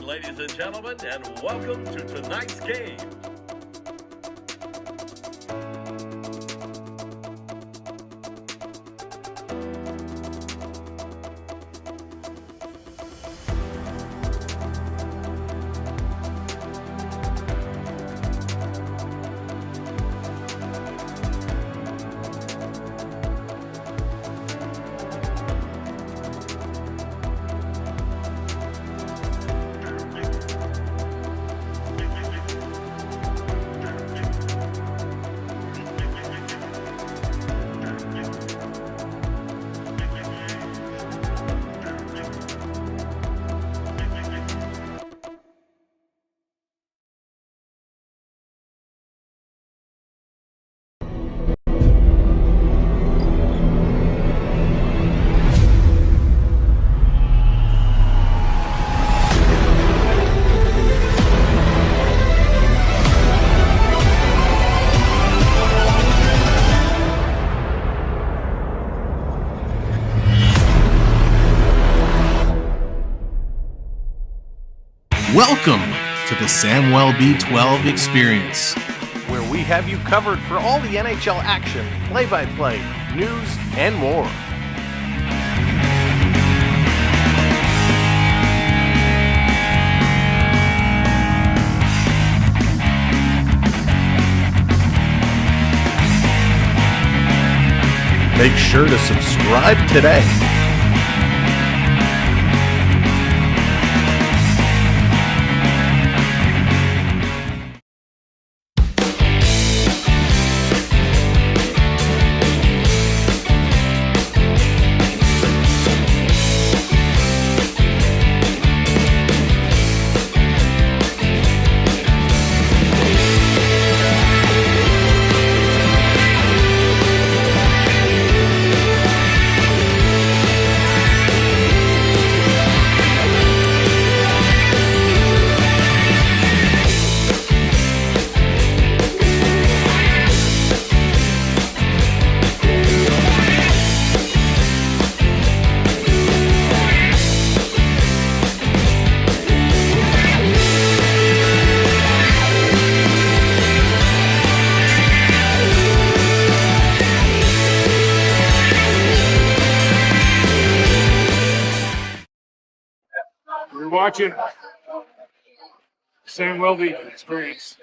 Ladies and gentlemen, and welcome to tonight's game. Welcome to the Samwelb B12 experience, where we have you covered for all the NHL action, play-by-play, news, and more. Make sure to subscribe today. You're watching Samwelb experience.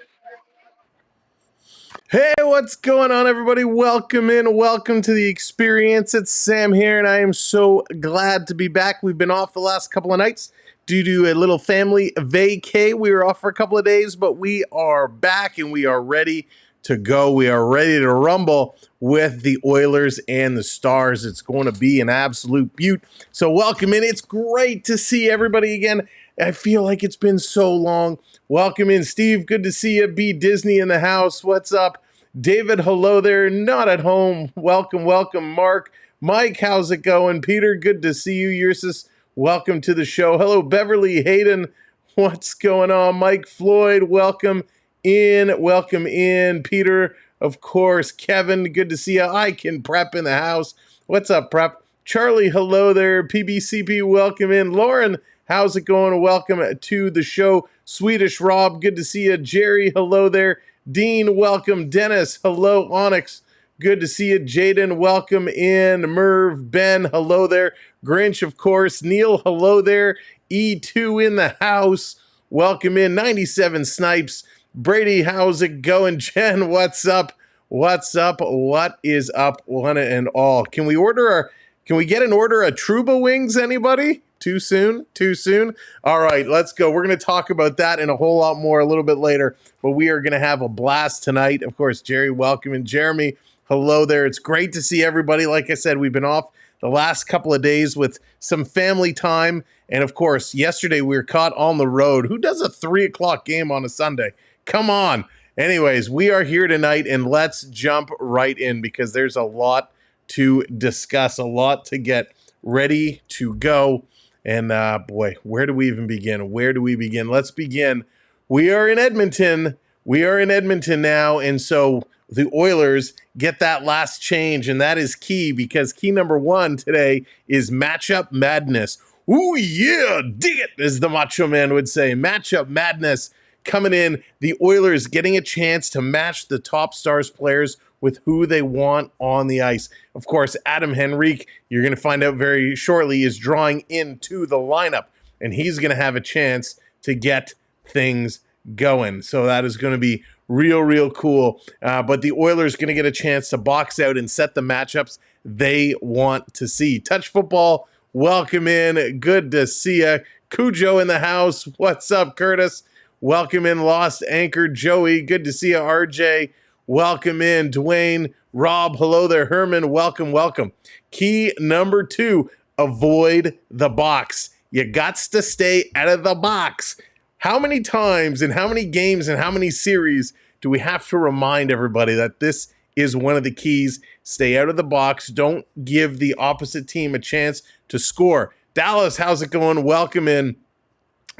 Hey, what's going on, everybody? Welcome in. Welcome to the experience. It's Sam here, and I am so glad to be back. We've been off the last couple of nights due to a little family vacay. We were off for a couple of days, but we are back, and we are ready to go. We are ready to rumble with the Oilers and the Stars. It's going to be an absolute beaut. So welcome in. It's great to see everybody again. I feel like it's been so long. Welcome in, Steve. Good to see you. B. Disney in the house. What's up? David, hello there. Not at home. Welcome, welcome. Mark. Mike, how's it going? Peter, good to see you. Ursus, welcome to the show. Hello, Beverly. Hayden, what's going on? Mike Floyd, welcome in. Welcome in. Peter, of course. Kevin, good to see you. I can Prep in the house. What's up, Prep? Charlie, hello there. PBCP, welcome in. Lauren, how's it going? Welcome to the show. Swedish Rob, good to see you. Jerry, hello there. Dean, welcome. Dennis, hello. Onyx, Good to see you. Jaden, welcome in. Merv, Ben, hello there. Grinch, of course. Neil, hello there. E2 in the house. Welcome in. 97 Snipes. Brady, how's it going? Jen, what's up? What's up? What is up? One and all. Can we get an order of Truba wings, anybody? Too soon? Too soon? All right, let's go. We're going to talk about that and a whole lot more a little bit later, but we are going to have a blast tonight. Of course, Jerry, welcome, and Jeremy, hello there. It's great to see everybody. Like I said, we've been off the last couple of days with some family time, and of course, yesterday we were caught on the road. Who does a 3 o'clock game on a Sunday? Come on. Anyways, we are here tonight, and let's jump right in because there's a lot to discuss, a lot to get ready to go. And boy, where do we even begin? Where do we begin? Let's begin. We are in Edmonton. We are in Edmonton now. And so the Oilers get that last change. And that is key because key number one today is matchup madness. Ooh, yeah, dig it, as the Macho Man would say. Matchup madness coming in. The Oilers getting a chance to match the top Stars players with who they want on the ice. Of course, Adam Henrique, you're going to find out very shortly, is drawing into the lineup, and he's going to have a chance to get things going. So that is going to be real, real cool. But the Oilers going to get a chance to box out and set the matchups they want to see. Touch Football, welcome in. Good to see you. Cujo in the house. What's up, Curtis? Welcome in, Lost Anchor. Joey, good to see you. RJ, welcome in. Dwayne, Rob, hello there. Herman, welcome, welcome. Key number two, avoid the box. You gots to stay out of the box. How many times and how many games and how many series do we have to remind everybody that this is one of the keys? Stay out of the box. Don't give the opposite team a chance to score. Dallas, how's it going? Welcome in.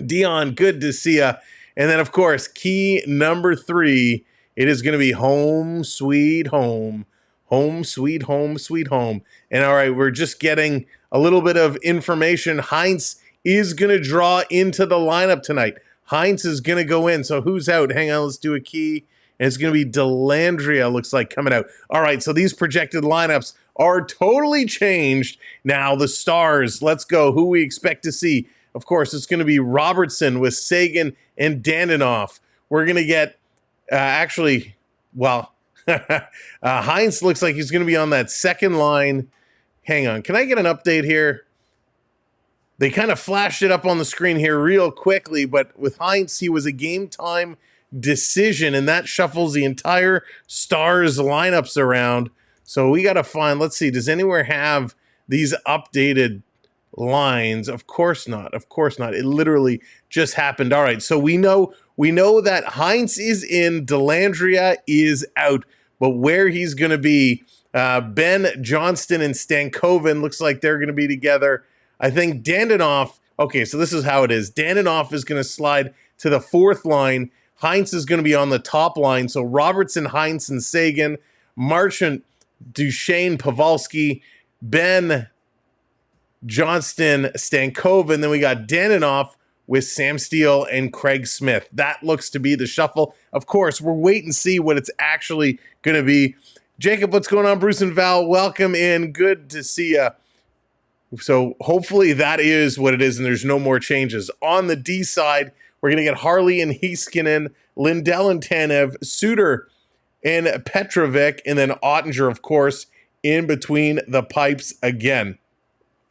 Dion, good to see you. And then, of course, key number three, it is going to be home, sweet home. Home, sweet home, sweet home. And all right, we're just getting a little bit of information. Heinz is going to draw into the lineup tonight. Heinz is going to go in. So who's out? Hang on, let's do a key. And it's going to be Delandria, looks like, coming out. All right, so these projected lineups are totally changed. Now, the Stars, let's go. Who we expect to see. Of course, it's going to be Robertson with Sagan and Dandinoff. We're going to get, Heinz looks like he's going to be on that second line. Hang on. Can I get an update here? They kind of flashed it up on the screen here real quickly, but with Heinz, he was a game time decision, and that shuffles the entire Stars lineups around. So we got to find, let's see, does anywhere have these updated lines? Of course not. Of course not. It literally just happened. All right. So we know that Heinz is in, Delandria is out, but where he's going to be, Ben Johnston and Stankoven looks like they're going to be together. I think Dandinoff. Okay. So this is how it is. Dandinoff is going to slide to the fourth line. Heinz is going to be on the top line. So Robertson, Heinz, and Sagan, Marchant, Duchesne, Pavelski, Ben Johnston, Stankoven. Then we got Dandinoff with Sam Steele and Craig Smith. That looks to be the shuffle. Of course, we'll wait and see what it's actually going to be. Jacob, what's going on? Bruce and Val, welcome in. Good to see you. So hopefully that is what it is, and there's no more changes. On the D side, we're going to get Harley and Heiskanen, Lindell and Tanev, Suter and Petrovic, and then Ottinger, of course, in between the pipes again.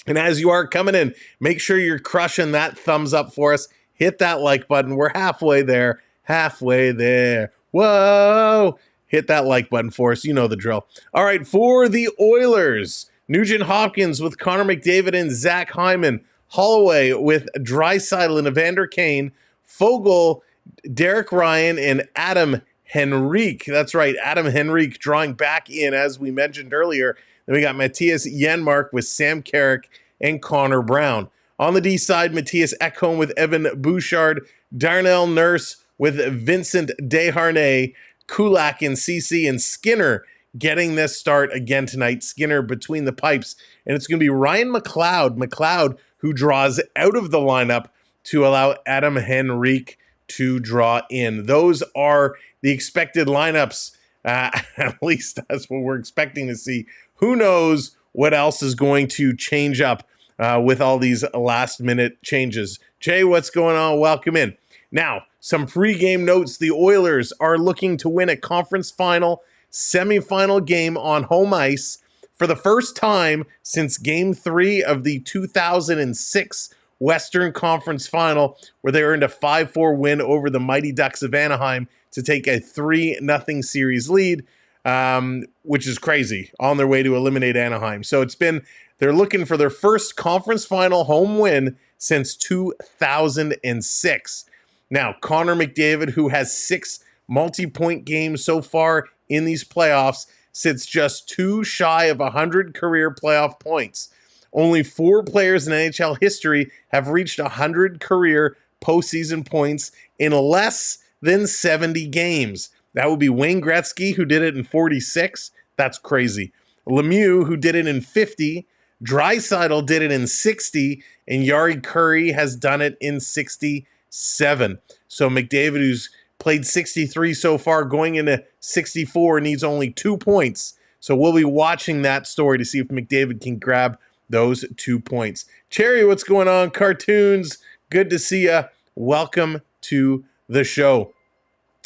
And as you are coming in, make sure you're crushing that thumbs up for us. Hit that like button. We're halfway there. Halfway there. Whoa. Hit that like button for us. You know the drill. All right, for the Oilers, Nugent Hopkins with Connor McDavid and Zach Hyman. Holloway with Draisaitl and Evander Kane. Fogle, Derek Ryan, and Adam Henrique. That's right, Adam Henrique drawing back in, as we mentioned earlier. Then we got Matthias Janmark with Sam Carrick and Connor Brown. On the D side, Matthias Ekholm with Evan Bouchard, Darnell Nurse with Vincent Desharnais, Kulak and CC, and Skinner getting this start again tonight. Skinner between the pipes. And it's going to be Ryan McLeod who draws out of the lineup to allow Adam Henrique to draw in. Those are the expected lineups At least that's what we're expecting to see. Who knows what else is going to change up with all these last-minute changes. Jay, what's going on? Welcome in. Now, some pregame notes. The Oilers are looking to win a conference final, semifinal game on home ice for the first time since Game 3 of the 2006 Western Conference Final, where they earned a 5-4 win over the Mighty Ducks of Anaheim to take a 3-0 series lead, which is crazy, on their way to eliminate Anaheim. So they're looking for their first conference final home win since 2006. Now, Connor McDavid, who has 6 multi-point games so far in these playoffs, sits just 2 shy of 100 career playoff points. Only 4 players in NHL history have reached 100 career postseason points in less than 70 games. That would be Wayne Gretzky, who did it in 46. That's crazy. Lemieux, who did it in 50. Draisaitl did it in 60. And Jari Kurri has done it in 67. So McDavid, who's played 63 so far, going into 64, needs only 2 points. So we'll be watching that story to see if McDavid can grab those 2 points. Cherry, what's going on? Cartoons, good to see ya. Welcome to the show.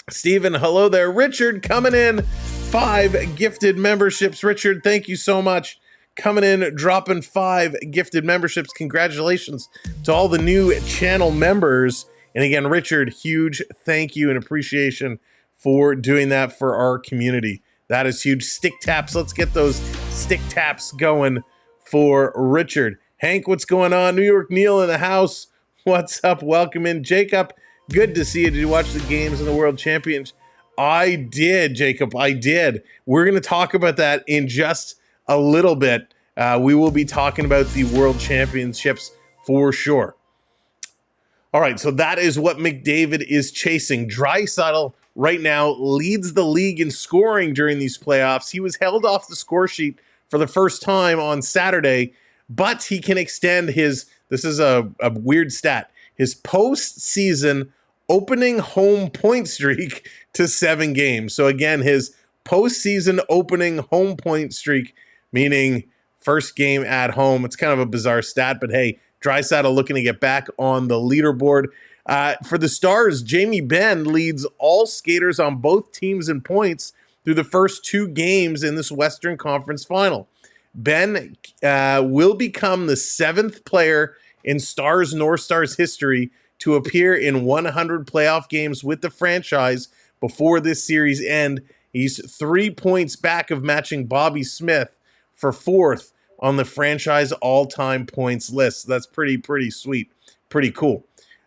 Steven, hello there. Richard, coming in, 5 gifted memberships. Richard, thank you so much. Coming in, dropping 5 gifted memberships. Congratulations to all the new channel members. And again, Richard, huge thank you and appreciation for doing that for our community. That is huge. Stick taps. Let's get those stick taps going for Richard. Hank, what's going on? New York Neil in the house. What's up? Welcome in. Jacob, good to see you. Did you watch the games in the World Championships? I did, Jacob. I did. We're going to talk about that in just a little bit. We will be talking about the World Championships for sure. All right, so that is what McDavid is chasing. Draisaitl right now leads the league in scoring during these playoffs. He was held off the score sheet for the first time on Saturday, but he can extend his, this is a weird stat, his postseason opening home point streak to 7 games. So again, his postseason opening home point streak, meaning first game at home. It's kind of a bizarre stat, but hey, Draisaitl looking to get back on the leaderboard. For the Stars, Jamie Benn leads all skaters on both teams in points through the first 2 games in this Western Conference Final. Ben will become the 7th player in Stars North Stars history to appear in 100 playoff games with the franchise before this series end. He's 3 points back of matching Bobby Smith for 4th on the franchise all-time points list. That's pretty sweet, pretty cool.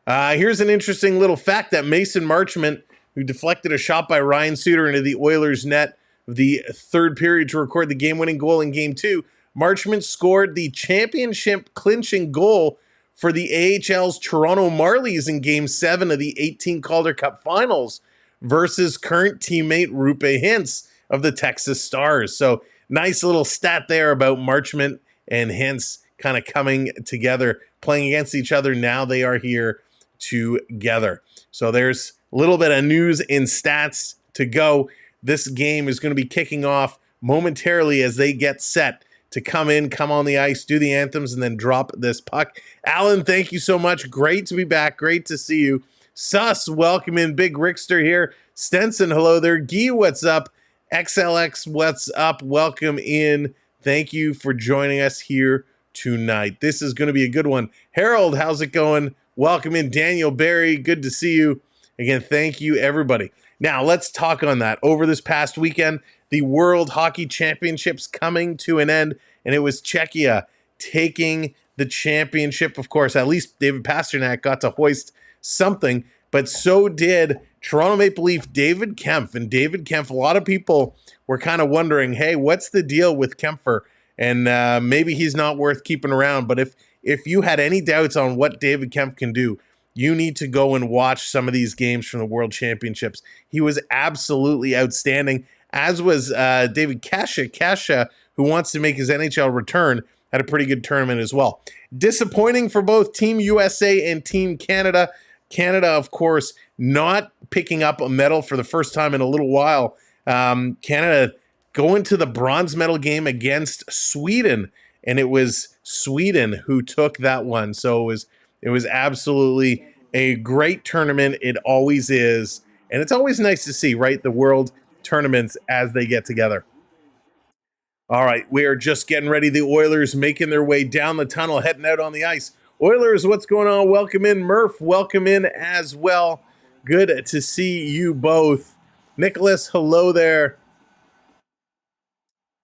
Here's an interesting little fact that Mason Marchment, who deflected a shot by Ryan Suter into the Oilers' net the 3rd period to record the game-winning goal in Game 2, Marchment scored the championship-clinching goal for the AHL's Toronto Marlies in Game 7 of the 18 Calder Cup Finals versus current teammate Rupe Hintz of the Texas Stars. So nice little stat there about Marchment and Hintz kind of coming together, playing against each other. Now they are here together. So there's a little bit of news and stats to go. This game is going to be kicking off momentarily as they get set to come on the ice, do the anthems, and then drop this puck. Alan, thank you so much. Great to be back. Great to see you. Sus, welcome in. Big Rickster here. Stenson, hello there. Guy, what's up? XLX, what's up? Welcome in. Thank you for joining us here tonight. This is going to be a good one. Harold, how's it going? Welcome in. Daniel Barry, good to see you. Again, thank you, everybody. Now, let's talk on that. Over this past weekend, the World Hockey Championships coming to an end, and it was Czechia taking the championship. Of course, at least David Pastrnak got to hoist something, but so did Toronto Maple Leaf David Kempf. And David Kempf, a lot of people were kind of wondering, hey, what's the deal with Kempfer? And maybe he's not worth keeping around. But if you had any doubts on what David Kempf can do, you need to go and watch some of these games from the World Championships. He was absolutely outstanding, as was David Kasha, who wants to make his NHL return, had a pretty good tournament as well. Disappointing for both Team USA and Team Canada. Canada, of course, not picking up a medal for the first time in a little while Canada going to the bronze medal game against Sweden, and it was Sweden who took that one. So it was absolutely a great tournament. It always is, and it's always nice to see, right, the world tournaments as they get together. All right, we are just getting ready. The Oilers making their way down the tunnel, heading out on the ice. Oilers, what's going on? Welcome in. Murph, welcome in as well. Good to see you both. Nicholas, hello there.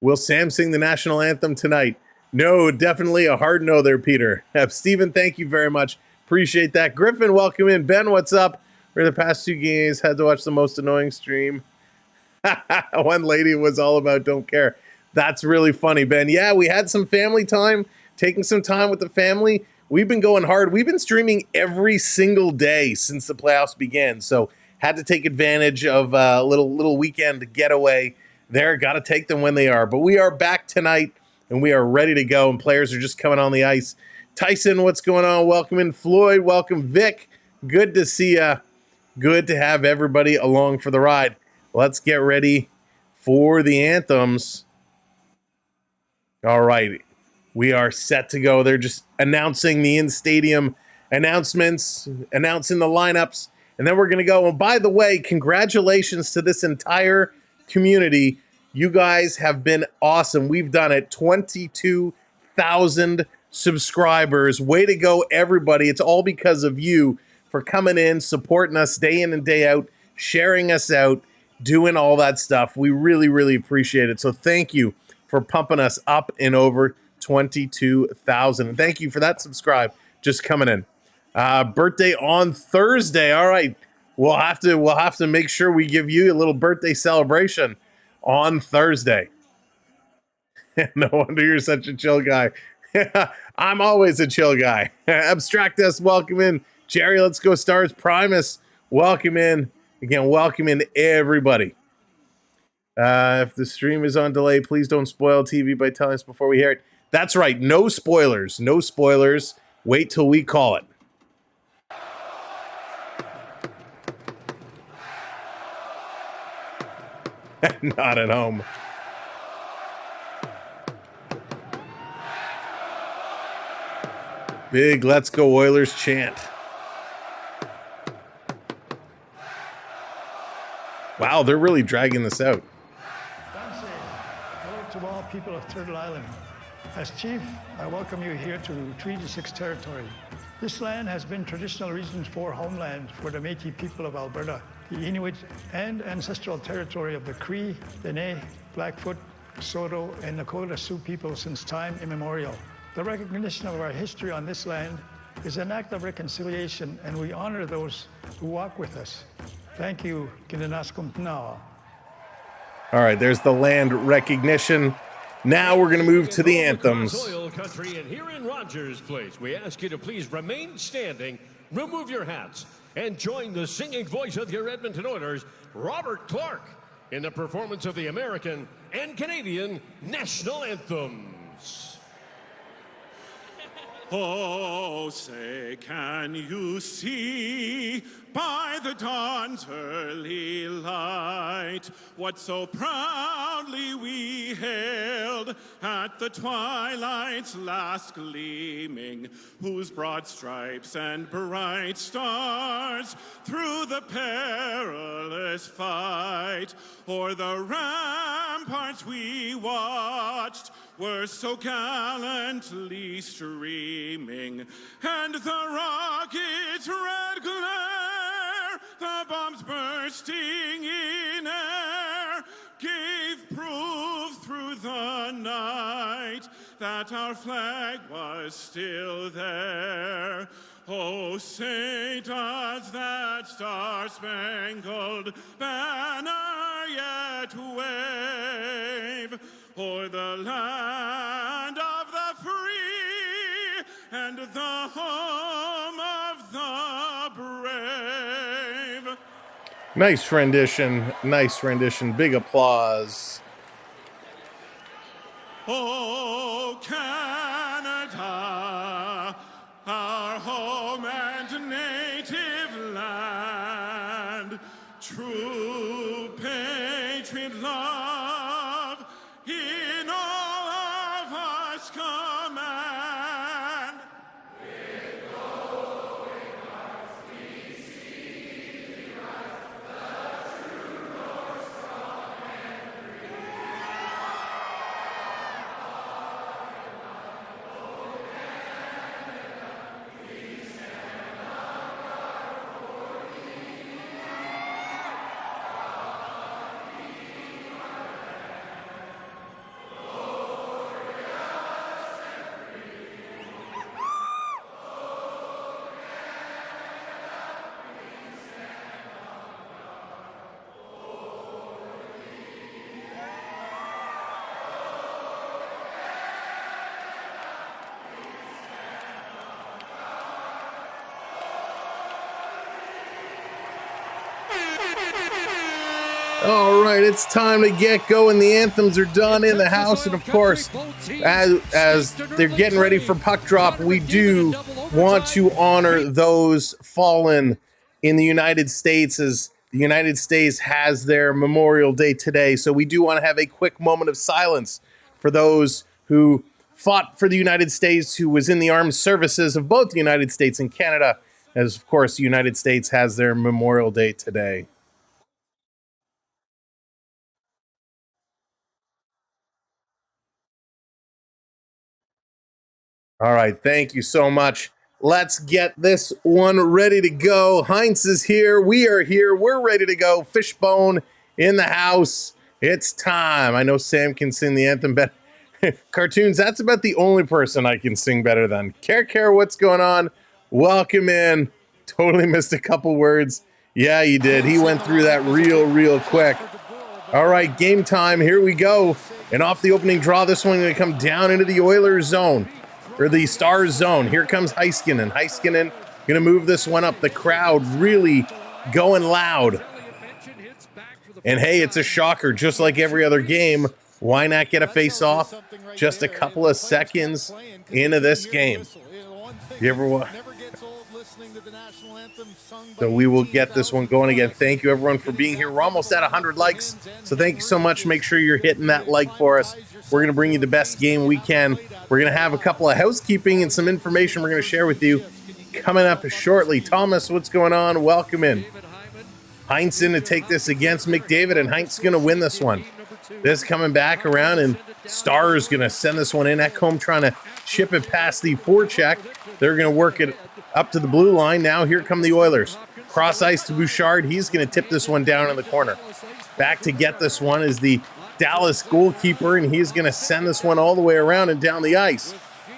Will Sam sing the national anthem tonight? No, definitely a hard no there, Peter. Stephen, thank you very much. Appreciate that. Griffin, welcome in. Ben, what's up? For the past 2 games, had to watch the most annoying stream. One lady was all about don't care. That's really funny, Ben. Yeah, we had some family time, taking some time with the family. We've been going hard. We've been streaming every single day since the playoffs began. So had to take advantage of a little weekend getaway there. Got to take them when they are. But we are back tonight, and we are ready to go, and players are just coming on the ice. Tyson, what's going on? Welcome in. Floyd, welcome. Vic, good to see you. Good to have everybody along for the ride. Let's get ready for the anthems. All right, we are set to go. They're just announcing the in-stadium announcements, announcing the lineups, and then we're going to go. And by the way, congratulations to this entire community. You guys have been awesome. We've done it. 22,000 subscribers. Way to go, everybody. It's all because of you for coming in, supporting us day in and day out, sharing us out, doing all that stuff. We really, really appreciate it. So thank you for pumping us up and over 22,000. And thank you for that subscribe just coming in. Birthday on Thursday. All right. We'll have to make sure we give you a little birthday celebration on Thursday. No wonder you're such a chill guy. I'm always a chill guy. Abstractus, welcome in. Jerry, let's go Stars. Primus, welcome in. Again, welcome in everybody. If the stream is on delay, please don't spoil TV by telling us before we hear it. That's right. No spoilers. No spoilers. Wait till we call it. Not at home. Big Let's Go Oilers chant. Wow, they're really dragging this out. Hello to all people of Turtle Island. As chief, I welcome you here to Treaty 6 territory. This land has been traditional Region 4 homeland for the Métis people of Alberta, the Inuit and ancestral territory of the Cree, Dene, Blackfoot, Saulteaux, and Nakota Sioux people since time immemorial. The recognition of our history on this land is an act of reconciliation, and we honor those who walk with us. Thank you, Kinenaskumtna. All right, there's the land recognition. Now we're going to move to the anthems. Oil country, and here in Rogers Place, we ask you to please remain standing, remove your hats, and join the singing voice of your Edmonton Oilers, Robert Clark, in the performance of the American and Canadian national anthems. Oh, say, can you see by the dawn's early light what so proudly we hailed at the twilight's last gleaming, whose broad stripes and bright stars through the perilous fight o'er the ramparts we watched were so gallantly streaming, and the rocket's red glare, the bombs bursting in air, gave proof through the night that our flag was still there. Oh, say does that star-spangled banner yet wave o'er the land of the free and the home of the brave. Nice rendition. Nice rendition. Big applause. Oh, Canada, our home and native land, true patriot right, it's time to get going. The anthems are done in the house, and of course, as they're getting ready for puck drop, we do want to honor those fallen in the United States, as the United States has their Memorial Day today. So we do want to have a quick moment of silence for those who fought for the United States, who was in the armed services of both the United States and Canada, as of course the United States has their Memorial Day today. All right, thank you so much. Let's get this one ready to go. Heinz is here. We are here. We're ready to go. Fishbone in the house. It's time. I know Sam can sing the anthem better. Cartoons, that's about the only person I can sing better than. Care, what's going on? Welcome in. Totally missed a couple words. Yeah, you did. He went through that real quick. All right, game time. Here we go. And off the opening draw, this one going to come down into the Oilers zone. Or the Stars zone. Here comes Heiskanen. Heiskanen going to move this one up. The crowd really going loud. And hey, it's a shocker. Just like every other game, why not get a face-off just a couple of seconds into this game? You ever So we will get this one going again. Thank you, everyone, for being here. We're almost at 100 likes, so thank you so much. Make sure you're hitting that like for us. We're going to bring you the best game we can. We're going to have a couple of housekeeping and some information we're going to share with you coming up shortly. Thomas, what's going on? Welcome in. Heinz in to take this against McDavid, and Heinz going to win this one. This coming back around, and Stars going to send this one in. Ecamm trying to chip it past the forecheck. They're going to work it up to the blue line. Now here come the Oilers. Cross ice to Bouchard. He's going to tip this one down in the corner. Back to get this one is the Dallas goalkeeper, and he's going to send this one all the way around and down the ice.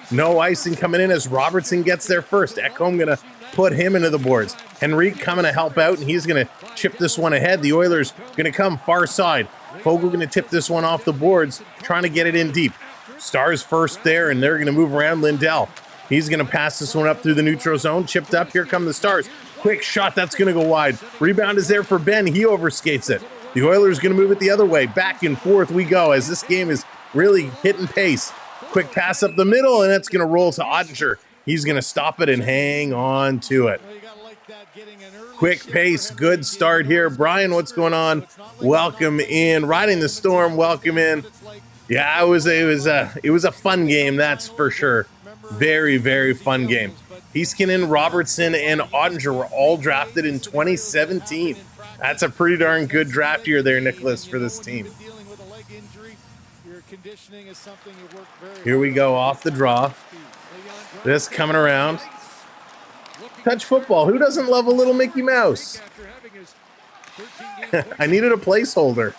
No icing coming in as Robertson gets there first. Ecamm going to put him into the boards. Henrique coming to help out, and he's going to chip this one ahead. The Oilers going to come far side. Fogle going to tip this one off the boards, trying to get it in deep. Stars first there, and they're going to move around. Lindell. He's going to pass this one up through the neutral zone. Chipped up. Here come the Stars. Quick shot. That's going to go wide. Rebound is there for Ben. He overskates it. The Oilers going to move it the other way. Back and forth we go as this game is really hitting pace. Quick pass up the middle, and it's going to roll to Ottinger. He's going to stop it and hang on to it. Quick pace, good start here. Brian, what's going on? Welcome in. Riding the storm, welcome in. Yeah, it was a fun game, that's for sure. Very fun game. Heiskanen, Robertson, and Ottinger were all drafted in 2017. That's a pretty darn good draft year there, Nicholas, for this team. Here we go, off the draw. This coming around. Touch football. Who doesn't love a little Mickey Mouse? I needed a placeholder.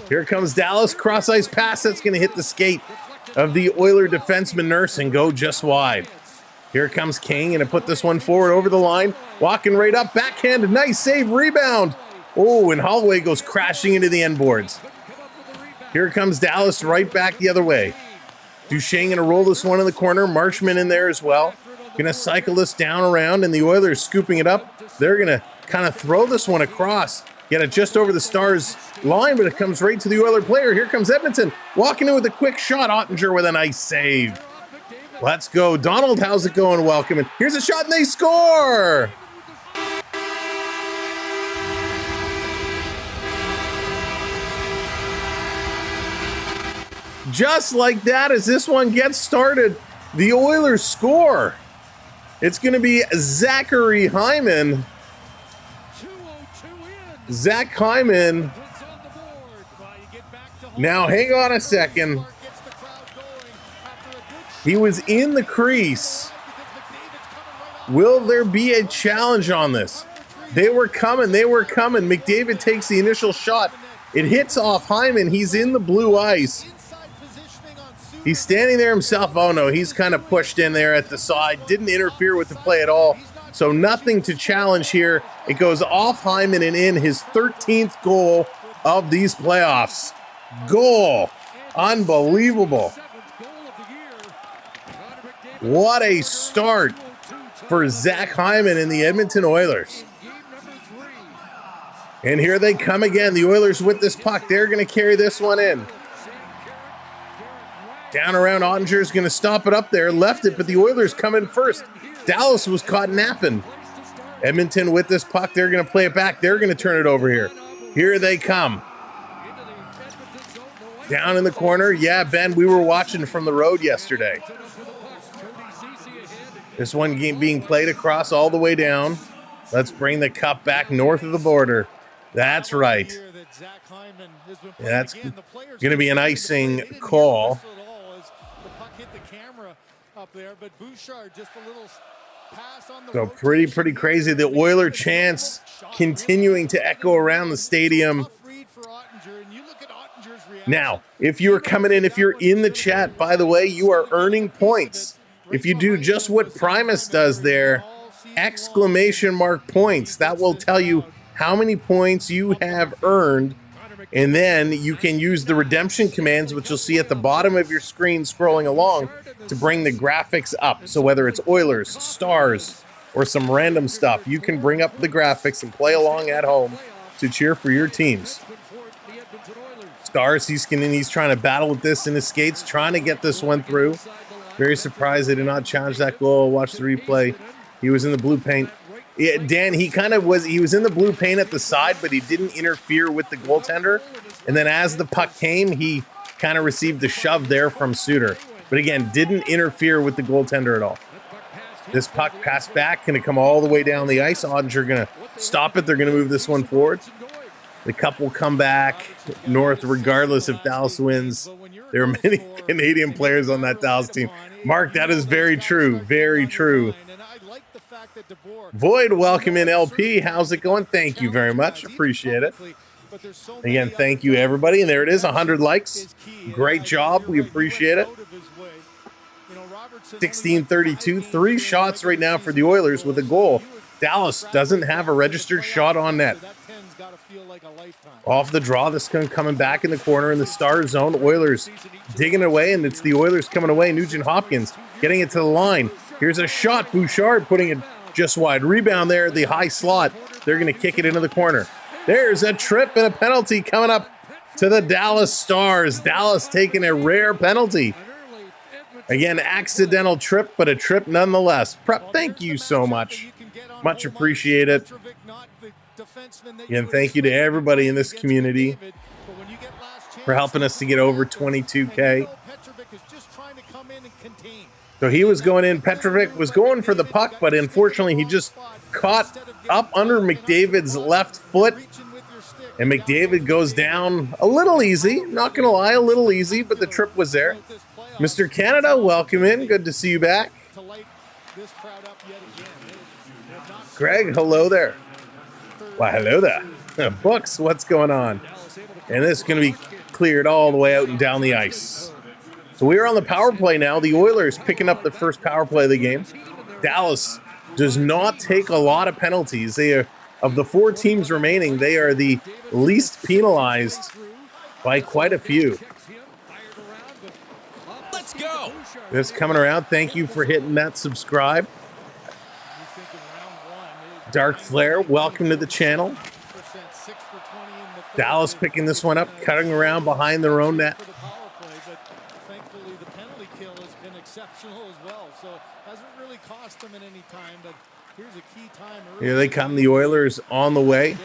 Here comes Dallas. Cross ice pass. That's going to hit the skate of the Oiler defenseman Nurse and go just wide. Here comes King, and to put this one forward over the line. Walking right up. Backhand. Nice save. Rebound. Oh, and Holloway goes crashing into the end boards. Here comes Dallas right back the other way. Duchesne going to roll this one in the corner. Marchman in there as well. Going to cycle this down around, and the Oilers scooping it up. They're going to kind of throw this one across. Get it just over the Stars line, but it comes right to the Oiler player. Here comes Edmonton. Walking in with a quick shot. Ottinger with a nice save. Let's go. Donald, how's it going? Welcome in. Here's a shot, and they score! Just like that, as this one gets started, the Oilers score. It's going to be Zachary Hyman. Zach Hyman. Now, hang on a second. He was in the crease. Will there be a challenge on this? They were coming. McDavid takes the initial shot. It hits off Hyman. He's in the blue ice. He's standing there himself. Oh no, he's kind of pushed in there at the side. Didn't interfere with the play at all. So nothing to challenge here. It goes off Hyman and in, his 13th goal of these playoffs. Goal. Unbelievable. What a start for Zach Hyman and the Edmonton Oilers. And here they come again. The Oilers with this puck. They're going to carry this one in. Down around Ottinger is going to stop it up there. Left it, but the Oilers come in first. Dallas was caught napping. Edmonton with this puck. They're going to play it back. They're going to turn it over here. Here they come. Down in the corner. Yeah, Ben, we were watching from the road yesterday. This one game being played across all the way down. Let's bring the cup back north of the border. That's right. That's going to be an icing call. So pretty crazy. The Oiler chants continuing to echo around the stadium. Now, if you're coming in, if you're in the chat, by the way, you are earning points. If you do just what Primus does there, exclamation mark points, that will tell you how many points you have earned, and then you can use the redemption commands, which you'll see at the bottom of your screen scrolling along, to bring the graphics up. So whether it's Oilers, Stars, or some random stuff, you can bring up the graphics and play along at home to cheer for your teams. Stars, he's trying to battle with this in his skates, trying to get this one through. Very surprised they did not challenge that goal. Watch the replay. He was in the blue paint. Yeah, Dan, he was in the blue paint at the side, but he didn't interfere with the goaltender. And then as the puck came, he kind of received a shove there from Suter. But again, didn't interfere with the goaltender at all. This puck passed back, going to come all the way down the ice. Ottinger going to stop it. They're going to move this one forward. The cup will come back north regardless if Dallas wins. There are many Canadian players on that Dallas team. Mark, that is very true. Very true. Void, welcome in LP. How's it going? Thank you very much. Appreciate it. Again, thank you, everybody. And there it is, 100 likes. Great job. We appreciate it. 16-32. 3 shots right now for the Oilers with a goal. Dallas doesn't have a registered shot on net. Off the draw, this one coming back in the corner in the Star zone. Oilers digging away, and it's the Oilers coming away. Nugent Hopkins getting it to the line. Here's a shot. Bouchard putting it just wide. Rebound there, the high slot. They're going to kick it into the corner. There's a trip and a penalty coming up to the Dallas Stars. Dallas taking a rare penalty. Again, accidental trip, but a trip nonetheless. Prep, thank you so much. Much appreciated. Again, thank you to everybody in this community for helping us to get over 22K. So he was going in. Petrovic was going for the puck, but unfortunately he just caught up under McDavid's left foot. And McDavid goes down a little easy. Not going to lie, a little easy, but the trip was there. Mr. Canada, welcome in. Good to see you back. Greg, hello there. Why, hello there. Books, what's going on? And this is going to be cleared all the way out and down the ice. So we are on the power play now. The Oilers picking up the first power play of the game. Dallas does not take a lot of penalties. They are, of the 4 teams remaining, they are the least penalized by quite a few. Let's go. This coming around. Thank you for hitting that subscribe. Dark Flare, welcome to the channel. Dallas picking this one up, cutting around behind their own net. Here they come, the Oilers on the way.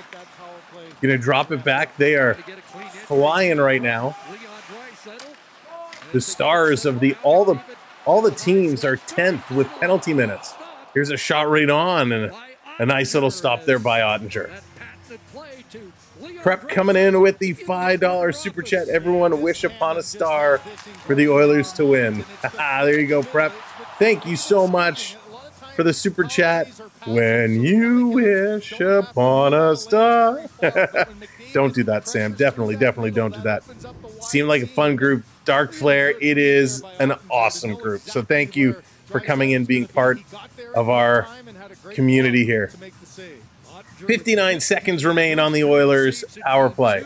Gonna drop it back. They are flying right now. The Stars of all the teams are 10th with penalty minutes. Here's a shot right on, and a nice little stop there by Ottinger. Prep coming in with the $5 super chat. Everyone wish upon a star for the Oilers to win. There you go, Prep. Thank you so much for the super chat. When you wish upon a star. Don't do that, Sam. Definitely don't do that. Seemed like a fun group. Dark Flare, it is an awesome group. So thank you for coming in, being part of our community here. 59 seconds remain on the Oilers power play.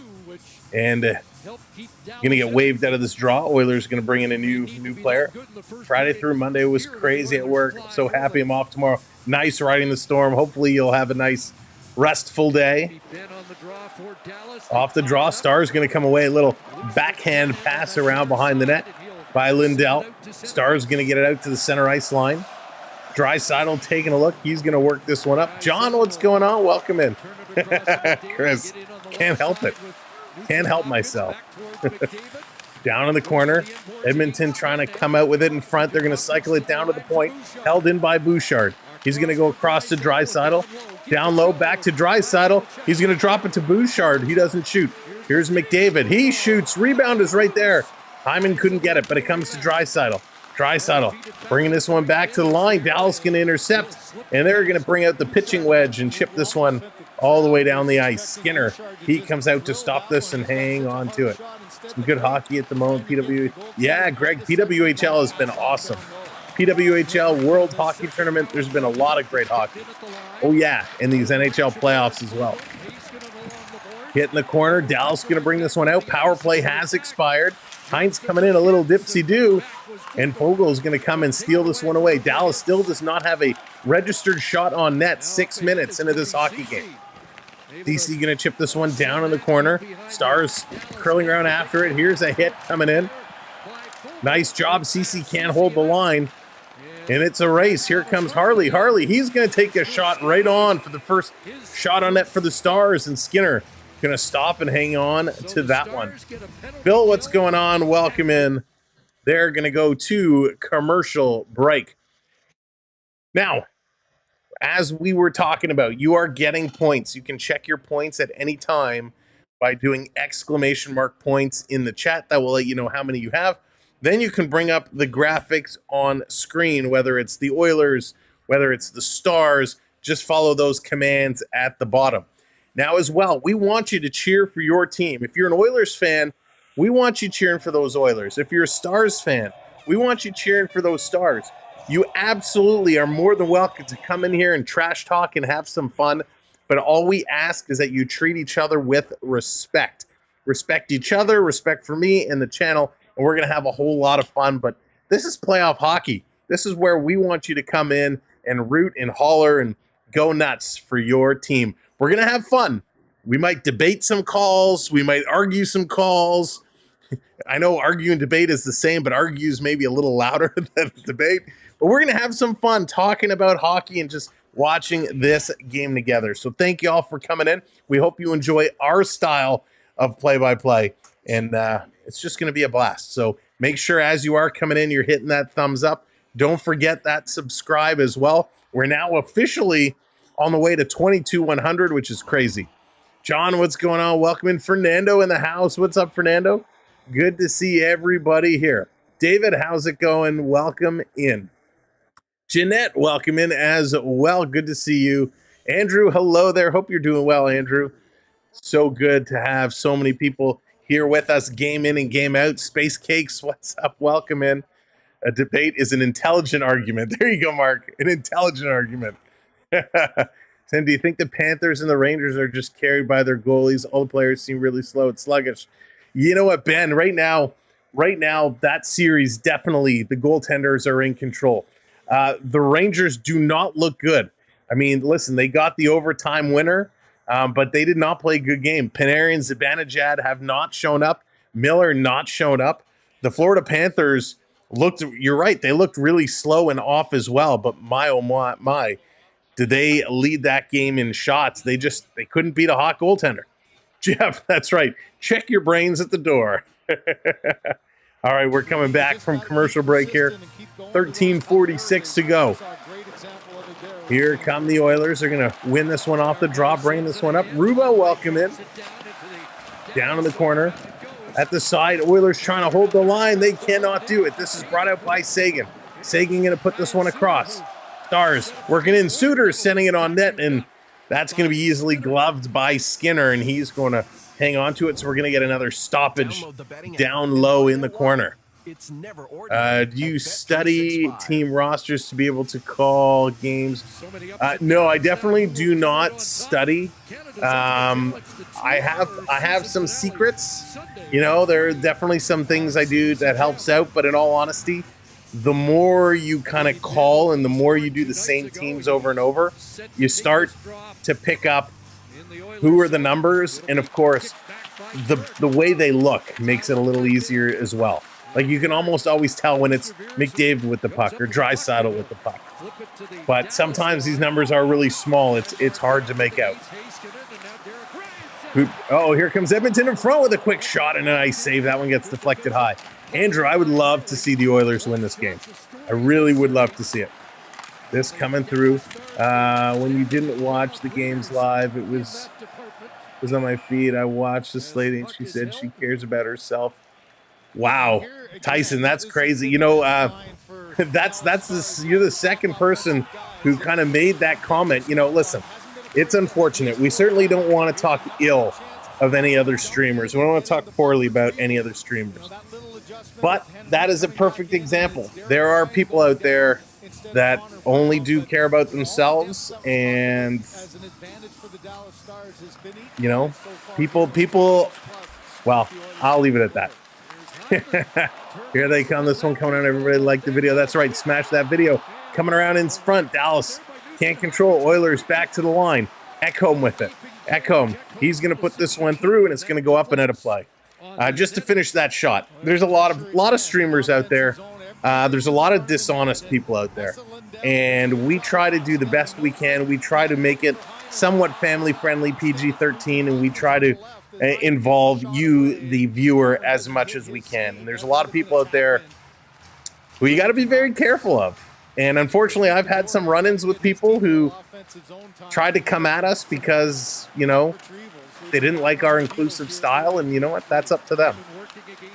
And going to get waved out of this draw. Oilers going to bring in a new player. Friday through Monday was crazy at work. I'm so happy I'm off tomorrow. Nice riding the storm. Hopefully you'll have a nice restful day. Off the draw, Stars going to come away. A little backhand pass around behind the net by Lindell. Stars going to get it out to the center ice line. Draisaitl taking a look. He's going to work this one up. John, what's going on? Welcome in. Chris, can't help it. Can't help myself. Down in the corner. Edmonton trying to come out with it in front. They're going to cycle it down to the point. Held in by Bouchard. He's going to go across to Draisaitl. Down low, back to Draisaitl. He's going to drop it to Bouchard. He doesn't shoot. Here's McDavid. He shoots. Rebound is right there. Hyman couldn't get it, but it comes to Draisaitl. Draisaitl bringing this one back to the line. Dallas going to intercept, and they're going to bring out the pitching wedge and chip this one all the way down the ice. Skinner, he comes out to stop this and hang on to it. Some good hockey at the moment. Yeah, Greg, PWHL has been awesome. PWHL World Hockey Tournament, there's been a lot of great hockey. Oh, yeah, and these NHL playoffs as well. Hit in the corner. Dallas going to bring this one out. Power play has expired. Hines coming in a little dipsy-do, and Fogel's going to come and steal this one away. Dallas still does not have a registered shot on net 6 minutes into this hockey game. DC going to chip this one down in the corner. Stars curling around after it. Here's a hit coming in. Nice job. CC can't hold the line, and it's a race. Here comes Harley. Harley, he's going to take a shot right on for the first shot on net for the Stars, and Skinner going to stop and hang on to that one. Bill, what's going on? Welcome in. They're going to go to commercial break. Now, as we were talking about, you are getting points. You can check your points at any time by doing ! points in the chat. That will let you know how many you have. Then you can bring up the graphics on screen, whether it's the Oilers, whether it's the Stars. Just follow those commands at the bottom. Now, as well, we want you to cheer for your team. If you're an Oilers fan, we want you cheering for those Oilers. If you're a Stars fan, we want you cheering for those Stars. You absolutely are more than welcome to come in here and trash talk and have some fun. But all we ask is that you treat each other with respect. Respect each other, respect for me and the channel, and we're going to have a whole lot of fun. But this is playoff hockey. This is where we want you to come in and root and holler and go nuts for your team. We're going to have fun. We might debate some calls. We might argue some calls. I know argue and debate is the same, but argue is maybe a little louder than debate. But we're going to have some fun talking about hockey and just watching this game together. So thank you all for coming in. We hope you enjoy our style of play-by-play. And it's just going to be a blast. So make sure as you are coming in, you're hitting that thumbs up. Don't forget that subscribe as well. We're now officially on the way to 22,100, which is crazy. John, what's going on? Welcome in. Fernando in the house. What's up, Fernando? Good to see everybody here. David, how's it going? Welcome in. Jeanette, welcome in as well. Good to see you. Andrew, hello there. Hope you're doing well, Andrew. So good to have so many people here with us, game in and game out. Space Cakes, what's up? Welcome in. A debate is an intelligent argument. There you go, Mark. An intelligent argument. Tim, do you think the Panthers and the Rangers are just carried by their goalies? All the players seem really slow and sluggish. You know what, Ben? Right now, that series, definitely the goaltenders are in control. The Rangers do not look good. I mean, listen, they got the overtime winner, but they did not play a good game. Panarin and Zibanejad have not shown up. Miller not shown up. The Florida Panthers you're right, they looked really slow and off as well, but my, oh my, did they lead that game in shots? They couldn't beat a hot goaltender. Jeff, that's right. Check your brains at the door. All right, we're coming back from commercial break here. 13:46 to go. Here come the Oilers. They're going to win this one off the draw, bring this one up. Rubo, welcome in. Down in the corner. At the side, Oilers trying to hold the line. They cannot do it. This is brought out by Sagan. Sagan going to put this one across. Stars working in. Suter sending it on net, and that's going to be easily gloved by Skinner, and he's going to hang on to it. So we're going to get another stoppage down low in the corner. Do you study team rosters to be able to call games? No, I definitely do not study. I have some secrets. You know, there are definitely some things I do that helps out, but in all honesty, the more you kind of call and the more you do the same teams over and over, you start to pick up who are the numbers, and of course, the way they look makes it a little easier as well. Like, you can almost always tell when it's McDavid with the puck or Draisaitl with the puck. But sometimes these numbers are really small. It's hard to make out. Oh, here comes Edmonton in front with a quick shot and a nice save. That one gets deflected high. Andrew, I would love to see the Oilers win this game. I really would love to see it. This coming through. When you didn't watch the games live, it was on my feed. I watched this lady and she said she cares about herself. Wow, Tyson, that's crazy. You know, you're the second person who kind of made that comment. You know, listen, it's unfortunate. We certainly don't want to talk ill of any other streamers. We don't want to talk poorly about any other streamers. But that is a perfect example. There are people out there that only do care about themselves, and you know, people. Well, I'll leave it at that. Here they come. This one coming out. Everybody liked the video. That's right. Smash that video. Coming around in front. Dallas can't control. Oilers back to the line. Ecamm with it. Ecamm. He's going to put this one through, and it's going to go up and out of play. Just to finish that shot. There's a lot of streamers out there. There's a lot of dishonest people out there, and we try to do the best we can. We try to make it somewhat family-friendly, PG-13, and we try to involve you, the viewer, as much as we can. And there's a lot of people out there who you got to be very careful of. And unfortunately, I've had some run-ins with people who tried to come at us because, you know, they didn't like our inclusive style. And you know what? That's up to them.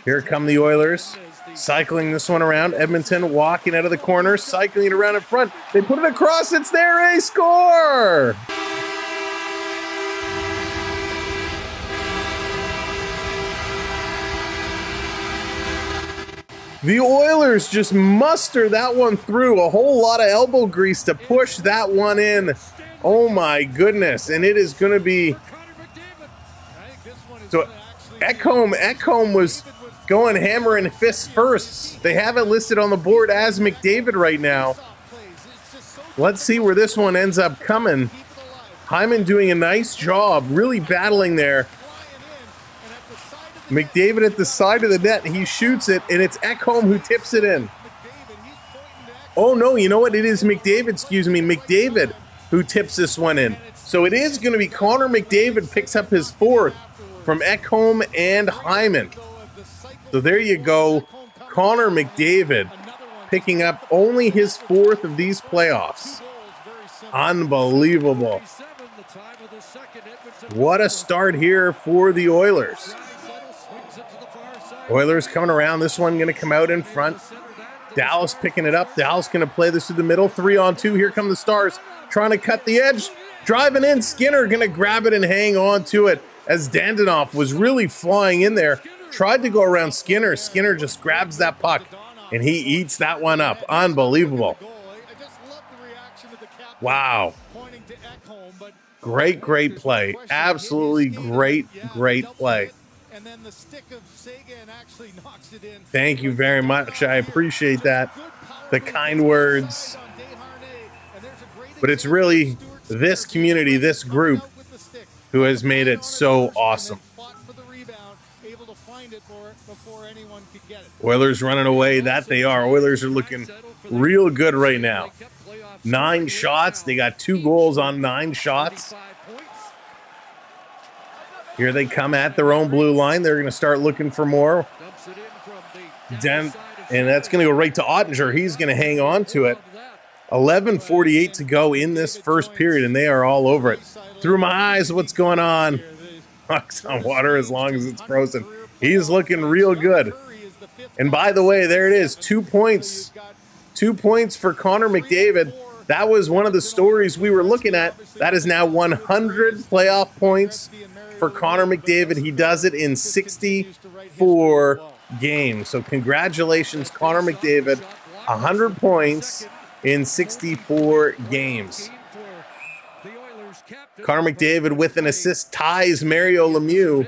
Here come the Oilers, cycling this one around. Edmonton walking out of the corner, cycling it around in front. They put it across. It's there. A score! The Oilers just muster that one through. A whole lot of elbow grease to push that one in. Oh my goodness. And it is going to be... So Ecamm was going hammer and fist first. They have it listed on the board as McDavid right now. Let's see where this one ends up coming. Hyman doing a nice job, really battling there. McDavid at the side of the net. He shoots it, and it's Ecamm who tips it in. Oh, no, you know what? It is McDavid who tips this one in. So it is going to be Connor McDavid picks up his fourth from Ecamm and Hyman. So there you go. Connor McDavid picking up only his fourth of these playoffs. Unbelievable. What a start here for the Oilers. Oilers coming around. This one going to come out in front. Dallas picking it up. Dallas going to play this to the middle. 3-on-2. Here come the Stars trying to cut the edge. Driving in. Skinner going to grab it and hang on to it as Dandanoff was really flying in there. Tried to go around Skinner. Skinner just grabs that puck and he eats that one up. Unbelievable. Wow. Great play. Absolutely great play. And then the stick of Sagan actually knocks it in. Thank you very much. I appreciate that. The kind words. But it's really this community, this group, who has made it so awesome. Oilers running away. That they are. Oilers are looking real good right now. 9 shots. They got 2 goals on 9 shots. Here they come at their own blue line. They're going to start looking for more. And that's going to go right to Ottinger. He's going to hang on to it. 11:48 to go in this first period, and they are all over it. Through my eyes, what's going on? Puck's on water as long as it's frozen. He's looking real good. And by the way, there it is. 2 points. 2 points for Connor McDavid. That was one of the stories we were looking at. That is now 100 playoff points for Connor McDavid. He does it in 64 games. So congratulations, Connor McDavid. 100 points in 64 games. Connor McDavid with an assist ties Mario Lemieux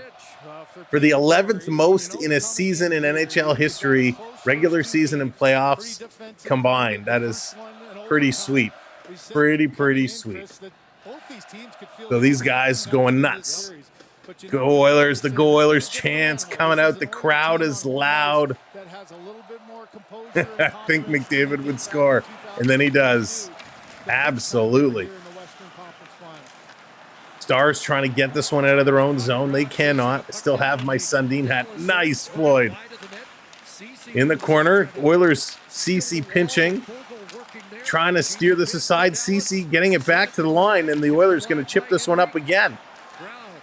for the 11th most in a season in NHL history, regular season and playoffs combined. That is pretty sweet. Pretty sweet. So these guys going nuts. Go Oilers, the Go Oilers chants coming out. The crowd is loud. I think McDavid would score, and then he does. Absolutely. Stars trying to get this one out of their own zone. They cannot. I still have my Sundin hat. Nice, Floyd. In the corner, Oilers CC pinching. Trying to steer this aside. CC getting it back to the line, and the Oilers going to chip this one up again.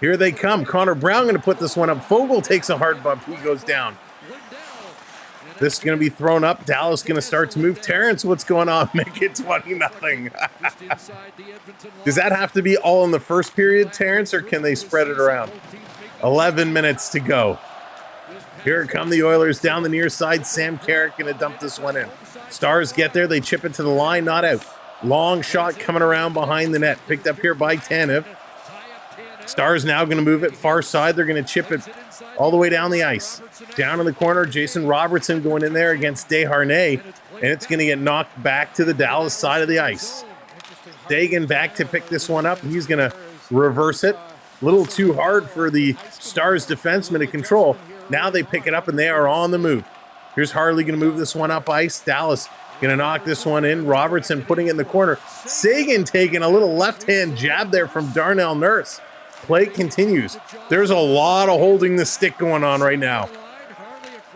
Here they come. Connor Brown going to put this one up. Fogle takes a hard bump. He goes down. This is going to be thrown up. Dallas going to start to move. Terrence, what's going on? Make it 20-0. Does that have to be all in the first period, Terrence, or can they spread it around? 11 minutes to go. Here come the Oilers down the near side. Sam Carrick going to dump this one in. Stars get there. They chip it to the line. Not out. Long shot coming around behind the net. Picked up here by Tanev. Stars now going to move it far side. They're going to chip it all the way down the ice. Down in the corner, Jason Robertson going in there against Desharnais, and it's going to get knocked back to the Dallas side of the ice. Dagan back to pick this one up. He's going to reverse it. A little too hard for the Stars defenseman to control. Now they pick it up, and they are on the move. Here's Harley going to move this one up ice. Dallas going to knock this one in. Robertson putting it in the corner. Sagan taking a little left-hand jab there from Darnell Nurse. Play continues. There's a lot of holding the stick going on right now.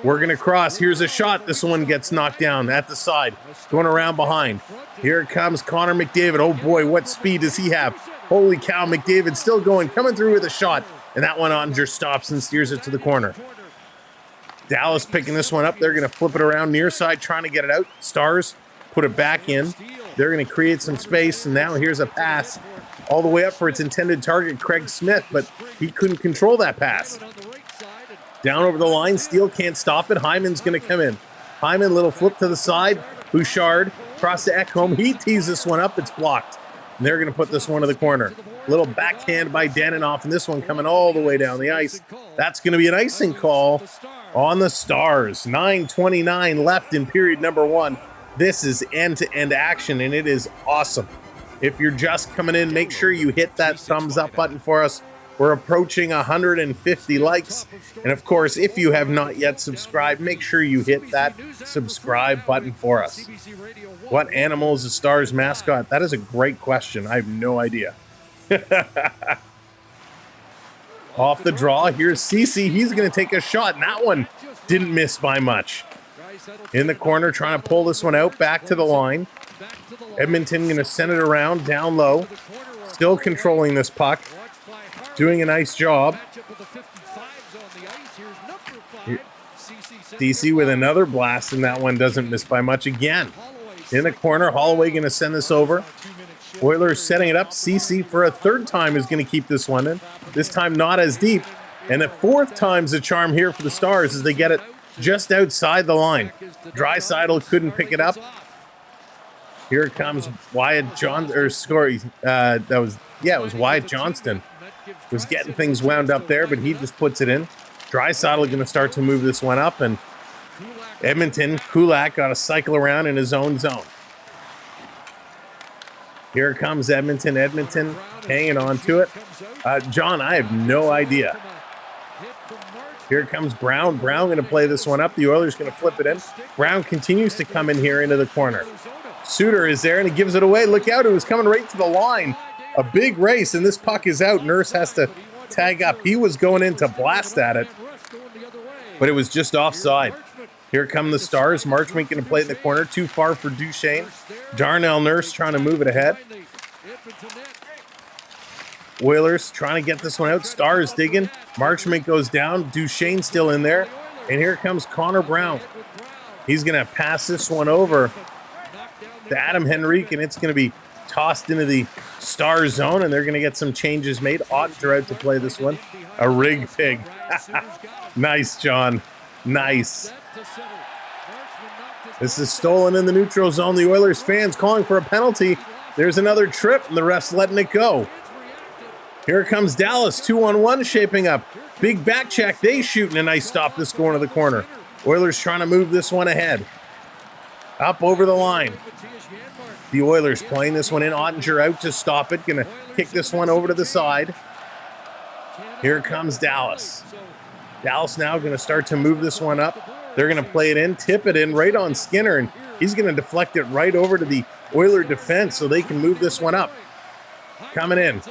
We're going to cross. Here's a shot. This one gets knocked down at the side. Going around behind. Here comes Connor McDavid. Oh boy, what speed does he have? Holy cow, McDavid still going. Coming through with a shot. And that one Ottinger stops and steers it to the corner. Dallas picking this one up. They're going to flip it around near side, trying to get it out. Stars put it back in. They're going to create some space. And now here's a pass all the way up for its intended target, Craig Smith, but he couldn't control that pass. Down over the line, Steele can't stop it. Hyman's going to come in. Hyman, little flip to the side. Bouchard, across to Ecamm. He tees this one up. It's blocked. And they're going to put this one to the corner. Little backhand by Daninoff, and this one coming all the way down the ice. That's going to be an icing call on the Stars. 9:29 left in period number 1. This is end-to-end action, and it is awesome. If you're just coming in, make sure you hit that thumbs up button for us. We're approaching 150 likes. And of course, if you have not yet subscribed, make sure you hit that subscribe button for us. What animal is the Stars mascot? That is a great question. I have no idea. Off the draw, here's Cece. He's going to take a shot, and that one didn't miss by much. In the corner, trying to pull this one out, back to the line. Edmonton going to send it around, down low. Still controlling this puck. Doing a nice job. DC with another blast, and that one doesn't miss by much again. In the corner, Holloway going to send this over. Oilers setting it up. CC for a third time is going to keep this one in. This time not as deep. And the fourth time's the charm here for the Stars as they get it just outside the line. Draisaitl couldn't pick it up. Here comes Wyatt Johnston, or Scory. It was Wyatt Johnston. Was getting things wound up there, but he just puts it in. Draisaitl going to start to move this one up, and Edmonton, Kulak got to cycle around in his own zone. Here comes Edmonton. Edmonton hanging on to it. John, I have no idea. Here comes Brown. Brown going to play this one up. The Oilers going to flip it in. Brown continues to come in here into the corner. Suter is there, and he gives it away. Look out, it was coming right to the line. A big race, and this puck is out. Nurse has to tag up. He was going in to blast at it, but it was just offside. Here come the Stars. Marchment going to play in the corner. Too far for Duchesne. Darnell Nurse trying to move it ahead. Oilers trying to get this one out. Stars digging. Marchment goes down. Duchesne still in there. And here comes Connor Brown. He's going to pass this one over to Adam Henrique, and it's going to be tossed into the Star zone, and they're going to get some changes made. Ottinger out to play this one. A rig pig. Nice, John. Nice. This is stolen in the neutral zone. The Oilers fans calling for a penalty. There's another trip, and the ref's letting it go. Here comes Dallas, 2-on-1 shaping up. Big back check. They shooting a nice stop this going to the corner. Oilers trying to move this one ahead. Up over the line. The Oilers playing this one in. Ottinger out to stop it. Going to kick this one over to the side. Here comes Dallas. Dallas now going to start to move this one up. They're going to play it in, tip it in right on Skinner, and he's going to deflect it right over to the Oiler defense so they can move this one up. Coming in.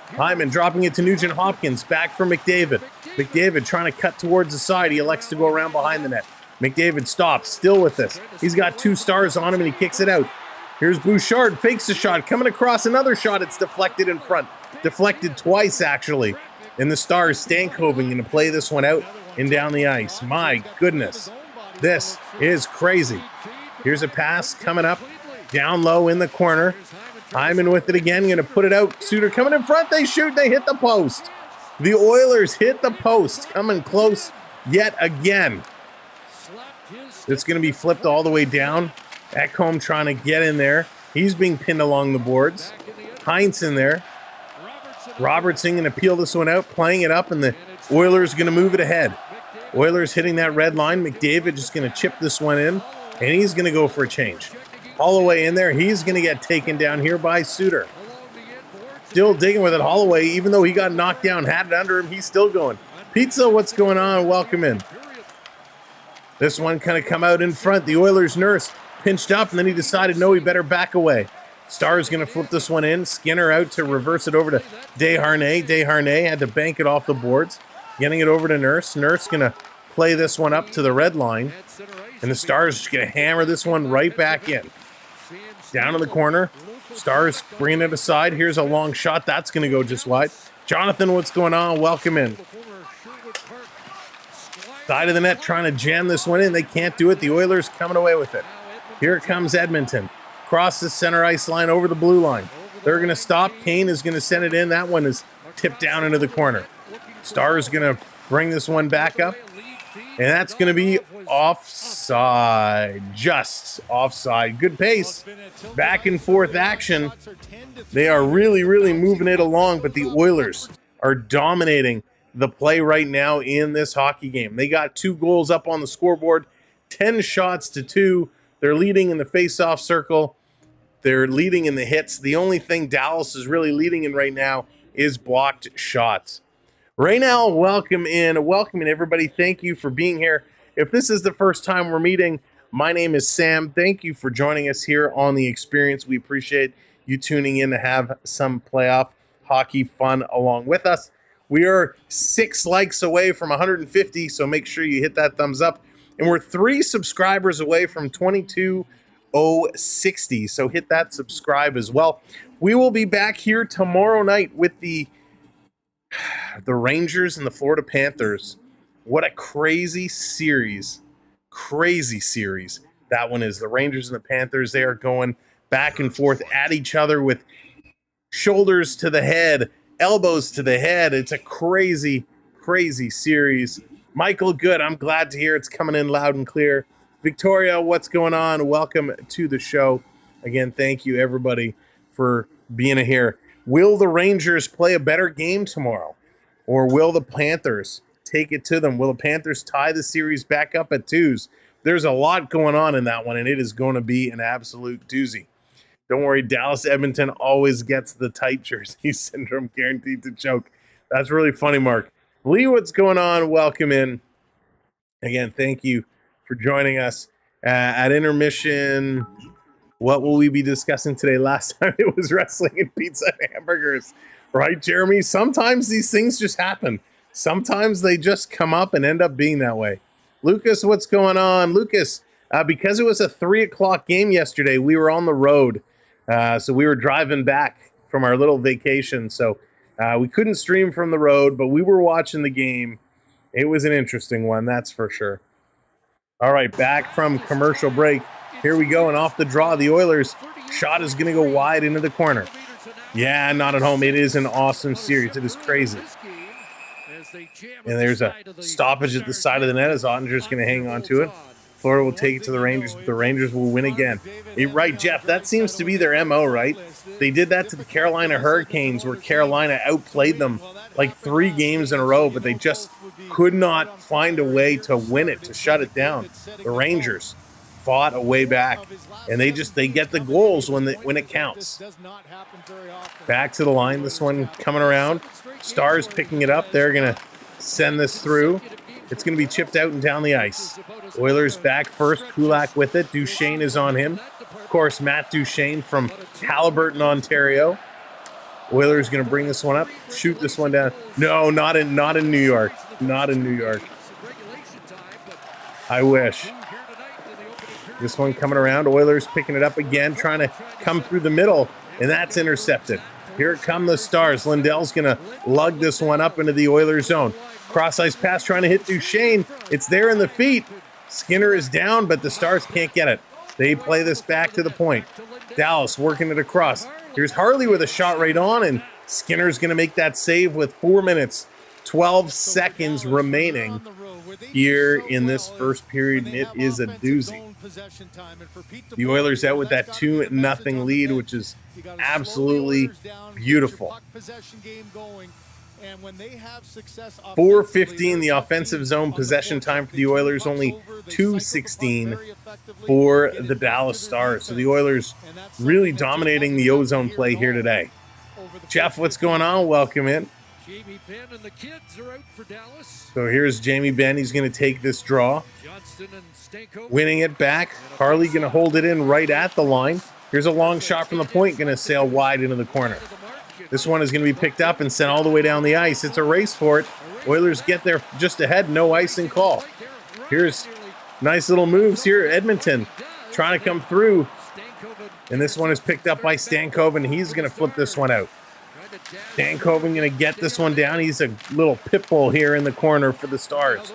Hyman dropping it to Nugent Hopkins. Back for McDavid. McDavid trying to cut towards the side. He elects to go around behind the net. McDavid stops, still with this. He's got 2 stars on him, and he kicks it out. Here's Bouchard, fakes the shot. Coming across another shot. It's deflected in front. Deflected twice, actually. And the Stars, Stankoven, going to play this one out and down the ice. My goodness. This is crazy. Here's a pass coming up. Down low in the corner. Hyman with it again. Going to put it out. Suter coming in front. They shoot. They hit the post. The Oilers hit the post. Coming close yet again. It's going to be flipped all the way down. Ecamm trying to get in there. He's being pinned along the boards. Heinz in there. Robertson going to peel this one out, playing it up, and the Oilers going to move it ahead. Oilers hitting that red line. McDavid just going to chip this one in, and he's going to go for a change. Holloway in there. He's going to get taken down here by Suter. Still digging with it. Holloway, even though he got knocked down, had it under him, he's still going. Pizza, what's going on? Welcome in. This one kind of come out in front. The Oilers nurse pinched up, and then he decided, no, he better back away. Stars going to flip this one in. Skinner out to reverse it over to Desharnais. Desharnais had to bank it off the boards. Getting it over to Nurse. Nurse going to play this one up to the red line. And the Stars just going to hammer this one right back in. Down in the corner. Stars bringing it aside. Here's a long shot. That's going to go just wide. Jonathan, what's going on? Welcome in. Side of the net trying to jam this one in. They can't do it. The Oilers coming away with it. Here comes Edmonton. Across the center ice line over the blue line. They're going to stop. Kane is going to send it in. That one is tipped down into the corner. Stars going to bring this one back up. And that's going to be offside. Just offside. Good pace. Back and forth action. They are really, really moving it along, but the Oilers are dominating the play right now in this hockey game. They got 2 goals up on the scoreboard, 10 shots to 2. They're leading in the face-off circle. They're leading in the hits. The only thing Dallas is really leading in right now is blocked shots. Raynell, welcome in. Welcome in, everybody. Thank you for being here. If this is the first time we're meeting, my name is Sam. Thank you for joining us here on The Experience. We appreciate you tuning in to have some playoff hockey fun along with us. We are 6 likes away from 150, so make sure you hit that thumbs up. And we're 3 subscribers away from 22,060, so hit that subscribe as well. We will be back here tomorrow night with the Rangers and the Florida Panthers. What a crazy series. Crazy series that one is. The Rangers and the Panthers, they are going back and forth at each other with shoulders to the head, elbows to the head. It's a crazy, crazy series. Michael, good. I'm glad to hear it's coming in loud and clear. Victoria, what's going on? Welcome to the show. Again, thank you, everybody, for being here. Will the Rangers play a better game tomorrow? Or will the Panthers take it to them? Will the Panthers tie the series back up at 2s? There's a lot going on in that one, and it is going to be an absolute doozy. Don't worry, Dallas Edmonton always gets the tight jersey syndrome, guaranteed to choke. That's really funny, Mark. Lee, what's going on? Welcome in. Again, thank you for joining us. At intermission, what will we be discussing today? Last time it was wrestling and pizza and hamburgers. Right, Jeremy? Sometimes these things just happen. Sometimes they just come up and end up being that way. Lucas, what's going on? Lucas, because it was a 3 o'clock game yesterday, we were on the road. So we were driving back from our little vacation. So we couldn't stream from the road, but we were watching the game. It was an interesting one, that's for sure. All right, back from commercial break. Here we go, and off the draw, the Oilers' shot is going to go wide into the corner. Yeah, not at home. It is an awesome series. It is crazy. And there's a stoppage at the side of the net as Ottinger's going to hang on to it. Florida will take it to the Rangers, but the Rangers will win again. You're right, Jeff. That seems to be their MO, right? They did that to the Carolina Hurricanes, where Carolina outplayed them like 3 games in a row, but they just could not find a way to win it, to shut it down. The Rangers fought a way back, and they get the goals when it counts. Back to the line, this one coming around. Stars picking it up. They're going to send this through. It's going to be chipped out and down the ice. Oilers back first. Kulak with it. Duchesne is on him. Of course, Matt Duchesne from Haliburton, Ontario. Oilers going to bring this one up, shoot this one down. No, not in New York. Not in New York. I wish. This one coming around. Oilers picking it up again, trying to come through the middle, and that's intercepted. Here come the Stars. Lindell's going to lug this one up into the Oilers zone. Cross-ice pass trying to hit Duchesne. It's there in the feet. Skinner is down, but the Stars can't get it. They play this back to the point. Dallas working it across. Here's Harley with a shot right on, and Skinner's going to make that save with 4 minutes, 12 seconds remaining here in this first period, and it is a doozy. The Oilers out with that 2-0 lead, which is absolutely beautiful. 4:15 the offensive zone possession time for the Oilers, only 2:16 for the Dallas Stars. So the Oilers really dominating the O-zone play here today. Jeff, what's going on? Welcome in. Jamie Benn and the kids are out for Dallas. So here's Jamie Benn. He's going to take this draw. Winning it back. Harley going to hold it in right at the line. Here's a long shot from the point, going to sail wide into the corner. This one is going to be picked up and sent all the way down the ice. It's a race for it. Oilers get there just ahead. No icing call. Here's nice little moves here. Edmonton trying to come through. And this one is picked up by Stankoven. He's going to flip this one out. Stankoven going to get this one down. He's a little pit bull here in the corner for the Stars.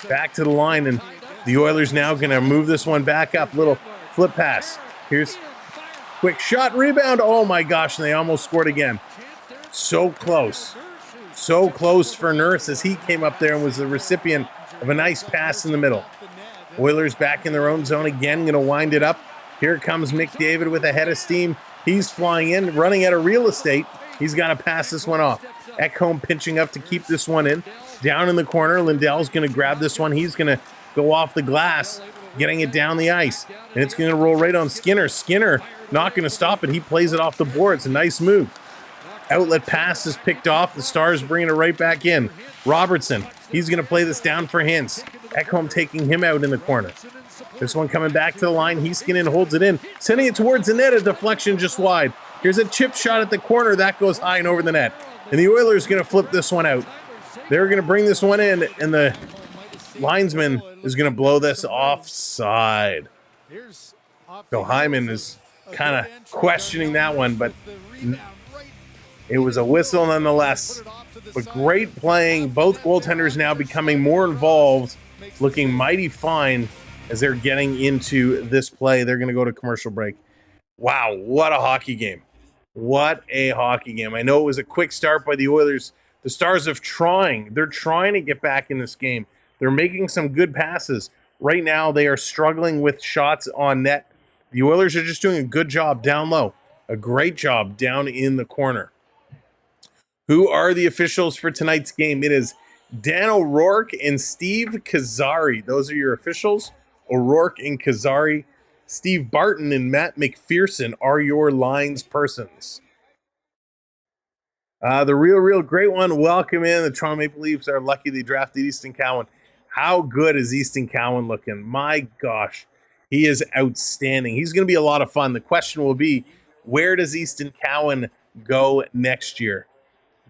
Back to the line, and the Oilers now going to move this one back up. Little flip pass. Here's quick shot, rebound. Oh my gosh, and they almost scored again. So close. So close for Nurse as he came up there and was the recipient of a nice pass in the middle. Oilers back in their own zone again, going to wind it up. Here comes McDavid with a head of steam. He's flying in, running out of real estate. He's got to pass this one off. Ecamm pinching up to keep this one in. Down in the corner, Lindell's going to grab this one. He's going to go off the glass, getting it down the ice. And it's going to roll right on Skinner. Skinner not going to stop it. He plays it off the boards. A nice move. Outlet pass is picked off. The Stars bringing it right back in. Robertson, he's going to play this down for Hintz. Ecamm taking him out in the corner. This one coming back to the line. Heiskanen holds it in, sending it towards the net. A deflection just wide. Here's a chip shot at the corner. That goes high and over the net. And the Oilers going to flip this one out. They're going to bring this one in, and the linesman is going to blow this offside. So Hyman is kind of questioning that one, but it was a whistle nonetheless. But great playing. Both goaltenders now becoming more involved, looking mighty fine as they're getting into this play. They're going to go to commercial break. Wow, what a hockey game. What a hockey game. I know it was a quick start by the Oilers. The Stars are trying. They're trying to get back in this game. They're making some good passes. Right now, they are struggling with shots on net. The Oilers are just doing a good job down low. A great job down in the corner. Who are the officials for tonight's game? It is Dan O'Rourke and Steve Kazari. Those are your officials. O'Rourke and Kazari. Steve Barton and Matt McPherson are your lines persons. The real great one. Welcome in. The Toronto Maple Leafs are lucky they drafted Easton Cowan. How good is Easton Cowan looking? My gosh, he is outstanding. He's going to be a lot of fun. The question will be, where does Easton Cowan go next year?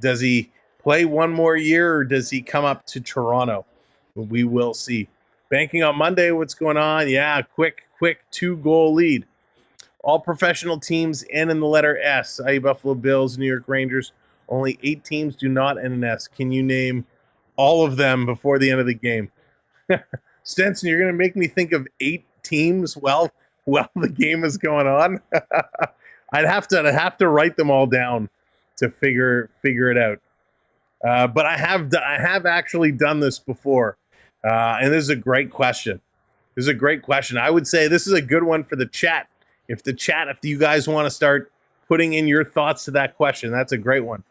Does he play one more year, or does he come up to Toronto? We will see. Banking on Monday, what's going on? Yeah, quick 2-goal lead. All professional teams end in the letter S, i.e. Buffalo Bills, New York Rangers. Only 8 teams do not end in S. Can you name all of them before the end of the game? Stenson, you're going to make me think of 8 teams while the game is going on. I'd have to write them all down to figure it out. But I have actually done this before, and this is a great question. I would say this is a good one for the chat. If you guys want to start putting in your thoughts to that question, that's a great one.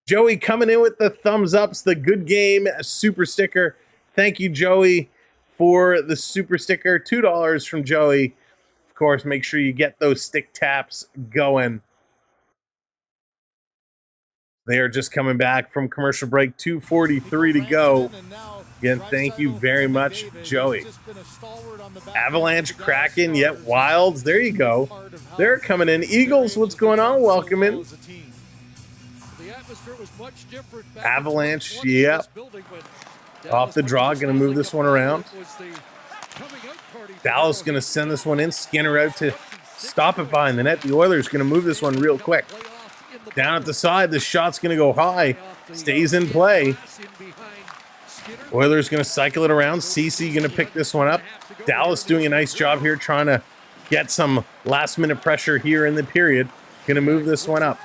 Joey coming in with the thumbs ups, the good game super sticker. Thank you, Joey, for the super sticker. $2 from Joey. Of course, make sure you get those stick taps going. They are just coming back from commercial break. 2:43 to go. Again, thank you very much, Joey. Avalanche, Kraken, yet Wilds. There you go. They're coming in. Eagles, what's going on? Welcome in. Avalanche, yep. Off the draw, going to move this one around. Dallas going to send this one in. Skinner out to stop it behind the net. The Oilers going to move this one real quick. Down at the side, the shot's going to go high. Stays in play. Oilers going to cycle it around. CC going to pick this one up. Dallas doing a nice job here trying to get some last-minute pressure here in the period. Going to move this one up.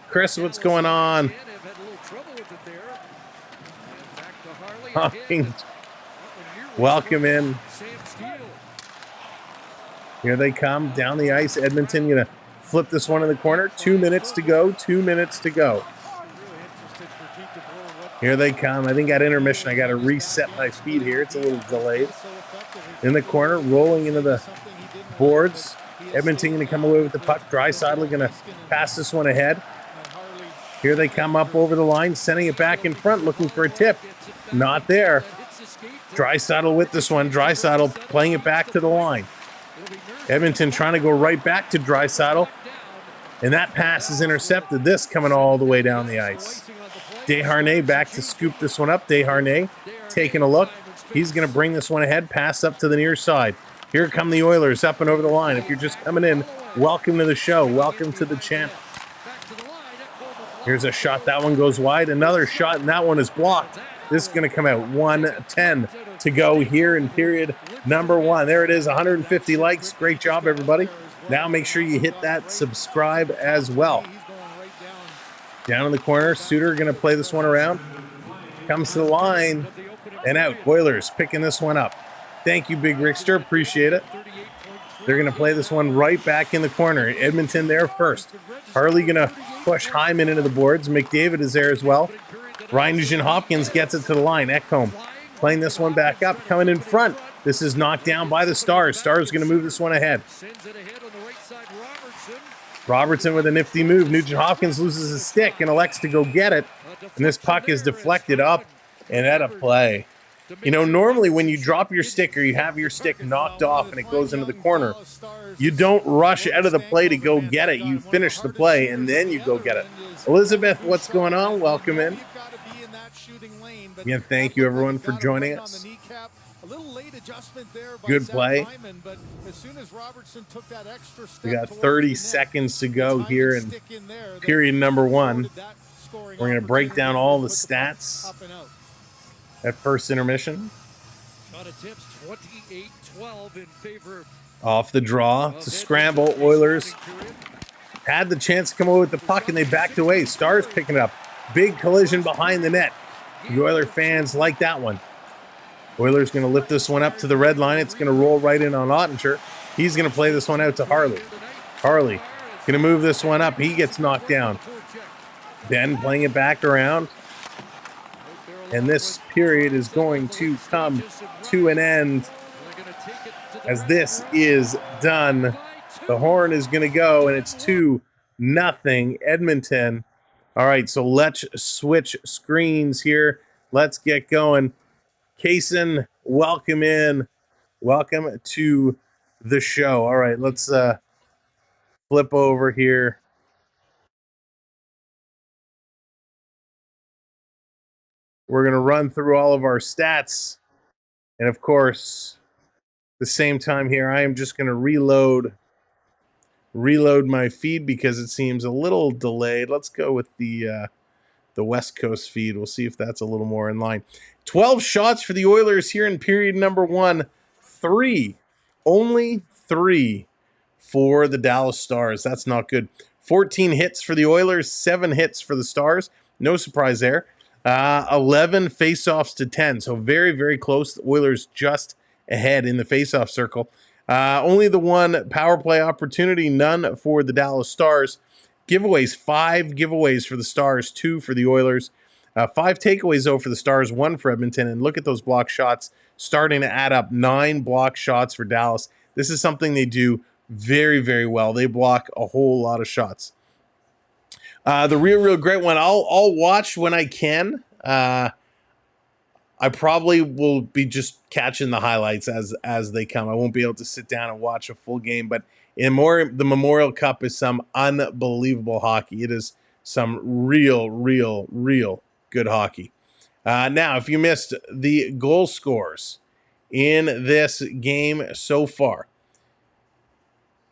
Chris, what's going on? Welcome in. Here they come down the ice. Edmonton going to flip this one in the corner. 2 minutes to go. 2 minutes to go. Here they come. I think at intermission, I got to reset my feed here. It's a little delayed. In the corner, rolling into the boards. Edmonton going to come away with the puck. Draisaitl going to pass this one ahead. Here they come up over the line, sending it back in front, looking for a tip. Not there. Draisaitl with this one. Draisaitl playing it back to the line. Edmonton trying to go right back to Draisaitl. And that pass is intercepted. This coming all the way down the ice. Desharnais back to scoop this one up. Desharnais taking a look. He's going to bring this one ahead. Pass up to the near side. Here come the Oilers up and over the line. If you're just coming in, welcome to the show. Welcome to the channel. Here's a shot. That one goes wide. Another shot, and that one is blocked. This is going to come out. 1:10 to go here in period number 1. There it is, 150 likes. Great job, everybody. Now make sure you hit that subscribe as well. Down in the corner, Suter going to play this one around. Comes to the line and out. Oilers picking this one up. Thank you, Big Rickster. Appreciate it. They're going to play this one right back in the corner. Edmonton there first. Harley going to push Hyman into the boards. McDavid is there as well. Ryan Nugent-Hopkins gets it to the line. Ecamm playing this one back up, coming in front. This is knocked down by the Stars. Stars going to move this one ahead. Robertson with a nifty move. Nugent-Hopkins loses his stick and elects to go get it. And this puck is deflected up and out of play. You know, normally when you drop your stick or you have your stick knocked off and it goes into the corner, you don't rush out of the play to go get it. You finish the play and then you go get it. Elizabeth, what's going on? Welcome in. Again, thank you everyone for joining us. Good play. We got 30 seconds to go here in period number 1. We're going to break down all the stats at first intermission. Off the draw to scramble. Oilers had the chance to come away with the puck and they backed away. Stars picking it up. Big collision behind the net. The Oiler fans like that one. Oilers going to lift this one up to the red line. It's going to roll right in on Ottinger. He's going to play this one out to Harley. Harley going to move this one up. He gets knocked down. Ben playing it back around. And this period is going to come to an end as this is done. The horn is going to go, and it's 2-0 Edmonton. All right, so let's switch screens here. Let's get going. Kaysen, welcome in. Welcome to the show. All right, let's flip over here. We're going to run through all of our stats. And, of course, at the same time here, I am just going to reload my feed because it seems a little delayed. Let's go with the West Coast feed. We'll see if that's a little more in line. 12 shots for the Oilers here in period number 1. 3. Only 3 for the Dallas Stars. That's not good. 14 hits for the Oilers, 7 hits for the Stars. No surprise there. 11 faceoffs to 10. So very, very close. The Oilers just ahead in the faceoff circle. Only the one power play opportunity, none for the Dallas Stars. Giveaways, 5 giveaways for the Stars, 2 for the Oilers. 5 takeaways, though, for the Stars, 1 for Edmonton. And look at those block shots. starting to add up. 9 block shots for Dallas. This is something they do very, very well. They block a whole lot of shots. The real great one, I'll watch when I can. I probably will be just catching the highlights as they come. I won't be able to sit down and watch a full game, but the Memorial Cup is some unbelievable hockey. It is some real good hockey. Now, if you missed the goal scores in this game so far,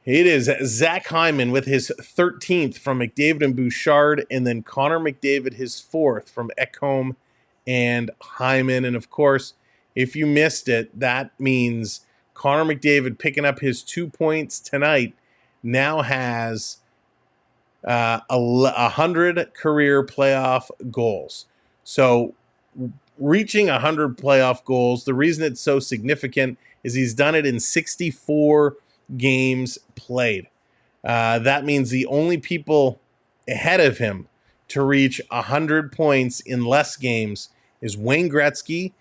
it is Zach Hyman with his 13th from McDavid and Bouchard, and then Connor McDavid his 4th from Ecamm and Hyman. And of course, if you missed it, that means Connor McDavid picking up his 2 points tonight now has 100 career playoff goals. So reaching 100 playoff goals, the reason it's so significant is he's done it in 64 games played. That means the only people ahead of him to reach 100 points in less games is Wayne Gretzky.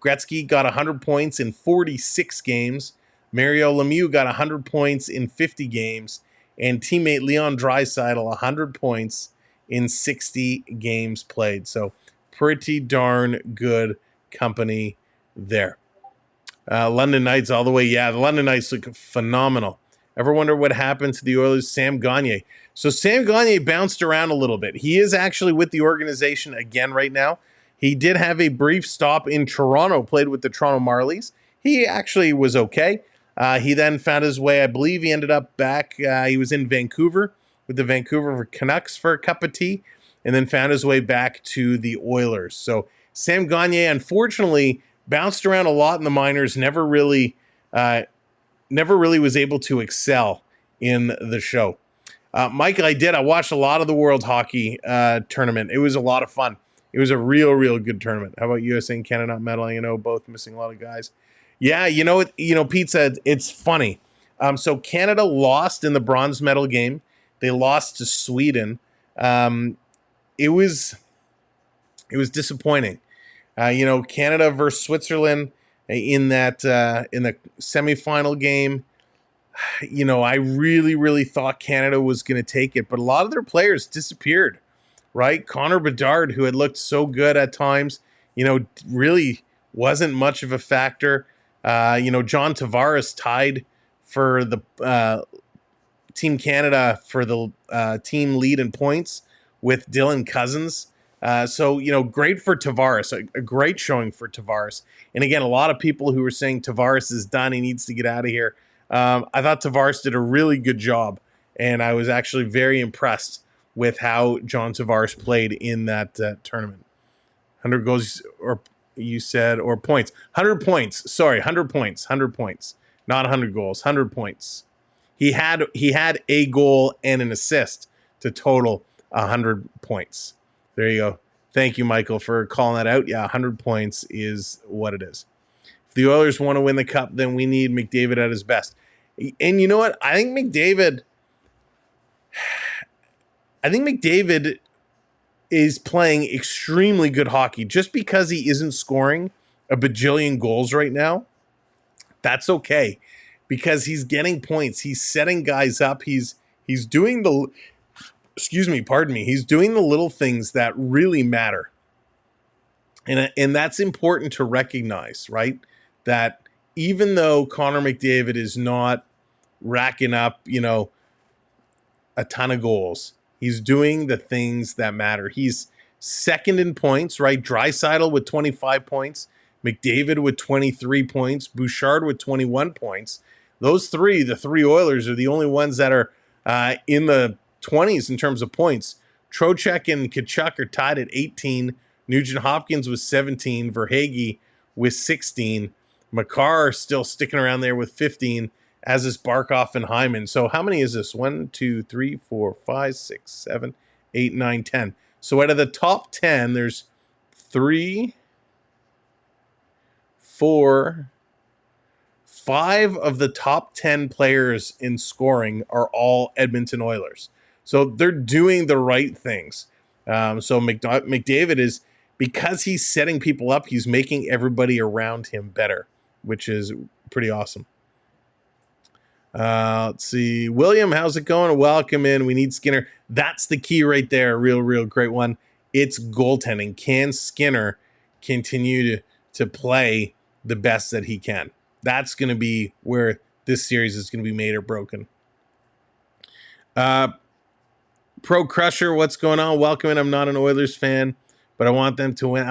Gretzky got 100 points in 46 games. Mario Lemieux got 100 points in 50 games. And teammate Leon Draisaitl 100 points in 60 games played. So pretty darn good company there. London Knights all the way. Yeah, the London Knights look phenomenal. Ever wonder what happened to the Oilers' Sam Gagner? So Sam Gagner bounced around a little bit. He is actually with the organization again right now. He did have a brief stop in Toronto, played with the Toronto Marlies. He actually was okay. He then found his way, I believe he ended up back. He was in Vancouver with the Vancouver Canucks for a cup of tea, and then found his way back to the Oilers. So Sam Gagner, unfortunately, bounced around a lot in the minors, never really was able to excel in the show. Michael, I watched a lot of the World Hockey tournament. It was a lot of fun. It was a real good tournament. How about USA and Canada not medaling? Both missing a lot of guys. Yeah, Pete said it's funny. So Canada lost in the bronze medal game. They lost to Sweden. It was disappointing. Canada versus Switzerland in the semifinal game. I really thought Canada was going to take it, but a lot of their players disappeared, right? Connor Bedard, who had looked so good at times, really wasn't much of a factor. John Tavares tied for the Team Canada for the team lead in points with Dylan Cousins. So great for Tavares, a great showing for Tavares. And again, a lot of people who were saying Tavares is done, he needs to get out of here. I thought Tavares did a really good job, and I was actually very impressed with how John Tavares played in that tournament. 100 goals, or you said, or points. 100 points. Sorry, 100 points. 100 points. Not 100 goals. 100 points. He had a goal and an assist to total 100 points. There you go. Thank you, Michael, for calling that out. Yeah, 100 points is what it is. If the Oilers want to win the cup, then we need McDavid at his best. And you know what? I think McDavid is playing extremely good hockey. Just because he isn't scoring a bajillion goals right now, that's okay, because he's getting points. He's setting guys up. He's doing the He's doing the little things that really matter. And that's important to recognize, right? That even though Connor McDavid is not racking up, a ton of goals, he's doing the things that matter. He's second in points, right? Draisaitl with 25 points, McDavid with 23 points, Bouchard with 21 points. Those the three Oilers, are the only ones that are in the 20s in terms of points. Trocheck and Tkachuk are tied at 18. Nugent Hopkins with 17. Verhaeghe with 16. Makar still sticking around there with 15, as is Barkov and Hyman. So how many is this? 1, 2, 3, 4, 5, 6, 7, 8, 9, 10. So out of the top 10, there's 3, 4, 5 of the top 10 players in scoring are all Edmonton Oilers. So they're doing the right things. So McDavid is, because he's setting people up, he's making everybody around him better. which is pretty awesome. Let's see. William, how's it going? Welcome in. We need Skinner. That's the key right there. Real great one. It's goaltending. Can Skinner continue to play the best that he can? That's going to be where this series is going to be made or broken. Pro Crusher, what's going on? Welcome in. I'm not an Oilers fan, but I want them to win.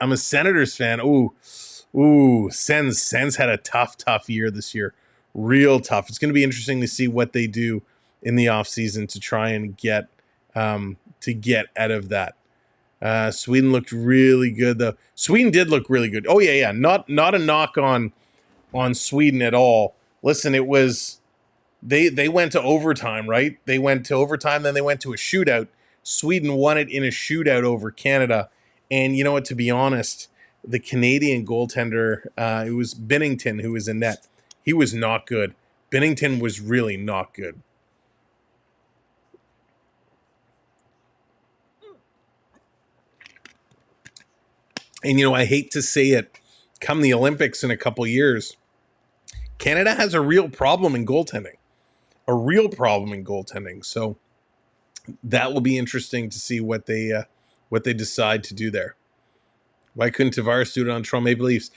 I'm a Senators fan. Ooh, Sens had a tough year this year. Real tough. It's going to be interesting to see what they do in the offseason to try and get out of that. Sweden looked really good, though. Sweden did look really good. Oh, yeah. Not a knock on Sweden at all. Listen, it was they went to overtime, right? They went to overtime, then they went to a shootout. Sweden won it in a shootout over Canada. And you know what, to be honest, the Canadian goaltender, it was Binnington who was in net. He was not good. Binnington was really not good. And, I hate to say it, come the Olympics in a couple years, Canada has a real problem in goaltending. So that will be interesting to see what they decide to do there. Why couldn't Tavares do it on Toronto Maple Leafs?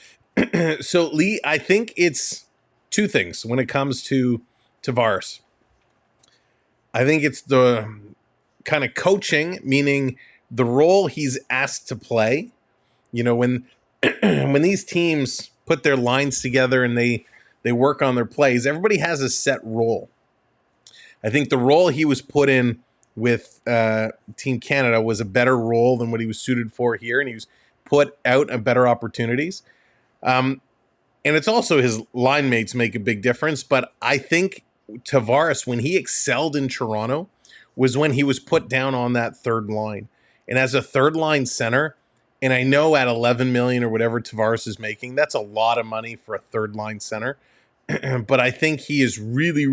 So, Lee, I think it's two things when it comes to Tavares. I think it's the kind of coaching, meaning the role he's asked to play. When these teams put their lines together and they work on their plays, everybody has a set role. I think the role he was put in with Team Canada was a better role than what he was suited for here, and he was put out at better opportunities. And it's also his line mates make a big difference, but I think Tavares, when he excelled in Toronto, was when he was put down on that third line. And as a third line center, and I know at $11 million or whatever Tavares is making, that's a lot of money for a third line center. But I think he is really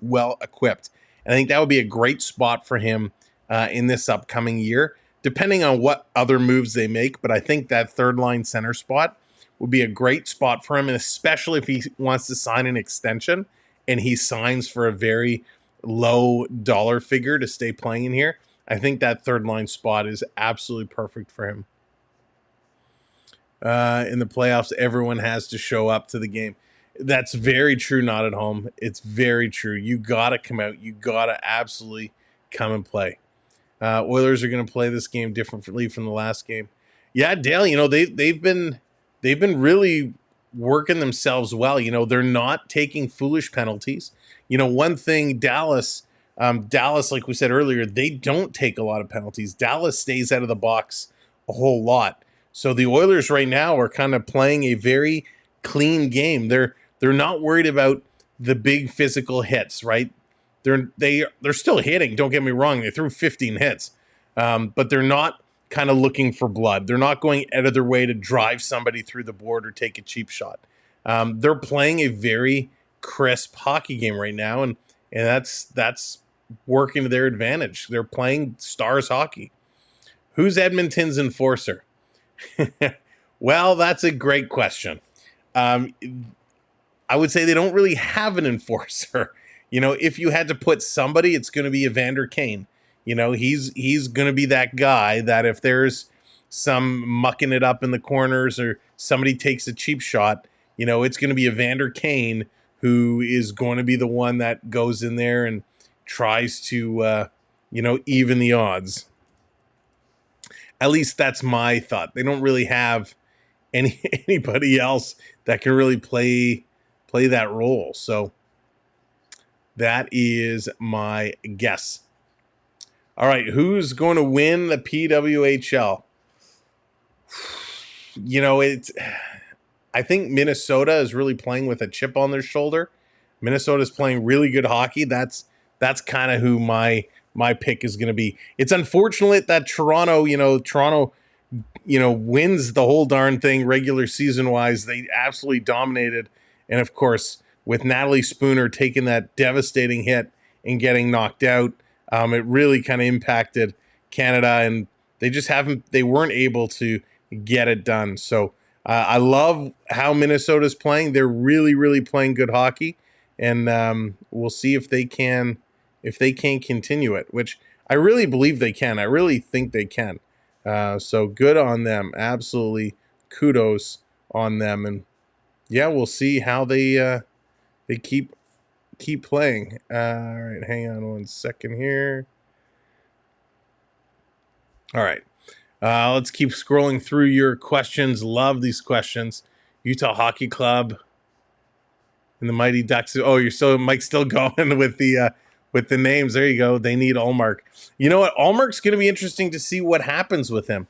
well equipped. And I think that would be a great spot for him in this upcoming year, depending on what other moves they make. But I think that third line center spot would be a great spot for him, and especially if he wants to sign an extension and he signs for a very low dollar figure to stay playing in here. I think that third line spot is absolutely perfect for him. In the playoffs, everyone has to show up to the game. That's very true, not at home. It's very true. You got to come out. You got to absolutely come and play. Oilers are going to play this game differently from the last game. Yeah, Dale, they've been really working themselves well. They're not taking foolish penalties. One thing, Dallas, like we said earlier, they don't take a lot of penalties. Dallas stays out of the box a whole lot. So the Oilers right now are kind of playing a very clean game. They're not worried about the big physical hits, right? They're still hitting. Don't get me wrong. They threw 15 hits, but they're not kind of looking for blood. They're not going out of their way to drive somebody through the board or take a cheap shot. They're playing a very crisp hockey game right now, and that's working to their advantage. They're playing Stars hockey. Who's Edmonton's enforcer? Well, that's a great question. I would say they don't really have an enforcer. If you had to put somebody, it's going to be Evander Kane. He's going to be that guy that if there's some mucking it up in the corners or somebody takes a cheap shot, it's going to be Evander Kane who is going to be the one that goes in there and tries to, even the odds. At least that's my thought. They don't really have anybody else that can really play that role. So that is my guess. All right, who's going to win the PWHL? I think Minnesota is really playing with a chip on their shoulder. Minnesota's playing really good hockey. That's kind of who my pick is going to be. It's unfortunate that Toronto wins the whole darn thing regular season wise. They absolutely dominated. And of course, with Natalie Spooner taking that devastating hit and getting knocked out, it really kind of impacted Canada, and they weren't able to get it done. So I love how Minnesota's playing. They're really, really playing good hockey, and we'll see if they can continue it, which I really believe they can. I really think they can. So good on them. Absolutely kudos on them. And yeah, we'll see how they keep playing. All right, hang on one second here. All right. Let's keep scrolling through your questions. Love these questions. Utah Hockey Club and the Mighty Ducks. Oh, Mike's still going with the names. There you go. They need Ullmark. You know what? Ullmark's going to be interesting to see what happens with him.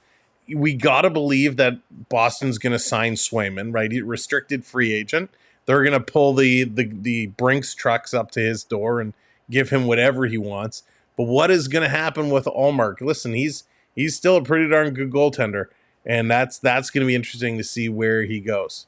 We got to believe that Boston's going to sign Swayman, right? He's restricted free agent. They're going to pull the Brinks trucks up to his door and give him whatever he wants. But what is going to happen with Ullmark? Listen, he's still a pretty darn good goaltender, and that's going to be interesting to see where he goes.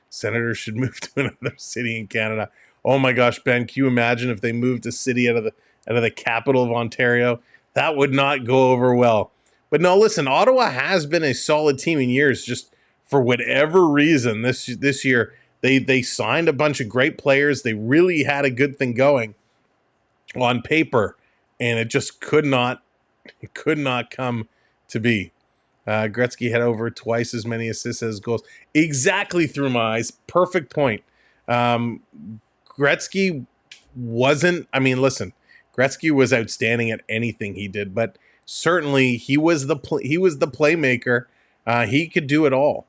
Senators should move to another city in Canada. Oh my gosh, Ben, can you imagine if they moved a city out of the capital of Ontario? That would not go over well. But no, listen, Ottawa has been a solid team in years. Just for whatever reason, this year they signed a bunch of great players. They really had a good thing going on paper, and it just could not come to be. Gretzky had over twice as many assists as goals. Exactly through my eyes. Perfect point. Gretzky wasn't. I mean, listen, Gretzky was outstanding at anything he did, but certainly he was the playmaker. He could do it all.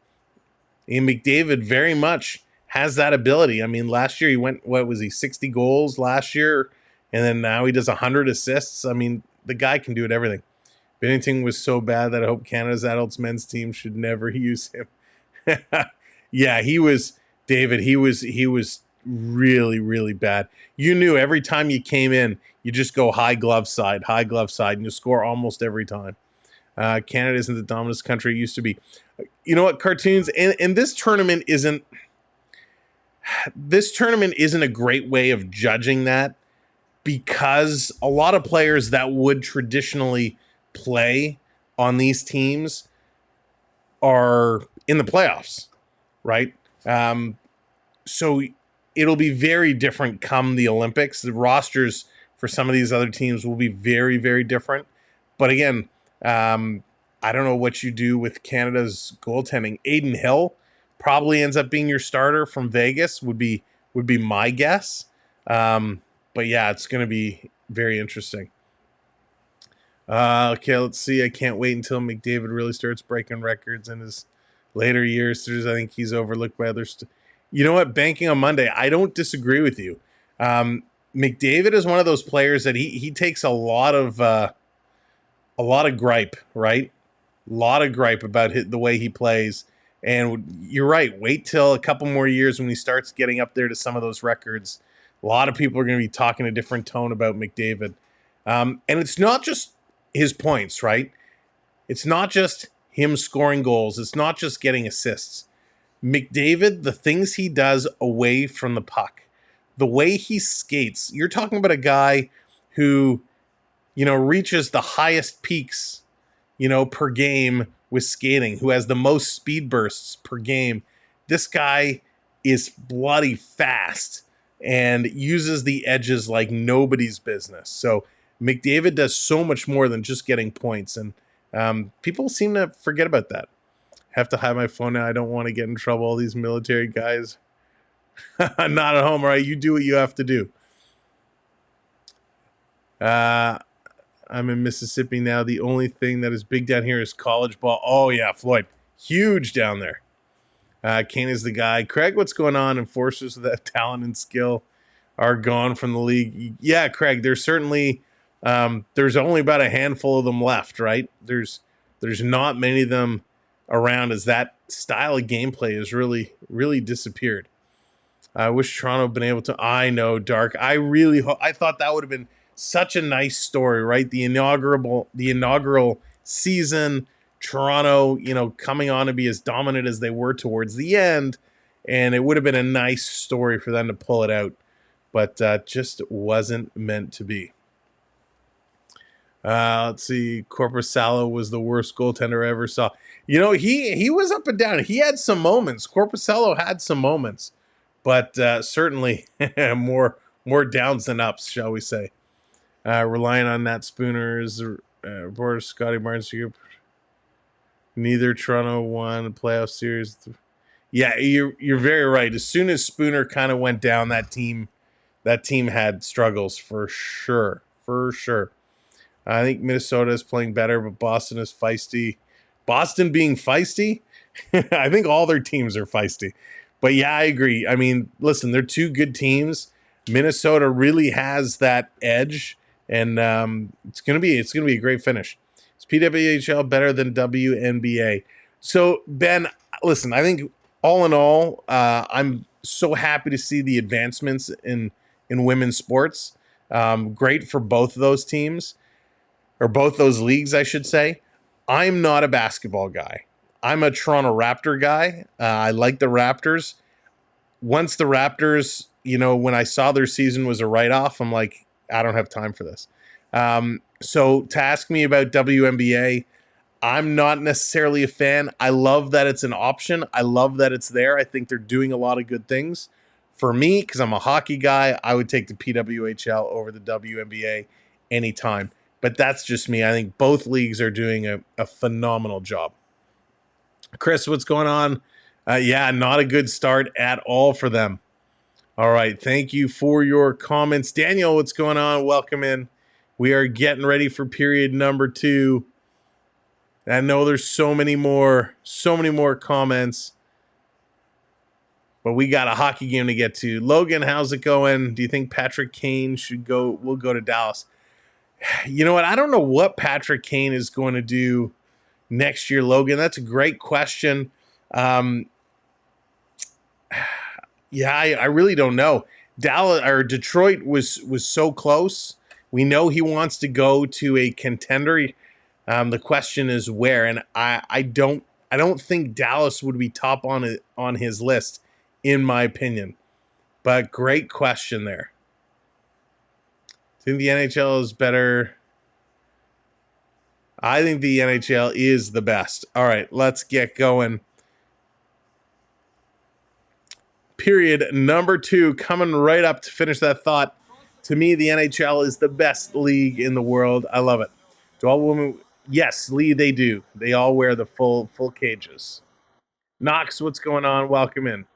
And McDavid very much has that ability. I mean, last year he went, 60 goals last year, and then now he does 100 assists. I mean, the guy can do it everything. Binnington was so bad that I hope Canada's adults men's team should never use him. Yeah, he was, David, he was really, really bad. You knew every time you came in, you just go high glove side, and you score almost every time. Canada isn't the dominant country it used to be. You know what, cartoons, and this tournament isn't a great way of judging that, because a lot of players that would traditionally play on these teams are in the playoffs, right? So it'll be very different come the Olympics. The rosters for some of these other teams will be very, very different. But again, I don't know what you do with Canada's goaltending. Aiden Hill probably ends up being your starter from Vegas, would be my guess. But yeah, it's going to be very interesting. Okay, let's see. I can't wait until McDavid really starts breaking records in his later years. I think he's overlooked by others. You know what? Banking on Monday, I don't disagree with you. McDavid is one of those players that he takes a lot of gripe, right? A lot of gripe about the way he plays. And you're right. Wait till a couple more years when he starts getting up there to some of those records. A lot of people are going to be talking a different tone about McDavid. And it's not just his points, right? It's not just him scoring goals. It's not just getting assists. McDavid, the things he does away from the puck, the way he skates. You're talking about a guy who, reaches the highest peaks, per game with skating, who has the most speed bursts per game. This guy is bloody fast and uses the edges like nobody's business. So McDavid does so much more than just getting points, and people seem to forget about that. I have to hide my phone now. I don't want to get in trouble. All these military guys. Not at home, all right? You do what you have to do. I'm in Mississippi now. The only thing that is big down here is college ball. Oh, yeah, Floyd. Huge down there. Kane is the guy. Craig, what's going on? Enforcers with that talent and skill are gone from the league. Yeah, Craig, there's certainly there's only about a handful of them left, right? There's not many of them around, as that style of gameplay has really, really disappeared. I wish Toronto had been able to. I know, Dark. I thought that would have been such a nice story, right? The inaugural season, Toronto, coming on to be as dominant as they were towards the end, and it would have been a nice story for them to pull it out, but just wasn't meant to be. Let's see. Corpusalo was the worst goaltender I ever saw. You know, he was up and down. He had some moments. Corpusalo had some moments, but certainly more downs than ups, shall we say. Relying on Nat Spooner's reporter Scotty Barnes. Neither Toronto won a playoff series. Yeah, you're very right. As soon as Spooner kind of went down, that team had struggles for sure. For sure. I think Minnesota is playing better, but Boston is feisty. Boston being feisty? I think all their teams are feisty. But yeah, I agree. I mean, listen, they're two good teams. Minnesota really has that edge, and it's gonna be a great finish. Is PWHL better than WNBA? So Ben, listen, I think all in all, I'm so happy to see the advancements in women's sports. Great for both of those teams, or both those leagues, I should say. I'm not a basketball guy. I'm a Toronto Raptor guy. I like the Raptors. Once the Raptors, you know, when I saw their season was a write-off, I'm like, I don't have time for this. So to ask me about WNBA, I'm not necessarily a fan. I love that it's an option. I love that it's there. I think they're doing a lot of good things. For me, because I'm a hockey guy, I would take the PWHL over the WNBA anytime. But that's just me. I think both leagues are doing a phenomenal job. Chris, what's going on? Yeah, not a good start at all for them. All right, thank you for your comments. Daniel, what's going on? Welcome in. We are getting ready for period number 2. I know there's so many more comments, but we got a hockey game to get to. Logan, how's it going? Do you think Patrick Kane will go to Dallas? You know what? I don't know what Patrick Kane is going to do next year, Logan. That's a great question. Yeah, I really don't know. Detroit was so close. We know he wants to go to a contender. The question is where, and I don't think Dallas would be top on his list, in my opinion. But great question there. I think the NHL is better. I think the NHL is the best. All right, let's get going. Period number 2 coming right up to finish that thought. To me, the NHL is the best league in the world. I love it. Do all women? Yes, Lee, they do. They all wear the full cages. Knox, what's going on? Welcome in.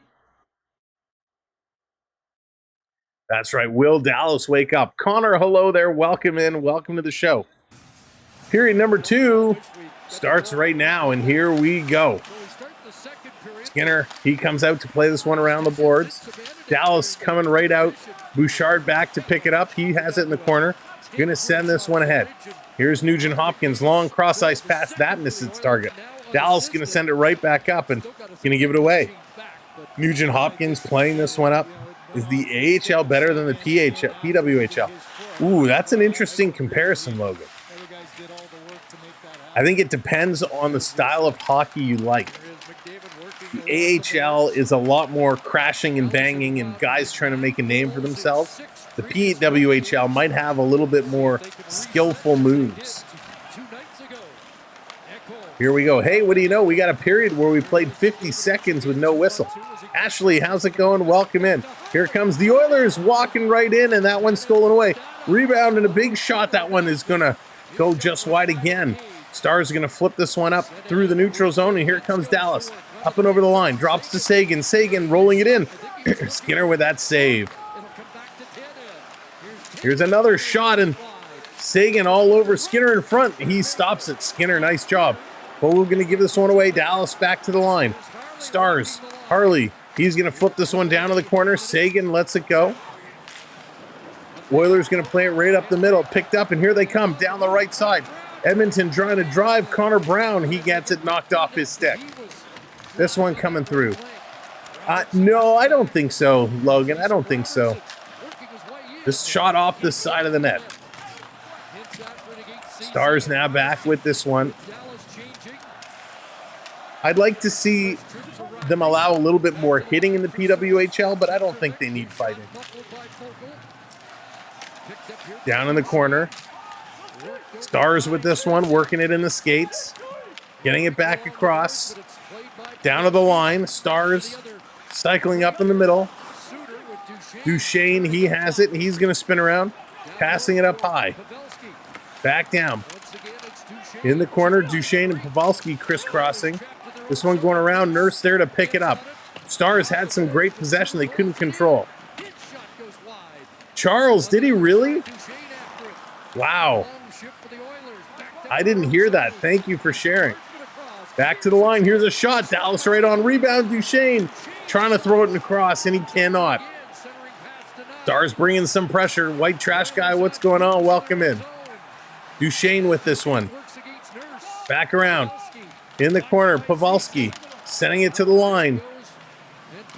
That's right. Will Dallas wake up? Connor, hello there. Welcome in. Welcome to the show. Period number 2 starts right now, and here we go. Skinner, he comes out to play this one around the boards. Dallas coming right out. Bouchard back to pick it up. He has it in the corner. Going to send this one ahead. Here's Nugent Hopkins. Long cross-ice pass. That misses its target. Dallas going to send it right back up and going to give it away. Nugent Hopkins playing this one up. Is the AHL better than the PWHL? Ooh, that's an interesting comparison, Logan. I think it depends on the style of hockey you like. The AHL is a lot more crashing and banging and guys trying to make a name for themselves. The PWHL might have a little bit more skillful moves. Here we go. Hey, what do you know? We got a period where we played 50 seconds with no whistle. Ashley, how's it going? Welcome in. Here comes the Oilers walking right in, and that one's stolen away. Rebound and a big shot. That one is going to go just wide again. Stars are going to flip this one up through the neutral zone, and here comes Dallas. Up and over the line. Drops to Sagan. Sagan rolling it in. Skinner with that save. Here's another shot, and Sagan all over Skinner in front. He stops it. Skinner, nice job. Vogel going to give this one away. Dallas back to the line. Stars. Harley. He's going to flip this one down to the corner. Sagan lets it go. Oilers going to play it right up the middle. Picked up, and here they come down the right side. Edmonton trying to drive. Connor Brown. He gets it knocked off his stick. This one coming through. No, I don't think so, Logan. I don't think so. This shot off the side of the net. Stars now back with this one. I'd like to see them allow a little bit more hitting in the PWHL, but I don't think they need fighting. Down in the corner. Stars with this one, working it in the skates. Getting it back across. Down to the line. Stars cycling up in the middle. Duchesne, he has it, and he's going to spin around. Passing it up high. Back down. In the corner, Duchesne and Pavelski crisscrossing. This one going around. Nurse there to pick it up. Stars had some great possession they couldn't control. Charles, did he really? Wow. I didn't hear that. Thank you for sharing. Back to the line. Here's a shot. Dallas right on rebound. Duchesne trying to throw it across, and he cannot. Stars bringing some pressure. White trash guy, what's going on? Welcome in. Duchesne with this one. Back around. In the corner, Pavelski sending it to the line.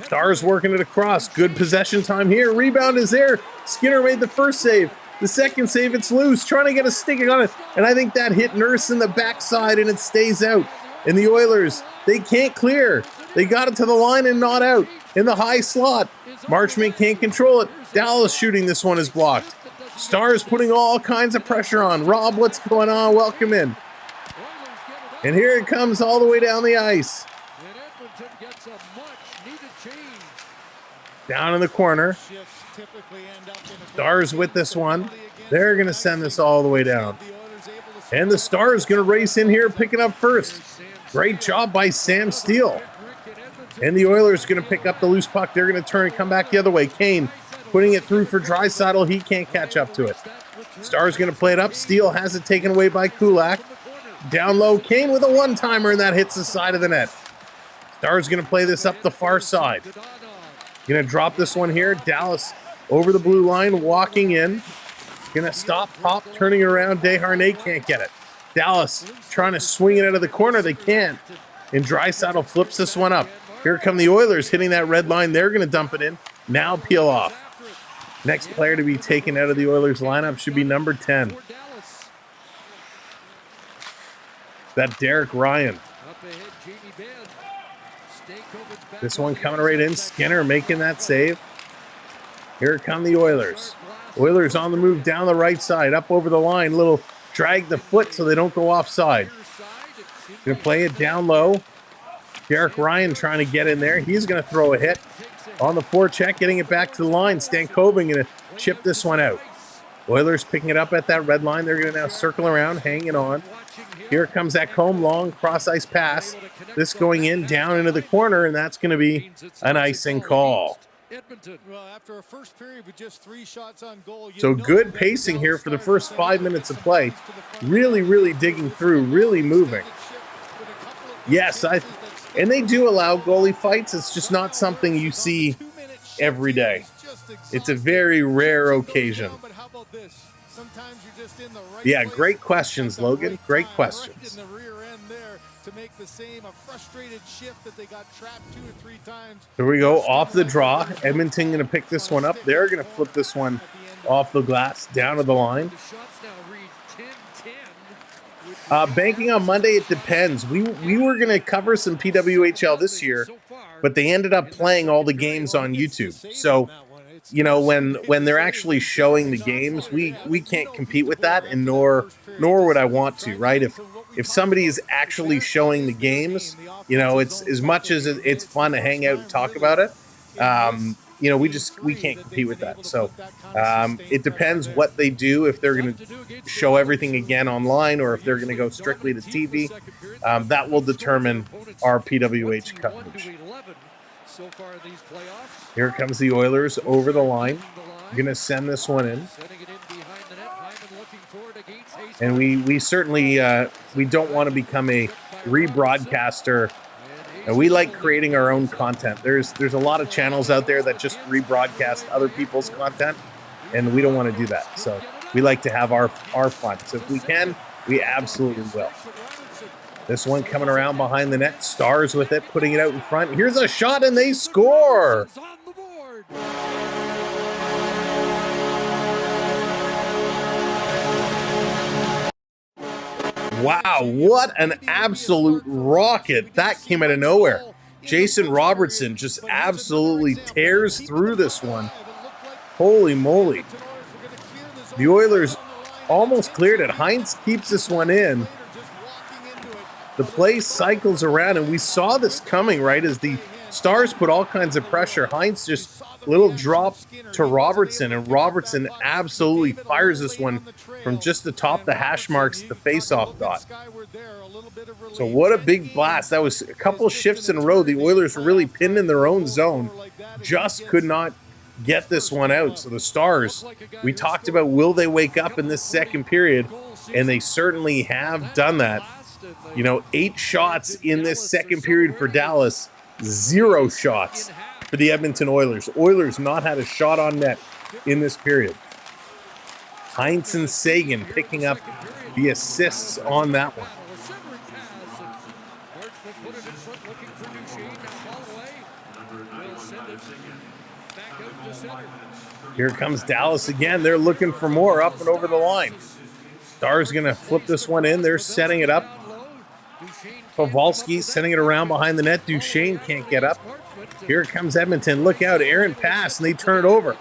Stars working it across. Good possession time here. Rebound is there. Skinner made the first save. The second save, it's loose. Trying to get a stick on it. And I think that hit Nurse in the backside, and it stays out. And the Oilers, they can't clear. They got it to the line and not out. In the high slot. Marchment can't control it. Dallas shooting this one is blocked. Stars putting all kinds of pressure on. Rob, what's going on? Welcome in. And here it comes all the way down the ice. Down in the corner. Stars with this one. They're going to send this all the way down. And the Stars going to race in here, picking up first. Great job by Sam Steele. And the Oilers going to pick up the loose puck. They're going to turn and come back the other way. Kane putting it through for Draisaitl. He can't catch up to it. Stars going to play it up. Steele has it taken away by Kulak. Down low, Kane with a one-timer, and that hits the side of the net. Stars going to play this up the far side. Going to drop this one here. Dallas over the blue line, walking in. Going to stop, pop, turning it around. Desharnais can't get it. Dallas trying to swing it out of the corner. They can't. And Draisaitl flips this one up. Here come the Oilers hitting that red line. They're going to dump it in. Now peel off. Next player to be taken out of the Oilers lineup should be number 10. That Derek Ryan. This one coming right in. Skinner making that save. Here come the Oilers. Oilers on the move down the right side, up over the line. Little drag the foot so they don't go offside. Going to play it down low. Derek Ryan trying to get in there. He's going to throw a hit on the forecheck, getting it back to the line. Stankoven going to chip this one out. Oilers picking it up at that red line. They're going to now circle around, hanging on. Here comes Ecamm, long cross-ice pass. This going in, down into the corner, and that's going to be an icing call. So good pacing here for the first 5 minutes of play. Really, really digging through, really moving. Yes, and they do allow goalie fights. It's just not something you see every day. It's a very rare occasion. Yeah, great questions, Logan. Great questions. Here we go, off the draw. Edmonton going to pick this one up. They're going to flip this one off the glass, down to the line. Banking on Monday, it depends. We were going to cover some PWHL this year, but they ended up playing all the games on YouTube. So, you know, when they're actually showing the games, we can't compete with that, and nor would I want to, right? If somebody is actually showing the games, you know, it's as much as it's fun to hang out and talk about it. You know, we can't compete with that. So it depends what they do, if they're going to show everything again online or if they're going to go strictly to TV. That will determine our PWH coverage. Here comes the Oilers over the line. Going to send this one in. And we certainly we don't want to become a rebroadcaster. And we like creating our own content. There's a lot of channels out there that just rebroadcast other people's content, and we don't want to do that. So we like to have our fun. So if we can, we absolutely will. This one coming around behind the net. Stars with it, putting it out in front. Here's a shot, and they score. Wow, what an absolute rocket. That came out of nowhere. Jason Robertson just absolutely tears through this one. Holy moly. The Oilers almost cleared it. Heinz keeps this one in. The play cycles around, and we saw this coming, right? As the Stars put all kinds of pressure. Heinz just little drop to Robertson, and Robertson absolutely fires this one from just atop the hash marks, the face-off dot. So what a big blast. That was a couple shifts in a row. The Oilers were really pinned in their own zone. Just could not get this one out. So the Stars, we talked about, will they wake up in this second period? And they certainly have done that. 8 shots in this second period for Dallas, 0 shots for the Edmonton Oilers. Oilers not had a shot on net in this period. Heinz and Sagan picking up the assists on that one. Here comes Dallas again. They're looking for more up and over the line. Stars going to flip this one in. They're setting it up. Pavelski sending it around behind the net. Duchesne can't get up. Here comes Edmonton. Look out. Aaron pass, and they turn it over.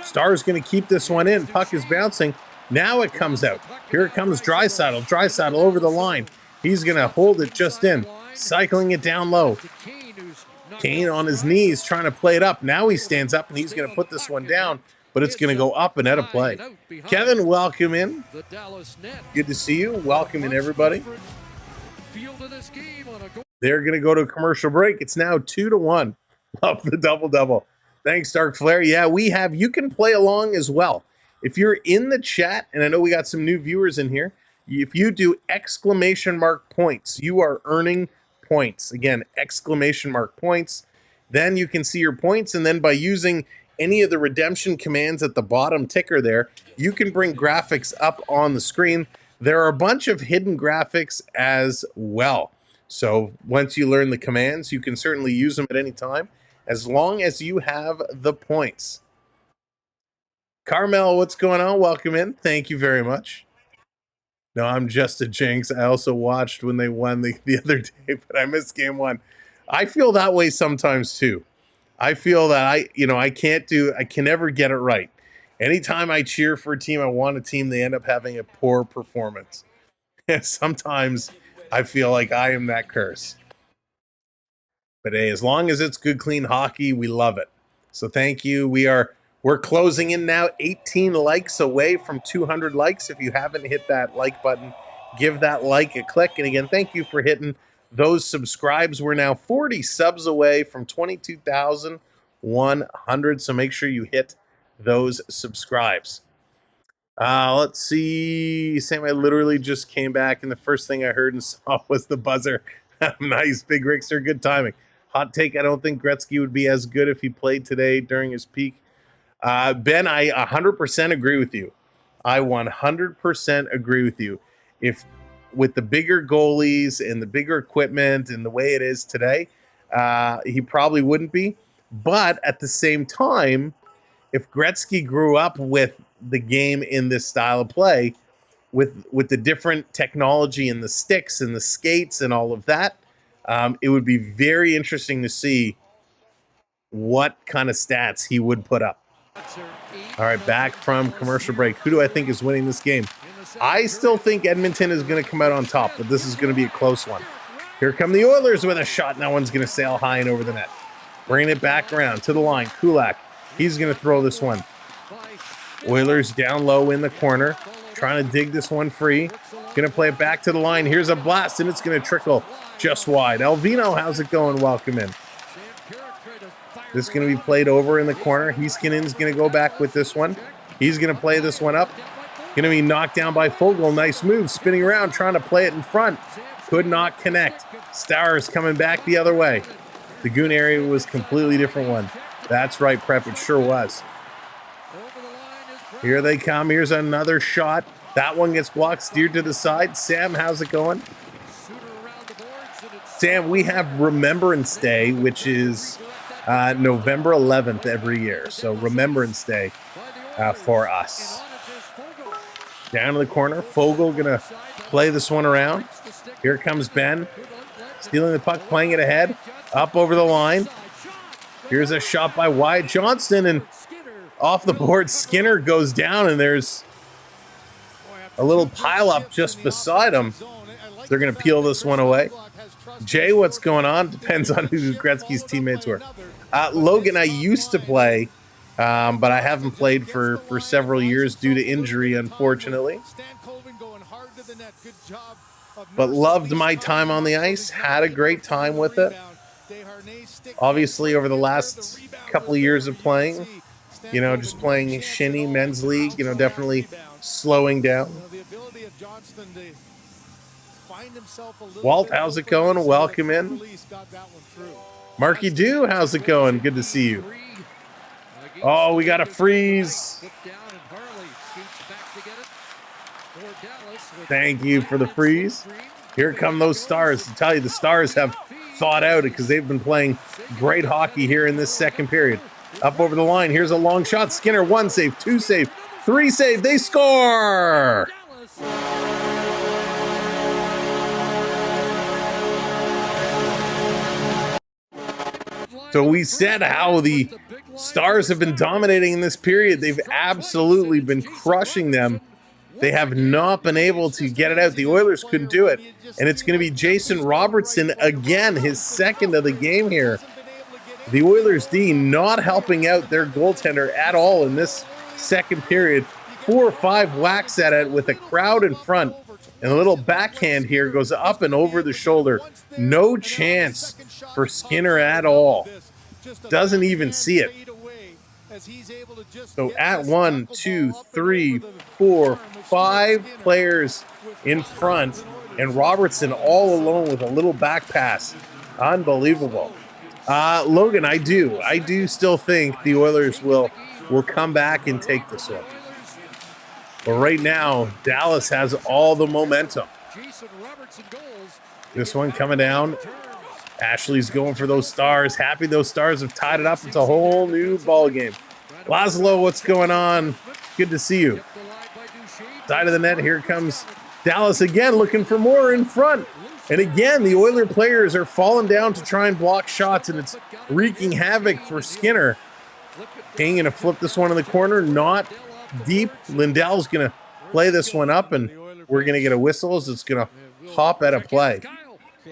Stars going to keep this one in. Puck is bouncing. Now it comes out. Here comes Draisaitl. Draisaitl over the line. He's going to hold it just in. Cycling it down low. Kane on his knees trying to play it up. Now he stands up, and he's going to put this one down, but it's going to go up and out of play. Kevin, welcome in. Good to see you. Welcome in, everybody. They're going to go to a commercial break. It's now 2-1. Love the double-double. Thanks, Dark Flare. Yeah, you can play along as well. If you're in the chat, and I know we got some new viewers in here, if you do exclamation mark points, you are earning points. Again, exclamation mark points. Then you can see your points, and then by using any of the redemption commands at the bottom ticker there, you can bring graphics up on the screen. There are a bunch of hidden graphics as well. So once you learn the commands, you can certainly use them at any time, as long as you have the points. Carmel, what's going on? Welcome in. Thank you very much. No, I'm just a jinx. I also watched when they won the other day, but I missed game 1. I feel that way sometimes too. I feel that I can never get it right. Anytime I cheer for a team, I want a team, they end up having a poor performance. And sometimes I feel like I am that curse. But hey, as long as it's good, clean hockey, we love it. So thank you. We're closing in now, 18 likes away from 200 likes. If you haven't hit that like button, give that like a click. And again, thank you for hitting those subscribes. We're now 40 subs away from 22,100. So make sure you hit those subscribes. Let's see. Sam, I literally just came back, and the first thing I heard and saw was the buzzer. Nice, Big Rickster. Good timing. Hot take, I don't think Gretzky would be as good if he played today during his peak. Ben, I 100% agree with you. I 100% agree with you. If with the bigger goalies and the bigger equipment and the way it is today, he probably wouldn't be. But at the same time, if Gretzky grew up with the game in this style of play, with the different technology and the sticks and the skates and all of that, it would be very interesting to see what kind of stats he would put up. All right, back from commercial break. Who do I think is winning this game? I still think Edmonton is going to come out on top, but this is going to be a close one. Here come the Oilers with a shot. That one's going to sail high and over the net. Bringing it back around to the line. Kulak, he's going to throw this one. Oilers down low in the corner, trying to dig this one free. Going to play it back to the line. Here's a blast, and it's going to trickle just wide. Elvino, how's it going? Welcome in. This is going to be played over in the corner. Heiskanen's going to go back with this one. He's going to play this one up. Going to be knocked down by Foegele. Nice move, spinning around, trying to play it in front. Could not connect. Stars coming back the other way. The goon area was a completely different one. That's right, Prep, it sure was. Here they come. Here's another shot. That one gets blocked, steered to the side. Sam, how's it going? Sam, we have Remembrance Day, which is November 11th every year. So Remembrance Day for us. Down to the corner. Foegele going to play this one around. Here comes Ben. Stealing the puck, playing it ahead. Up over the line. Here's a shot by Wyatt Johnston, and off the board, Skinner goes down, and there's a little pile up just beside him. They're going to peel this one away. Jay, what's going on? Depends on who Gretzky's teammates were. Logan, I used to play, but I haven't played for several years due to injury, unfortunately. But loved my time on the ice. Had a great time with it. Obviously, over the last couple of years of playing, you know, just playing shinny, men's league, you know, definitely slowing down. Walt, how's it going? Welcome in. Marky Dew, how's it going? Good to see you. Oh, we got a freeze. Thank you for the freeze. Here come those Stars. To tell you, the Stars have thought out it because they've been playing great hockey here in this second period. Up over the line. Here's a long shot. Skinner, 1 save, 2 save, 3 save. They score! So we said how the Stars have been dominating in this period. They've absolutely been crushing them. They have not been able to get it out. The Oilers couldn't do it. And it's going to be Jason Robertson again, his second of the game here. The Oilers D not helping out their goaltender at all in this second period. 4 or 5 whacks at it with a crowd in front. And a little backhand here goes up and over the shoulder. No chance for Skinner at all. Doesn't even see it. So at 1, 2, 3, 4, 5 players in front, and Robertson all alone with a little back pass. Unbelievable. Logan, I do still think the Oilers will come back and take this one. But right now, Dallas has all the momentum. This one coming down. Ashley's going for those Stars. Happy those Stars have tied it up. It's a whole new ball game. Laszlo, what's going on? Good to see you. Side of the net, here comes Dallas again, looking for more in front. And again, the Oiler players are falling down to try and block shots, and it's wreaking havoc for Skinner. King gonna flip this one in the corner, not deep. Lindell's gonna play this one up, and we're gonna get a whistle as it's gonna hop at a play.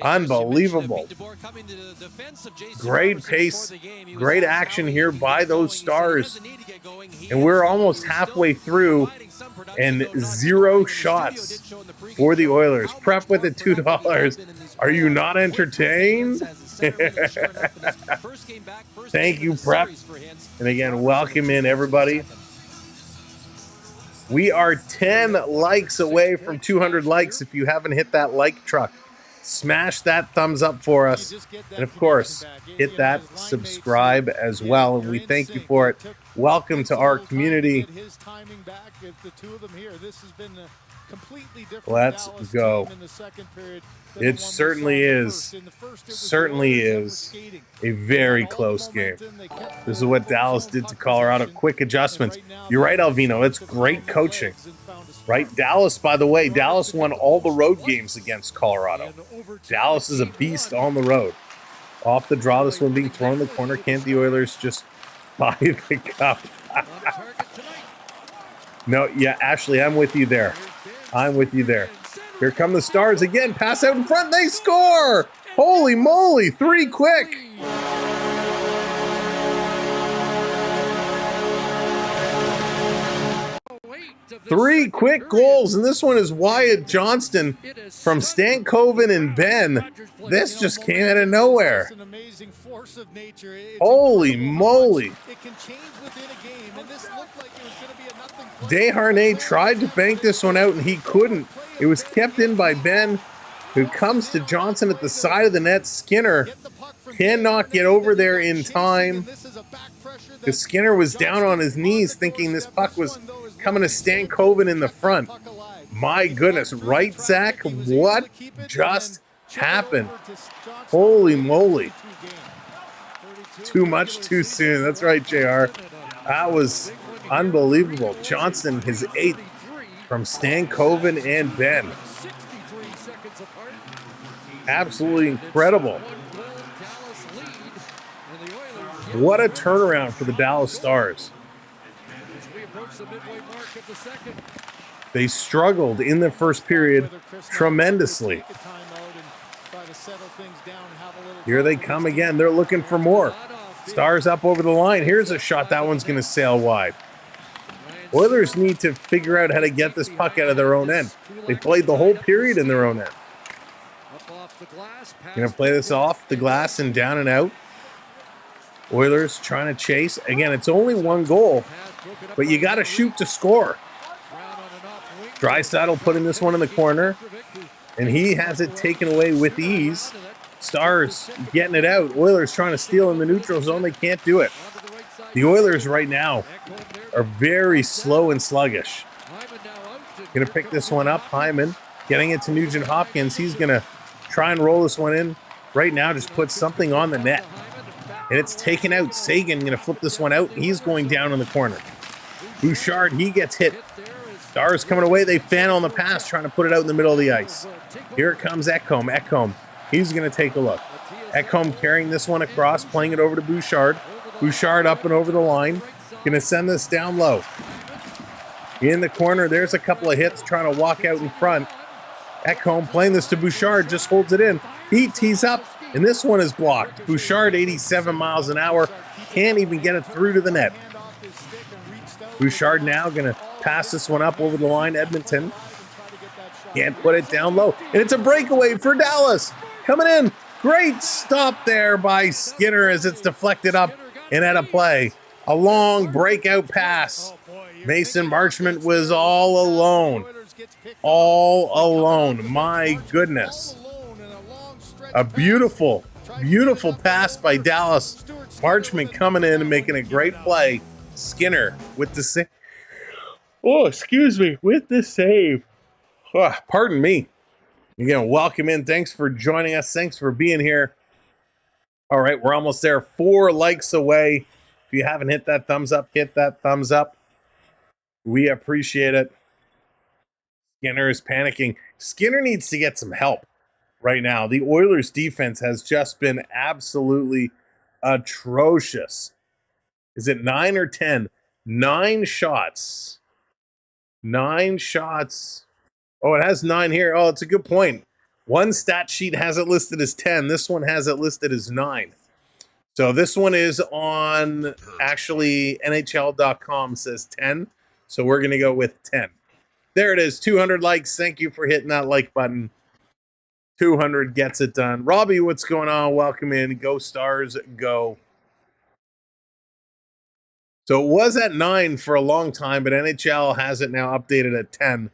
Unbelievable. Great pace, great action here by those Stars. And we're almost halfway through and 0 shots for the Oilers. Prep with the $2. Are you not entertained? Thank you, Prep. And again, welcome in, everybody. We are 10 likes away from 200 likes. If you haven't hit that like truck, smash that thumbs up for us. And of course, hit that subscribe as well. And we thank you for it. Welcome to our community. Let's go. It certainly is a very close game. This is what Dallas did to Colorado. Quick adjustments. You're right, Alvino. It's great coaching. Right? Dallas, by the way, Dallas won all the road games against Colorado. Dallas is a beast on the road. Off the draw, this one being thrown in the corner. Can't the Oilers just buy the cup? No, yeah, Ashley, I'm with you there. I'm with you there. Here come the Stars again. Pass out in front. They score! Holy moly, 3 quick. 3 quick goals, and this one is Wyatt Johnston from Stankoven and Ben. This just came out of nowhere. Holy moly. Desharnais tried to bank this one out, and he couldn't. It was kept in by Ben, who comes to Johnson at the side of the net. Skinner cannot get over there in time. The Skinner was down on his knees thinking this puck was coming to Stankoven in the front. My goodness, right, Zach? What just happened? Holy moly. Too much too soon. That's right, JR. That was unbelievable. Johnson, his 8th from Stankoven and Ben. Absolutely incredible. What a turnaround for the Dallas Stars. They struggled in the first period tremendously. Here they come again. They're looking for more. Stars up over the line. Here's a shot. That one's going to sail wide. Oilers need to figure out how to get this puck out of their own end. They played the whole period in their own end. Going to play this off the glass and down and out. Oilers trying to chase. Again, it's only one goal, but you got to shoot to score. Draisaitl putting this one in the corner, and he has it taken away with ease. Stars getting it out. Oilers trying to steal in the neutral zone. They can't do it. The Oilers right now are very slow and sluggish. Going to pick this one up. Hyman getting it to Nugent Hopkins. He's going to try and roll this one in. Right now, just put something on the net. And it's taken out. Sagan going to flip this one out. He's going down in the corner. Bouchard, he gets hit. Stars coming away. They fan on the pass, trying to put it out in the middle of the ice. Here comes Ecamm. Ecamm, he's going to take a look. Ecamm carrying this one across, playing it over to Bouchard. Bouchard up and over the line. Going to send this down low. In the corner, there's a couple of hits trying to walk out in front. Ecamm playing this to Bouchard, just holds it in. He tees up, and this one is blocked. Bouchard, 87 miles an hour, can't even get it through to the net. Bouchard now going to pass this one up over the line. Edmonton can't put it down low. And it's a breakaway for Dallas. Coming in. Great stop there by Skinner as it's deflected up and out of play. A long breakout pass. Mason Marchment was all alone. All alone. My goodness. A beautiful, beautiful pass by Dallas. Marchment coming in and making a great play. Skinner with the save. Oh, excuse me. With the save. Oh, pardon me. Again, welcome in. Thanks for joining us. Thanks for being here. All right, we're almost there. 4 likes away. If you haven't hit that thumbs up, hit that thumbs up. We appreciate it. Skinner is panicking. Skinner needs to get some help right now. The Oilers defense has just been absolutely atrocious. Is it 9 or 10? 9 shots. 9 shots. Oh, it has 9 here. Oh, it's a good point. One stat sheet has it listed as 10. This one has it listed as 9. So this one is on, actually, NHL.com says 10. So we're going to go with 10. There it is. 200 likes. Thank you for hitting that like button. 200 gets it done. Robbie, what's going on? Welcome in. Go Stars, go. So it was at 9 for a long time, but NHL has it now updated at 10.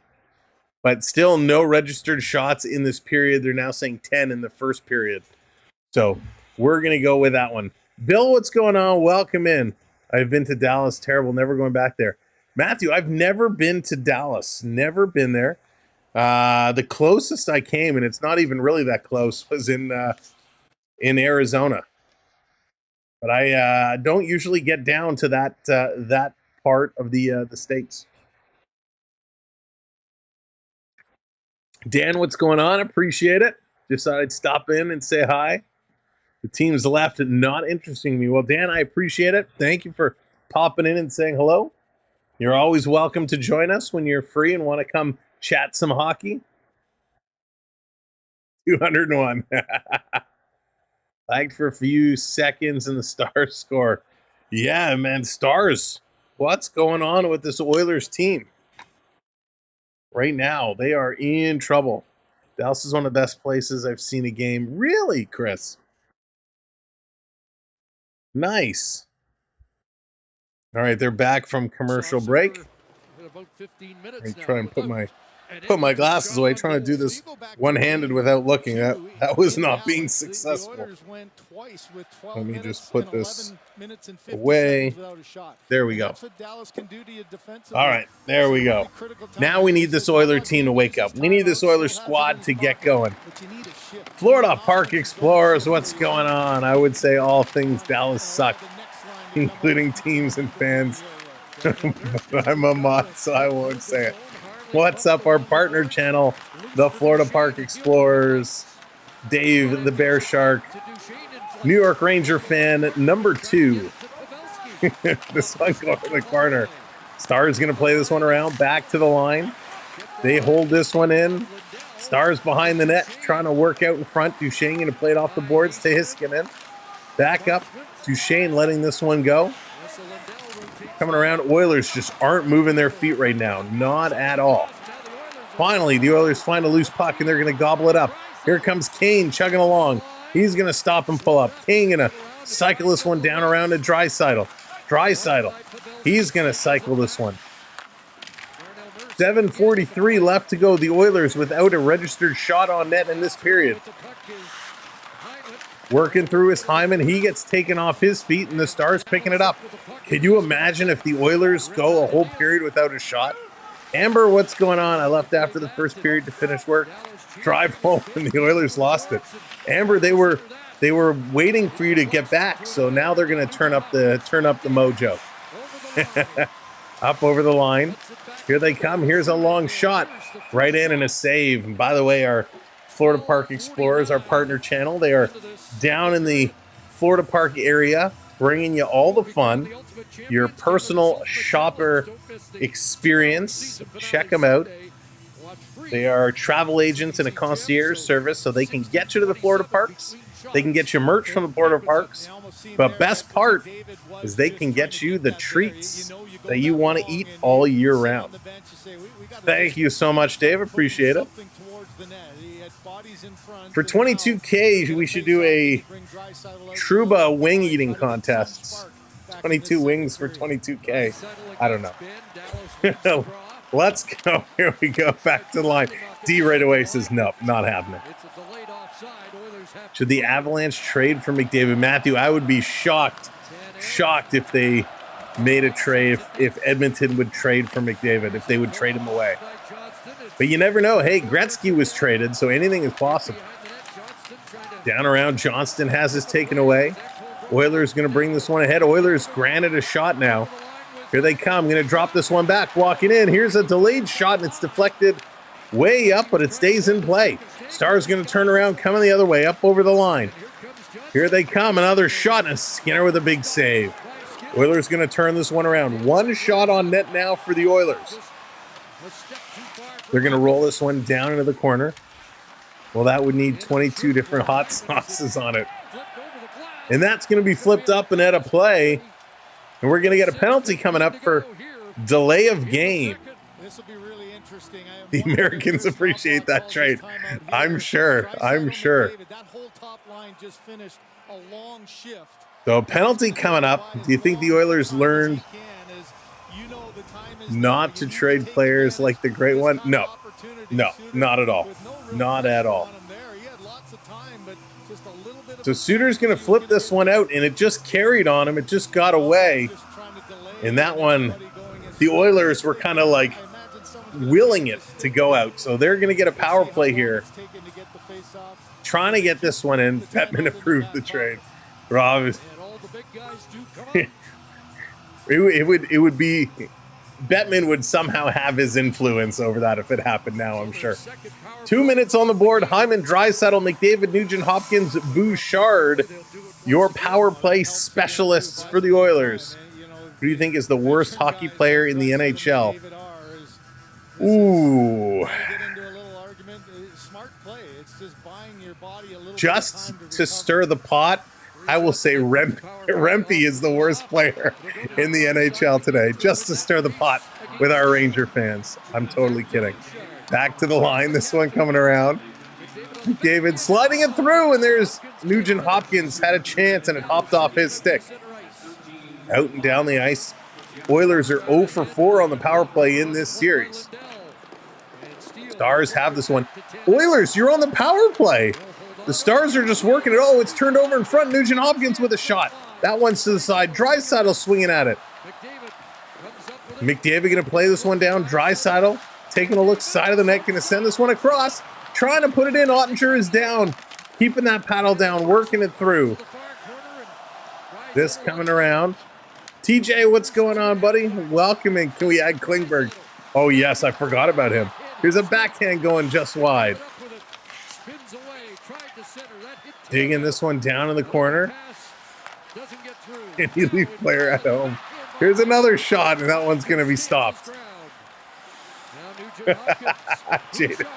But still no registered shots in this period. They're now saying 10 in the first period. So we're going to go with that one. Bill, what's going on? Welcome in. I've been to Dallas. Terrible. Never going back there. Matthew, I've never been to Dallas. Never been there. The closest I came, and it's not even really that close, was in Arizona. But I don't usually get down to that part of the states. Dan, what's going on? Appreciate it. Just thought I'd stop in and say hi. The team's left not interesting me. Well, Dan, I appreciate it. Thank you for popping in and saying hello. You're always welcome to join us when you're free and want to come chat some hockey. 201. Lagged for a few seconds in the Stars score. Yeah, man, Stars. What's going on with this Oilers team? Right now, they are in trouble. Dallas is one of the best places I've seen a game. Really, Chris? Nice. All right, they're back from commercial break. I'm trying to put my glasses away, trying to do this one-handed without looking. That was not being successful. Let me just put this away. There we go. All right, there we go. Now we need this Oiler team to wake up. We need this Oiler squad to get going. Florida Park Explorers, what's going on? I would say all things Dallas suck, including teams and fans. I'm a mod, so I won't say it. What's up, our partner channel, the Florida Park Explorers, Dave the Bear Shark, New York Ranger fan number 2. This one going to the corner. Stars going to play this one around, back to the line. They hold this one in. Stars behind the net, trying to work out in front. Duchesne going to play it off the boards to Hiskinen. Back up. Duchesne letting this one go. Coming around, Oilers just aren't moving their feet right now. Not at all. Finally, the Oilers find a loose puck, and they're going to gobble it up. Here comes Kane chugging along. He's going to stop and pull up. Kane going to cycle this one down around to Draisaitl. Draisaitl, he's going to cycle this one. 7:43 left to go. The Oilers without a registered shot on net in this period. Working through his Hyman. He gets taken off his feet, and the Stars picking it up. Can you imagine if the Oilers go a whole period without a shot? Amber, what's going on? I left after the first period to finish work. Drive home, and the Oilers lost it. Amber, they were waiting for you to get back, so now they're going to turn up the mojo. Up over the line. Here they come. Here's a long shot. Right in and a save. And by the way, our Florida Park Explorers, our partner channel, they are down in the Florida Park area, bringing you all the fun, your personal shopper experience. Check them out. They are travel agents and a concierge service, so they can get you to the Florida parks. They can get you merch from the Florida parks. But best part is they can get you the treats that you want to eat all year round. Thank you so much, Dave. Appreciate it. For 22K, we should do a Truba wing eating contest. 22 wings for 22K. I don't know. Let's go. Here we go. Back to the line. D right away says, nope, not happening. Should the Avalanche trade for McDavid? Matthew, I would be shocked if they made a trade, if Edmonton would trade for McDavid, if they would trade him away. But you never know. Hey, Gretzky was traded, so anything is possible. Down around, Johnston has this taken away. Oilers going to bring this one ahead. Oilers granted a shot now. Here they come. Going to drop this one back. Walking in. Here's a delayed shot, and it's deflected way up, but it stays in play. Stars going to turn around, coming the other way, up over the line. Here they come. Another shot, and Skinner with a big save. Oilers going to turn this one around. One shot on net now for the Oilers. They're going to roll this one down into the corner. Well, that would need 22 different hot sauces on it. And that's going to be flipped up and out of play. And we're going to get a penalty coming up for delay of game. The Americans appreciate that trade. I'm sure. So a penalty coming up. Do you think the Oilers learned not to trade players like the great one? No, not at all. Not at all. So Suter's going to flip this one out, and it just carried on him. It just got away. And that one, the Oilers were kind of like willing it to go out. So they're going to get a power play here. Trying to get this one in. Bettman approved the trade. Rob, it would be... Bettman would somehow have his influence over that if it happened now, I'm sure. 2 minutes on the board. Hyman, Draisaitl, McDavid, Nugent Hopkins, Bouchard, your power play specialists for the Oilers. Who do you think is the worst hockey player in the NHL? Ooh. Just to stir the pot, I will say Rempe is the worst player in the NHL today, just to stir the pot with our Ranger fans. I'm totally kidding. Back to the line, this one coming around. David sliding it through, and there's Nugent Hopkins had a chance, and it hopped off his stick. Out and down the ice. Oilers are 0 for 4 on the power play in this series. Stars have this one. Oilers, you're on the power play. The Stars are just working it. Oh, it's turned over in front. Nugent Hopkins with a shot. That one's to the side. Draisaitl swinging at it. McDavid going to play this one down. Draisaitl taking a look, side of the net, going to send this one across. Trying to put it in. Ottinger is down. Keeping that paddle down, working it through. This coming around. TJ, what's going on, buddy? Welcoming. Can we add Klingberg? Oh, yes, I forgot about him. Here's a backhand going just wide. Digging this one down in the corner. And you leave player at home. Here's another shot, and that one's going to be stopped. Jaden.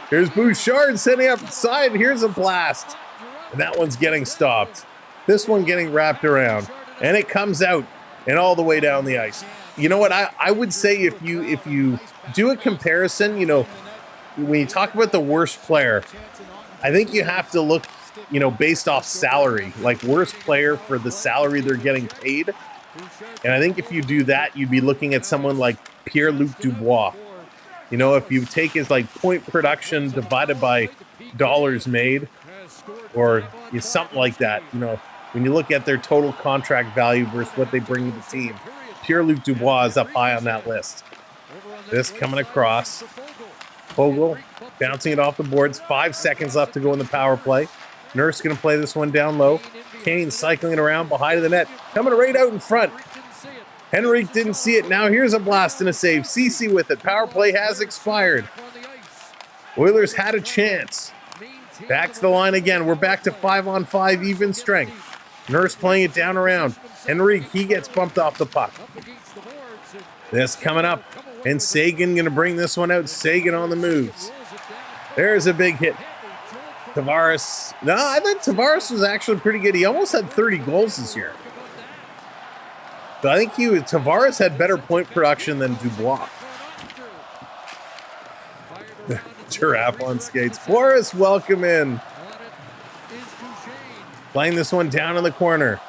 Here's Bouchard sending up side. Here's a blast. And that one's getting stopped. This one getting wrapped around. And it comes out and all the way down the ice. You know what? I would say if you do a comparison, you know, when you talk about the worst player, I think you have to look, you know, based off salary, like worst player for the salary they're getting paid. And I think if you do that, you'd be looking at someone like Pierre-Luc Dubois. You know, if you take his like point production divided by dollars made, or something like that, you know, when you look at their total contract value versus what they bring to the team, Pierre-Luc Dubois is up high on that list. This coming across. Fogle bouncing it off the boards. 5 seconds left to go in the power play. Nurse going to play this one down low. Kane cycling it around behind the net. Coming right out in front. Henrique didn't see it. Now here's a blast and a save. Cece with it. Power play has expired. Oilers had a chance. Back to the line again. We're back to 5-on-5 even strength. Nurse playing it down around. Henrique, he gets bumped off the puck. This coming up. And Sagan going to bring this one out. Sagan on the moves. There's a big hit. Tavares. No, I thought Tavares was actually pretty good. He almost had 30 goals this year. So I think Tavares had better point production than Dubois. Giraffe on skates. Boris, welcome in. Playing this one down in the corner.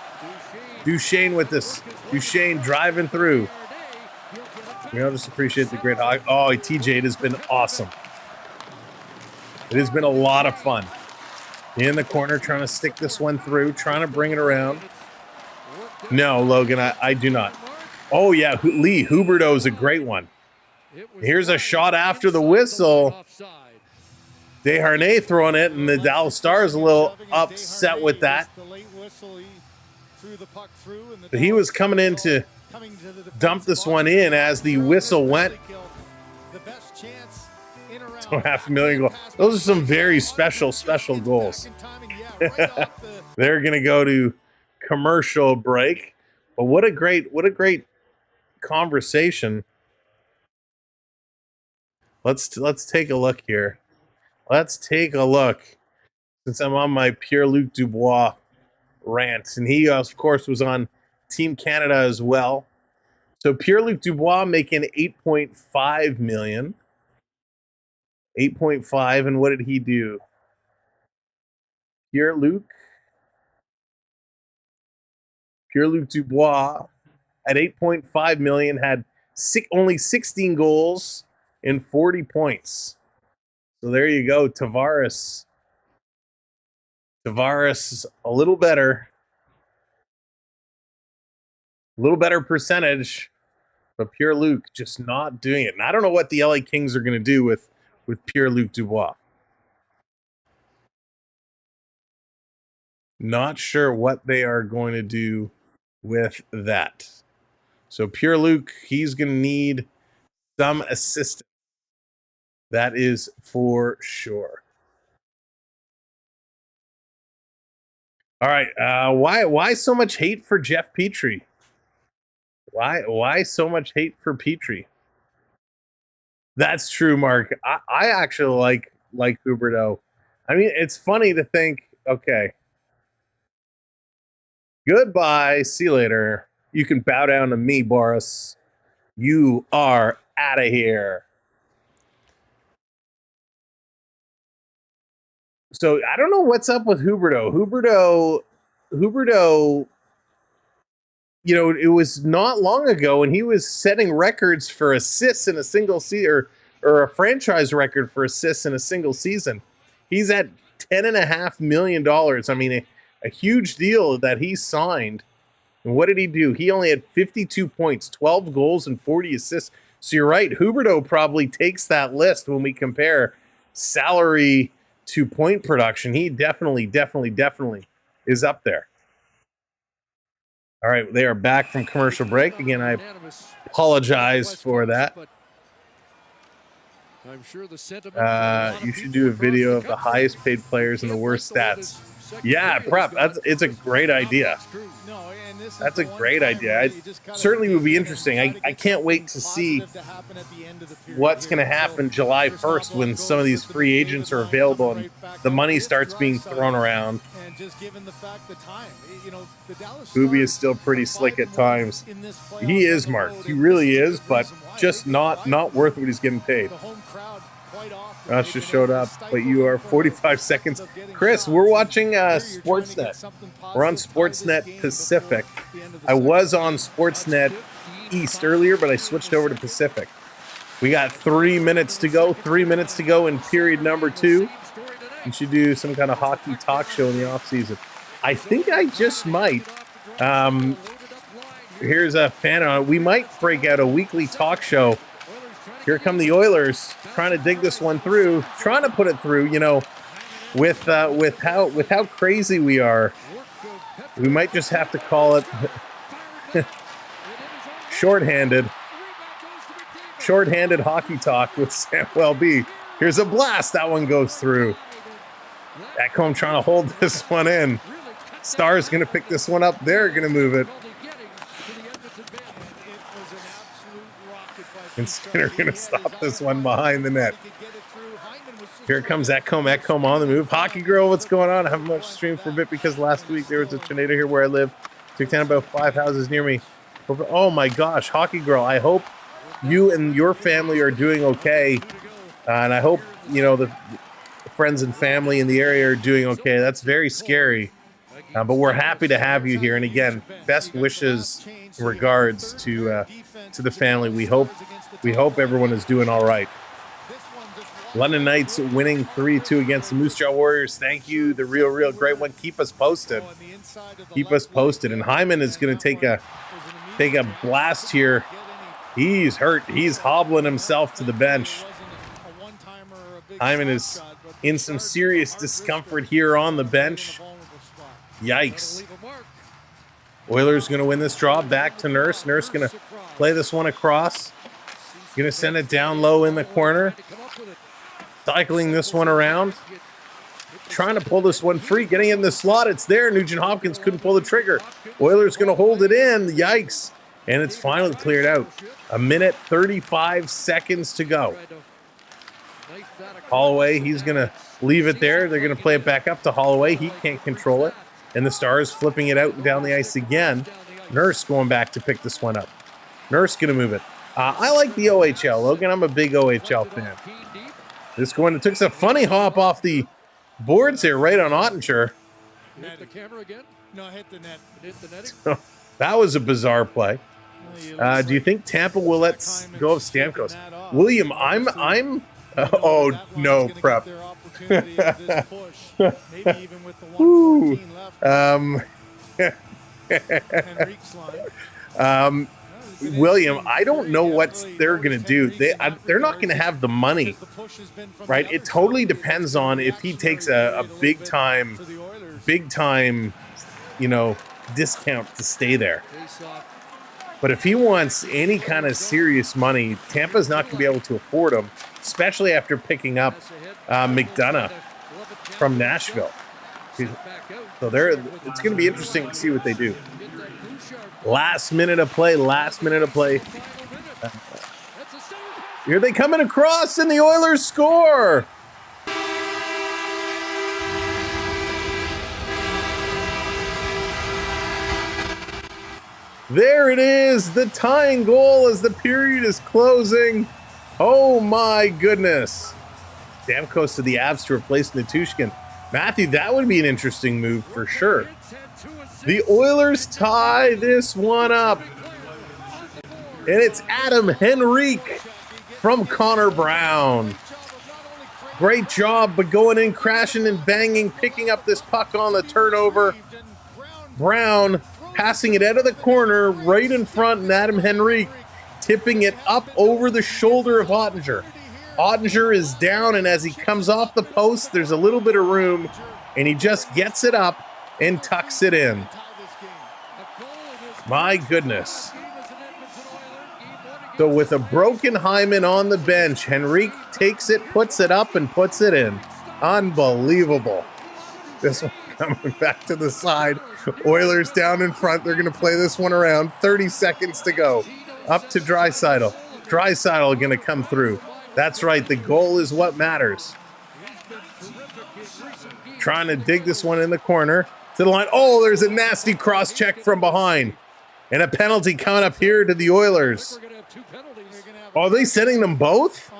Duchesne with this. Duchesne driving through. We all just appreciate the great hockey. Oh, TJ, it has been awesome. It has been a lot of fun. In the corner, trying to stick this one through, trying to bring it around. No, Logan, I do not. Oh, yeah, Lee Huberdeau is a great one. Here's a shot after the whistle. Desharnais throwing it, and the Dallas Stars a little upset with that. But he was coming in to dump this one in as the whistle went. So $500,000 goal. Those are some very special goals. They're going to go to commercial break. But what a great conversation. Let's take a look here. Let's take a look. Since I'm on my Pierre-Luc Dubois rant, and he of course was on Team Canada as well. So Pierre-Luc Dubois making $8.5 million. 8.5, and what did he do? Pierre-Luc Dubois at $8.5 million had only 16 goals and 40 points. So there you go. Tavares a little better percentage, but Pierre-Luc just not doing it. And I don't know what the LA Kings are going to do with Pierre-Luc Dubois. Not sure what they are going to do with that. So Pierre-Luc, he's going to need some assistance. That is for sure. All right. Why so much hate for Jeff Petrie? Why so much hate for Petrie? That's true, Mark. I actually like Huberdeau. I mean, it's funny to think, okay, goodbye, see you later. You can bow down to me, Boris. You are out of here. So I don't know what's up with Huberdeau. Huberdeau, you know, it was not long ago when he was setting records for assists in a single season, or a franchise record for assists in a single season. He's at $10.5 million. I mean, a huge deal that he signed. And what did he do? He only had 52 points, 12 goals, and 40 assists. So you're right. Huberdeau probably takes that list when we compare salary to point production. He definitely is up there. All right, they are back from commercial break. Again, I apologize for that. I'm sure the sentiment You should do a video of the highest paid players and the worst stats. Yeah, prep. It's a great idea. That's a great idea. It certainly would be interesting. I can't wait to see what's going to happen July 1st when some of these free agents are available and the money starts being thrown around. Booby is still pretty slick at times. He is, Mark. He really is, but just not worth what he's getting paid. Rush just showed up, but you are 45 seconds. Chris, we're watching Sportsnet. We're on Sportsnet Pacific. I was on Sportsnet East earlier, but I switched over to Pacific. We got 3 minutes to go. 3 minutes to go in period number 2. We should do some kind of hockey talk show in the offseason. I think I just might. Here's a fan on it. We might break out a weekly talk show. Here come the Oilers, trying to dig this one through, trying to put it through. You know, with how crazy we are, we might just have to call it shorthanded hockey talk with Samwelb. Here's a blast. That one goes through. Ecamm trying to hold this one in. Star's going to pick this one up. They're going to move it. And Skinner going to stop this one behind the net. Here comes Ecamm. Ecamm on the move. Hockey Girl, what's going on? I haven't much streamed for a bit because last week there was a tornado here where I live. Took down about 5 houses near me. Oh my gosh, Hockey Girl, I hope you and your family are doing okay. And I hope, you know, the friends and family in the area are doing okay. That's very scary. But we're happy to have you here. And again, best wishes and regards to the family. We hope everyone is doing all right. London Knights winning 3-2 against the Moose Jaw Warriors. Thank you, the real great one. Keep us posted. Keep us posted. And Hyman is going to take a blast here. He's hurt. He's hobbling himself to the bench. Hyman is in some serious discomfort here on the bench. Yikes. Oilers going to win this draw. Back to Nurse. Nurse going to play this one across. Going to send it down low in the corner. Cycling this one around. Trying to pull this one free. Getting in the slot. It's there. Nugent Hopkins couldn't pull the trigger. Oilers going to hold it in. Yikes. And it's finally cleared out. 1 35 seconds to go. Holloway, he's going to leave it there. They're going to play it back up to Holloway. He can't control it. And the Stars flipping it out and down the ice again. Nurse going back to pick this one up. Nurse going to move it. I like the OHL, Logan. I'm a big OHL fan. This one, it took a funny hop off the boards here, right on Ottinger. Hit the camera again? No, hit the net. Hit the net. That was a bizarre play. Do you think Tampa will let go of Stamkos? William, I'm. Oh no, prep. William, I don't know what they're going to do. They're not going to have the money, right? It totally depends on if he takes a big time, you know, discount to stay there. But if he wants any kind of serious money, Tampa's not going to be able to afford him, especially after picking up McDonough from Nashville. So it's going to be interesting to see what they do. Last minute of play. Here they coming across, and the Oilers score. There it is, the tying goal as the period is closing. Oh my goodness. Stamkos to the Avs to replace Natushkin. Matthew, that would be an interesting move for sure. The Oilers tie this one up. And it's Adam Henrique from Connor Brown. Great job, but going in, crashing and banging, picking up this puck on the turnover. Brown passing it out of the corner right in front, and Adam Henrique tipping it up over the shoulder of Ottinger. Ottinger is down, and as he comes off the post, there's a little bit of room, and he just gets it up and tucks it in. My goodness. So with a broken Hyman on the bench, Henrique takes it, puts it up, and puts it in. Unbelievable. This one Coming back to the side. Oilers down in front. They're going to play this one around. 30 seconds to go. Up to Draisaitl. Draisaitl going to come through. That's right. The goal is what matters. Trying to dig this one in the corner to the line. Oh, there's a nasty cross check from behind. And a penalty coming up here to the Oilers. Are they sending them both?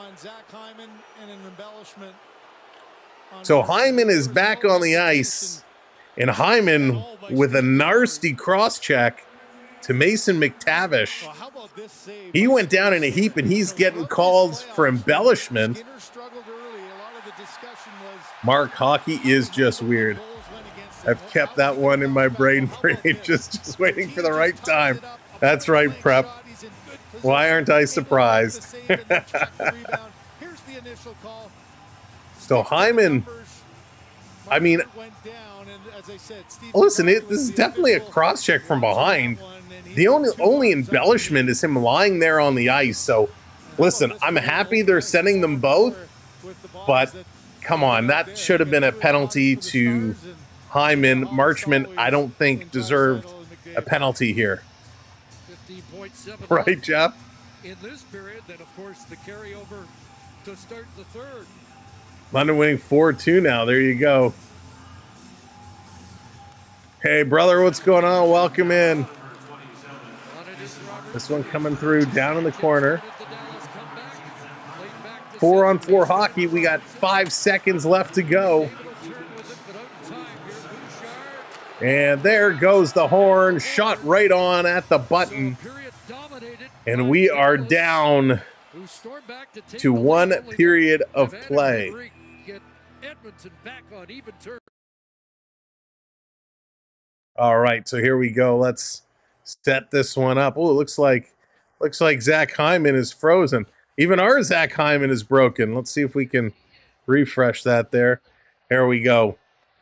So Hyman is back on the ice. And Hyman with a nasty cross check to Mason McTavish. He went down in a heap and he's getting called for embellishment. Mark, hockey is just weird. I've kept that one in my brain for ages, just waiting for the right time. That's right, Prep. Why aren't I surprised? So Hyman, I mean, listen, this is definitely a cross check from behind. The only embellishment is him lying there on the ice. So, listen, I'm happy they're sending them both, but come on, that should have been a penalty to Hyman. Marchment, I don't think, deserved a penalty here. Right, Jeff? In this period, then, of course, the carryover to start the third. London winning 4-2 now. There you go. Hey, brother, what's going on? Welcome in. This one coming through down in the corner. 4-on-4 hockey. We got 5 seconds left to go. And there goes the horn. Shot right on at the button. And we are down to 1 period of play. All right, so here we go. Let's set this one up. Oh, it looks like Zach Hyman is frozen. Even our Zach Hyman is broken. Let's see if we can refresh that there. There we go.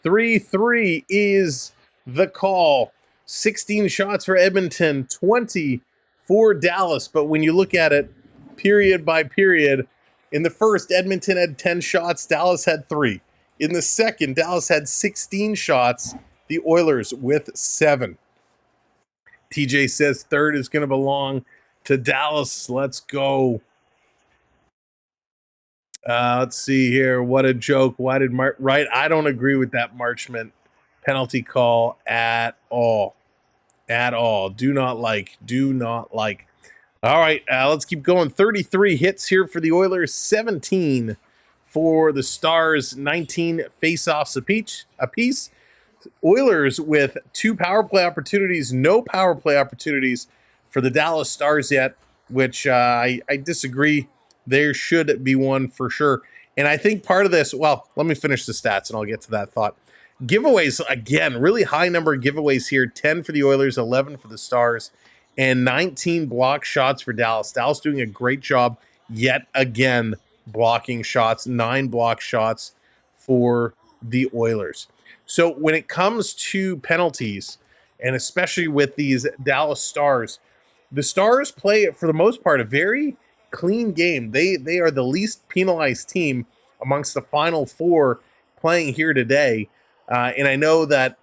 3-3 is the call. 16 shots for Edmonton, 20 for Dallas. But when you look at it period by period, in the first, Edmonton had 10 shots, Dallas had 3. In the second, Dallas had 16 shots, the Oilers with 7. TJ says third is going to belong to Dallas. Let's go. Let's see here. What a joke. Why did right? I don't agree with that Marchment penalty call at all. At all. Do not like. All right, let's keep going. 33 hits here for the Oilers, 17 for the Stars, 19 face-offs apiece. Oilers with 2 power play opportunities, no power play opportunities for the Dallas Stars yet, which I disagree. There should be one for sure. And I think part of this, well, let me finish the stats and I'll get to that thought. Giveaways, again, really high number of giveaways here. 10 for the Oilers, 11 for the Stars, and 19 block shots for Dallas. Dallas doing a great job yet again blocking shots. 9 block shots for the Oilers. So when it comes to penalties, and especially with these Dallas Stars, the Stars play, for the most part, a very clean game. They are the least penalized team amongst the final 4 playing here today. And I know that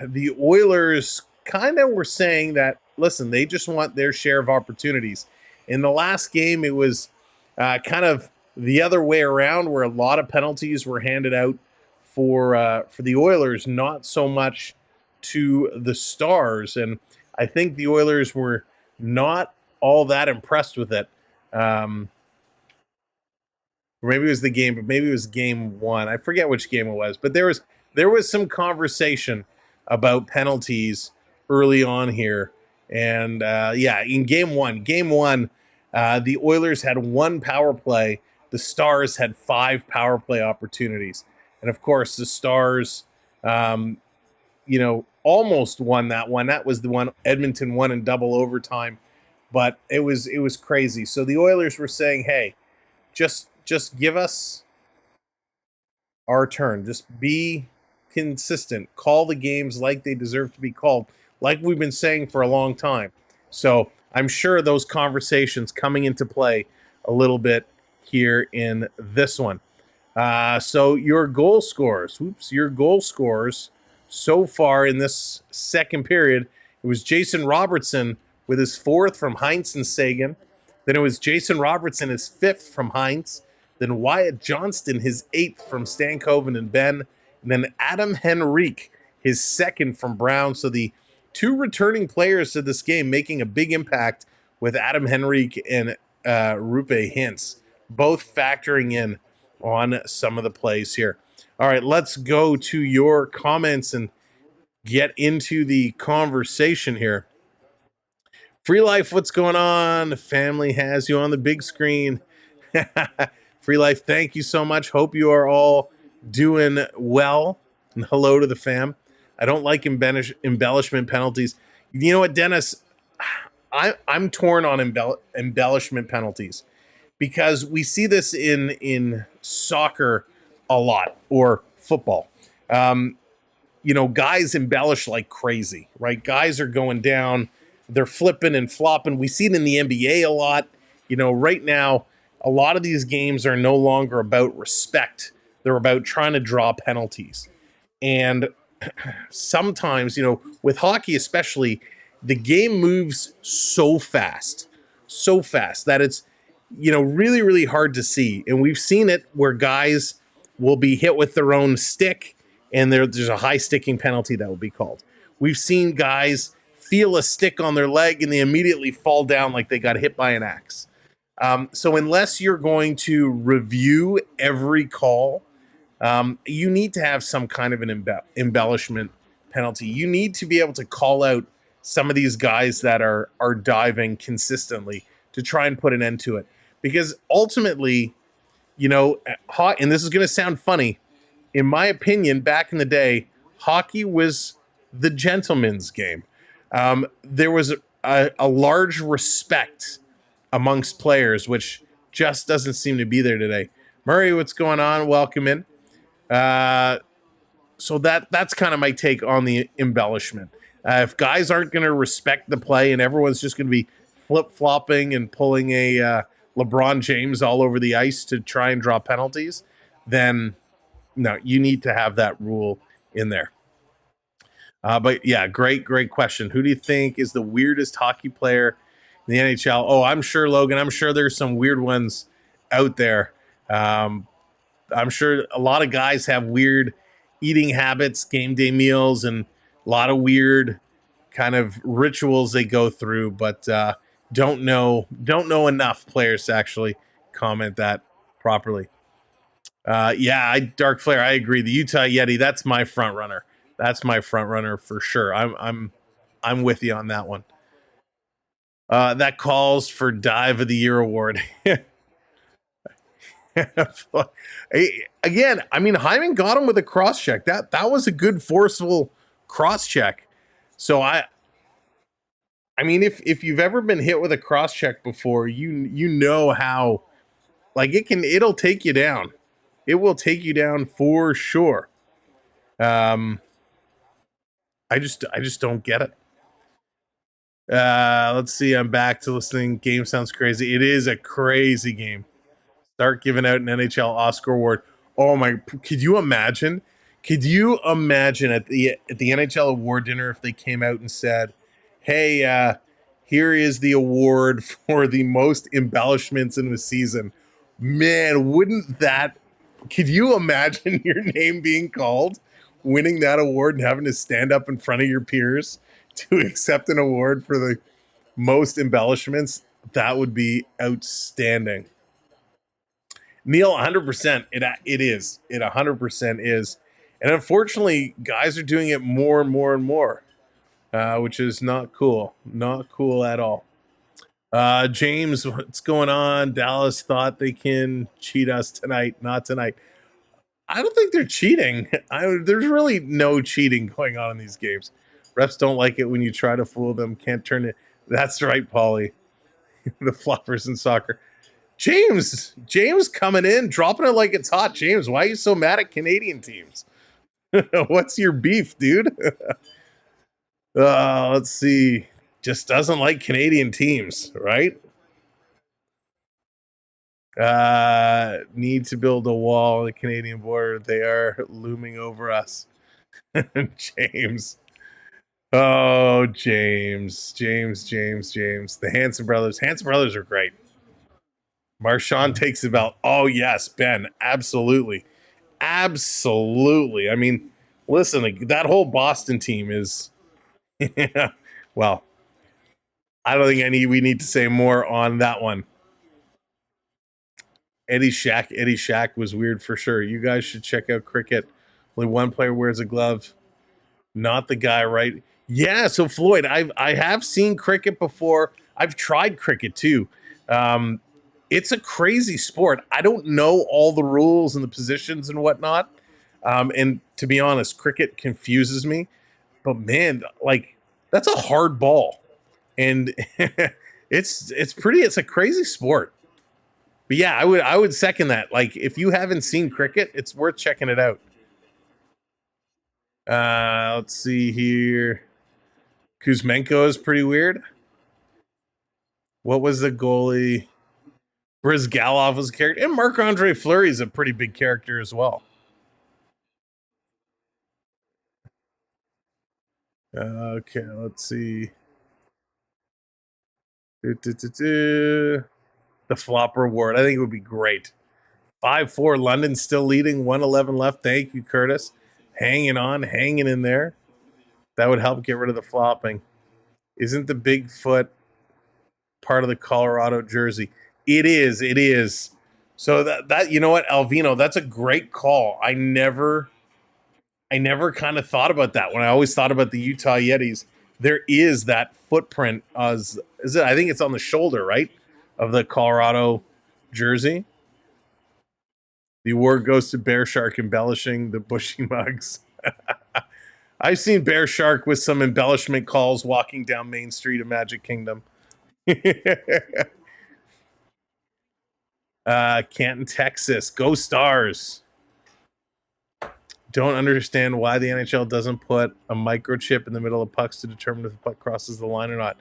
the Oilers kind of were saying that, listen, they just want their share of opportunities. In the last game, it was kind of the other way around, where a lot of penalties were handed out for the Oilers, not so much to the Stars. And I think the Oilers were not all that impressed with it. Or maybe it was the game, but maybe it was game 1. I forget which game it was, but there was some conversation about penalties early on here. And in game one, the Oilers had 1 power play. The Stars had 5 power play opportunities. And of course, the Stars, almost won that one. That was the one Edmonton won in double overtime. But it was crazy. So the Oilers were saying, hey, just give us our turn. Just be consistent. Call the games like they deserve to be called, like we've been saying for a long time. So I'm sure those conversations coming into play a little bit here in this one. So your goal scorers, so far in this second period. It was Jason Robertson with his 4th from Heinz and Sagan. Then it was Jason Robertson, his 5th from Heinz. Then Wyatt Johnston, his 8th from Stankoven and Ben. And then Adam Henrique, his 2nd from Brown. So the 2 returning players to this game making a big impact with Adam Henrique and Rupe Hintz, both factoring in on some of the plays here. All right, let's go to your comments and get into the conversation here. Free Life, what's going on? The family has you on the big screen. Free Life, thank you so much. Hope you are all doing well. And hello to the fam. I don't like embellishment penalties. You know what, Dennis? I'm torn on embellishment penalties because we see this in soccer a lot, or football. Guys embellish like crazy, right? Guys are going down, they're flipping and flopping. We see it in the NBA a lot. Right now, a lot of these games are no longer about respect. They're about trying to draw penalties. And sometimes, with hockey especially, the game moves so fast that it's, really, really hard to see. And we've seen it where guys will be hit with their own stick and there's a high sticking penalty that will be called. We've seen guys feel a stick on their leg and they immediately fall down like they got hit by an axe. So unless you're going to review every call, you need to have some kind of an embellishment penalty. You need to be able to call out some of these guys that are diving consistently to try and put an end to it. Because ultimately, and this is going to sound funny, in my opinion, back in the day, hockey was the gentleman's game. There was a large respect amongst players, which just doesn't seem to be there today. Murray, what's going on? Welcome in. So that's kind of my take on the embellishment. If guys aren't going to respect the play and everyone's just going to be flip-flopping and pulling a LeBron James all over the ice to try and draw penalties, then no, you need to have that rule in there. But yeah, great question. Who do you think is the weirdest hockey player in the NHL? Oh, I'm sure, Logan. I'm sure there's some weird ones out there. I'm sure a lot of guys have weird eating habits, game day meals, and a lot of weird kind of rituals they go through, but don't know enough players to actually comment that properly. Dark Flare, I agree. The Utah Yeti, that's my front runner. That's my front runner for sure. I'm with you on that one. That calls for Dive of the Year award. Again, I mean, Hyman got him with a cross check. That was a good forceful cross check. So I mean, if you've ever been hit with a cross check before, you know how, like, it'll take you down. It will take you down for sure. I just don't get it. Let's see. I'm back to listening. Game sounds crazy. It is a crazy game. Start giving out an NHL Oscar award. Oh my! Could you imagine? Could you imagine at the NHL award dinner if they came out and said, "Hey, here is the award for the most embellishments in the season." Man, wouldn't that? Could you imagine your name being called, winning that award, and having to stand up in front of your peers to accept an award for the most embellishments? That would be outstanding. Neil, 100%. It is. It 100% is. And unfortunately, guys are doing it more and more and more, which is not cool. Not cool at all. James, what's going on? Dallas thought they can cheat us tonight. Not tonight. I don't think they're cheating. There's really no cheating going on in these games. Refs don't like it when you try to fool them. Can't turn it. That's right, Paulie. The floppers in soccer. James coming in, dropping it like it's hot. James, why are you so mad at Canadian teams? What's your beef, dude? Let's see. Just doesn't like Canadian teams, right? Need to build a wall on the Canadian border. They are looming over us. James. Oh, James. The Hanson brothers. Hanson brothers are great. Marchand takes the belt. Oh, yes, Ben. Absolutely. Absolutely. I mean, listen, that whole Boston team is, well, I don't think we need to say more on that one. Eddie Shack was weird for sure. You guys should check out cricket. Only one player wears a glove. Not the guy, right? Yeah, so Floyd, I have seen cricket before. I've tried cricket too. It's a crazy sport. I don't know all the rules and the positions and whatnot. And to be honest, cricket confuses me. But man, like that's a hard ball. And it's a crazy sport. But yeah, I would second that. Like if you haven't seen cricket, it's worth checking it out. Let's see here. Kuzmenko is pretty weird. What was the goalie? Brizgalov was a character. And Marc-Andre Fleury is a pretty big character as well. Okay, let's see. The flop reward. I think it would be great. 5-4, London still leading. 1:11 left. Thank you, Curtis. Hanging on, hanging in there. That would help get rid of the flopping. Isn't the Bigfoot part of the Colorado jersey? It is. So that you know what, Alvino, that's a great call. I never kind of thought about that when I always thought about the Utah Yetis. There is that footprint I think it's on the shoulder, right? Of the Colorado jersey. The award goes to Bear Shark embellishing the bushy mugs. I've seen Bear Shark with some embellishment calls walking down Main Street of Magic Kingdom. Canton, Texas. Go Stars. Don't understand why the NHL doesn't put a microchip in the middle of pucks to determine if the puck crosses the line or not.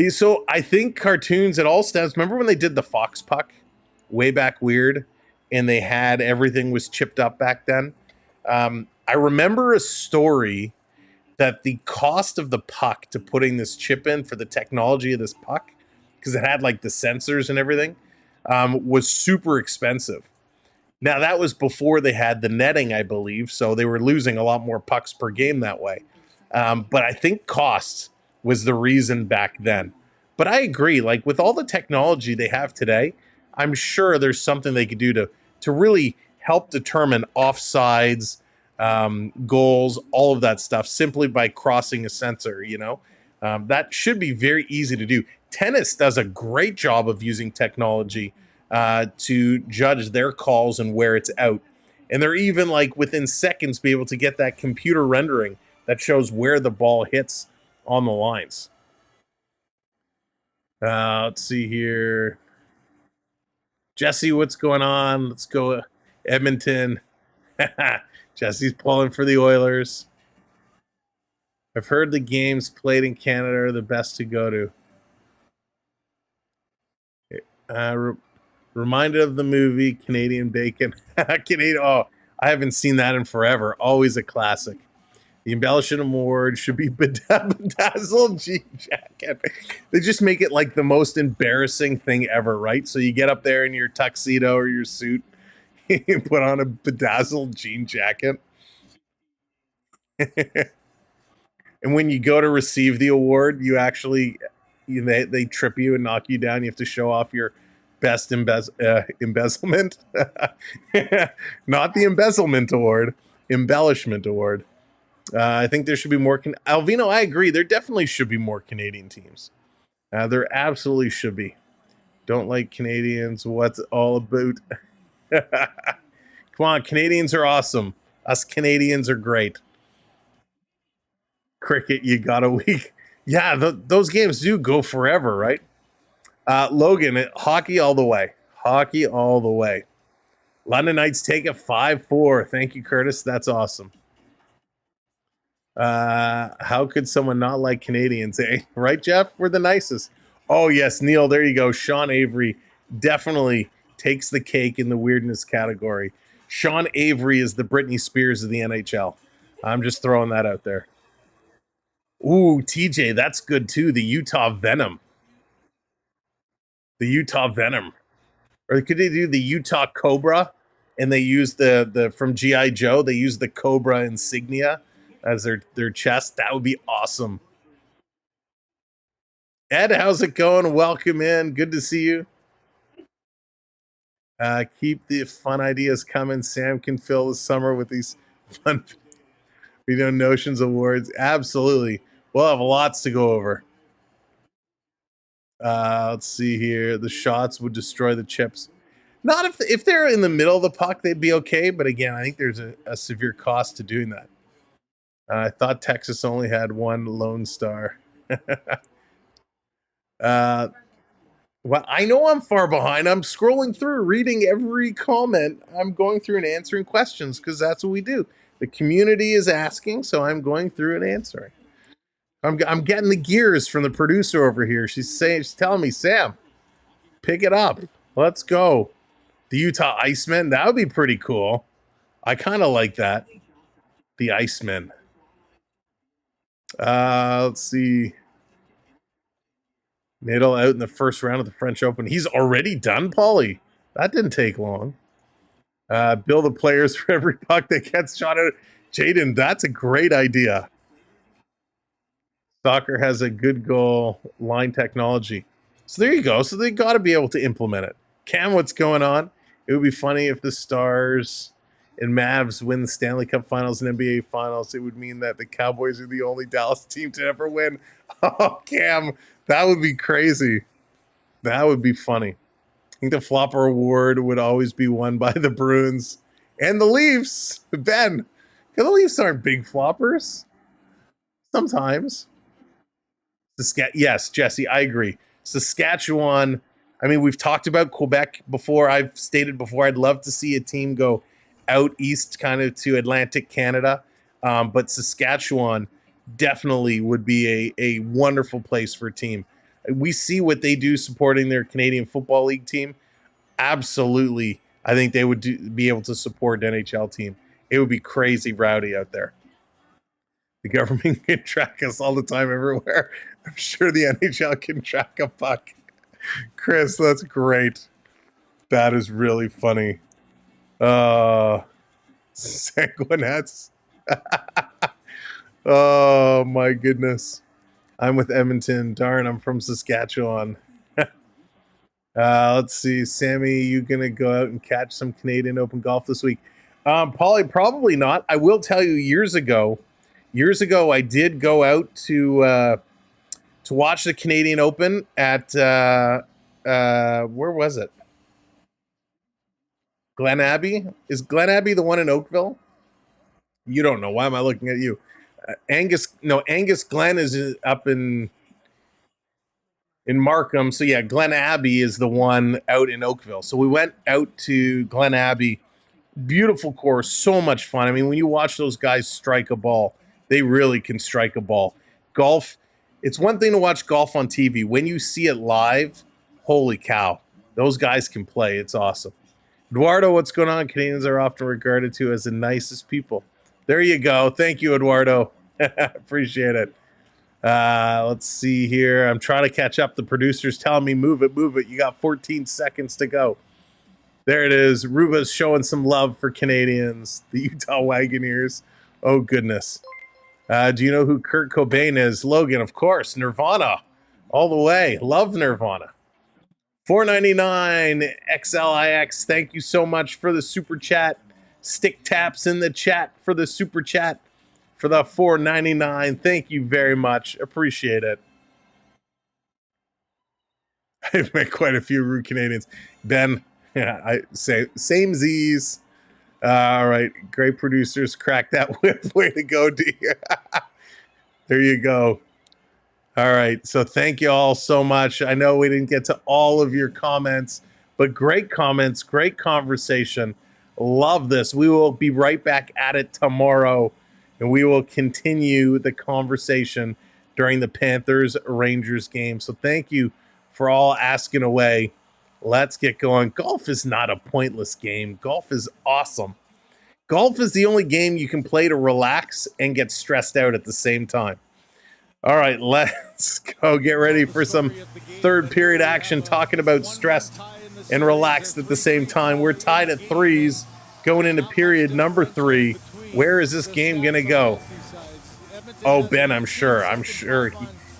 So I think cartoons, it all stems. Remember when they did the Fox puck way back weird and they had everything was chipped up back then? I remember a story that the cost of the puck to putting this chip in for the technology of this puck, because it had like the sensors and everything, was super expensive. Now, that was before they had the netting, I believe, so they were losing a lot more pucks per game that way. But I think cost was the reason back then. But I agree, like with all the technology they have today, I'm sure there's something they could do to really help determine offsides, goals, all of that stuff, simply by crossing a sensor, that should be very easy to do. Tennis does a great job of using technology to judge their calls and where it's out. And they're even like within seconds be able to get that computer rendering that shows where the ball hits on the lines. Let's see here. Jesse, what's going on? Let's go Edmonton. Jesse's pulling for the Oilers. I've heard the games played in Canada are the best to go to. Reminded of the movie Canadian Bacon. I haven't seen that in forever. Always a classic. The embellishment award should be bedazzled jean jacket. They just make it like the most embarrassing thing ever, right? So you get up there in your tuxedo or your suit, you put on a bedazzled jean jacket. And when you go to receive the award, you actually they trip you and knock you down. You have to show off your best embezzlement. Not the embezzlement award, embellishment award. I think there should be more. Alvino, I agree. There definitely should be more Canadian teams. There absolutely should be. Don't like Canadians. What's it all about? Come on, Canadians are awesome. Us Canadians are great. Cricket, you got a week. Yeah, those games do go forever, right? Logan, hockey all the way. Hockey all the way. London Knights take it 5-4. Thank you, Curtis. That's awesome. How could someone not like Canadians, eh? Right, Jeff? We're the nicest. Oh, yes, Neil, there you go. Sean Avery definitely takes the cake in the weirdness category. Sean Avery is the Britney Spears of the NHL. I'm just throwing that out there. Ooh, TJ, that's good too. The Utah Venom. The Utah Venom. Or could they do the Utah Cobra? And they use the from G.I. Joe, they use the Cobra insignia as their chest. That would be awesome. Ed, how's it going? Welcome in. Good to see you. Keep the fun ideas coming. Sam can fill the summer with these fun notions awards. Absolutely. We'll have lots to go over. Let's see here. The shots would destroy the chips. Not if they're in the middle of the puck, they'd be okay. But again, I think there's a severe cost to doing that. I thought Texas only had one Lone Star. Well, I know I'm far behind. I'm scrolling through, reading every comment. I'm going through and answering questions because that's what we do. The community is asking, so I'm going through and answering. I'm getting the gears from the producer over here. She's telling me, Sam, pick it up. Let's go. The Utah Icemen, that would be pretty cool. I kind of like that. The Icemen. Let's see. Nadal out in the first round of the French Open. He's already done, Paulie. That didn't take long. Bill the players for every puck that gets shot out. Jaden, that's a great idea. Soccer has a good goal line technology. So there you go. So they got to be able to implement it. Cam, what's going on? It would be funny if the Stars and Mavs win the Stanley Cup Finals and NBA Finals. It would mean that the Cowboys are the only Dallas team to ever win. Oh, Cam, that would be crazy. That would be funny. I think the Flopper Award would always be won by the Bruins and the Leafs. Ben, the Leafs aren't big floppers. Sometimes. Yes, Jesse, I agree. Saskatchewan, I mean, we've talked about Quebec before. I've stated before I'd love to see a team go out east kind of to Atlantic Canada. But Saskatchewan definitely would be a wonderful place for a team. We see what they do supporting their Canadian Football League team. Absolutely, I think they would be able to support an NHL team. It would be crazy rowdy out there. The government can track us all the time everywhere. I'm sure the NHL can track a puck. Chris, that's great. That is really funny. Sanguinettes. Oh, my goodness. I'm with Edmonton. Darn, I'm from Saskatchewan. Let's see. Sammy, you going to go out and catch some Canadian Open golf this week? Paulie, probably not. I will tell you years ago, I did go out to watch the Canadian Open at, where was it? Glen Abbey? Is Glen Abbey the one in Oakville? You don't know. Why am I looking at you? Angus Glen is up in Markham. So yeah, Glen Abbey is the one out in Oakville. So we went out to Glen Abbey. Beautiful course, so much fun. I mean, when you watch those guys strike a ball, they really can strike a ball. Golf, it's one thing to watch golf on TV. When you see it live, holy cow, those guys can play. It's awesome. Eduardo, what's going on? Canadians are often regarded to as the nicest people. There you go. Thank you, Eduardo. Appreciate it. Let's see here. I'm trying to catch up. The producer's telling me move it. You got 14 seconds to go. There it is. Ruba's showing some love for Canadians. The Utah Wagoneers. Oh, goodness. Do you know who Kurt Cobain is? Logan, of course. Nirvana. All the way. Love Nirvana. $4.99 XLIX. Thank you so much for the super chat. Stick taps in the chat for the super chat for the $4.99. Thank you very much. Appreciate it. I've met quite a few rude Canadians. Ben, yeah, I say same Z's. All right, great producers. Crack that whip. Way to go, D. There you go. All right, so thank you all so much. I know we didn't get to all of your comments, but great comments, great conversation. Love this. We will be right back at it tomorrow, and we will continue the conversation during the Panthers-Rangers game. So thank you for all asking away. Let's get going. Golf is not a pointless game. Golf is awesome. Golf is the only game you can play to relax and get stressed out at the same time. All right, let's go get ready for some third period action, talking about stressed and relaxed at the same time. We're tied at 3s going into period number 3. Where is this game going to go? Oh, Ben, I'm sure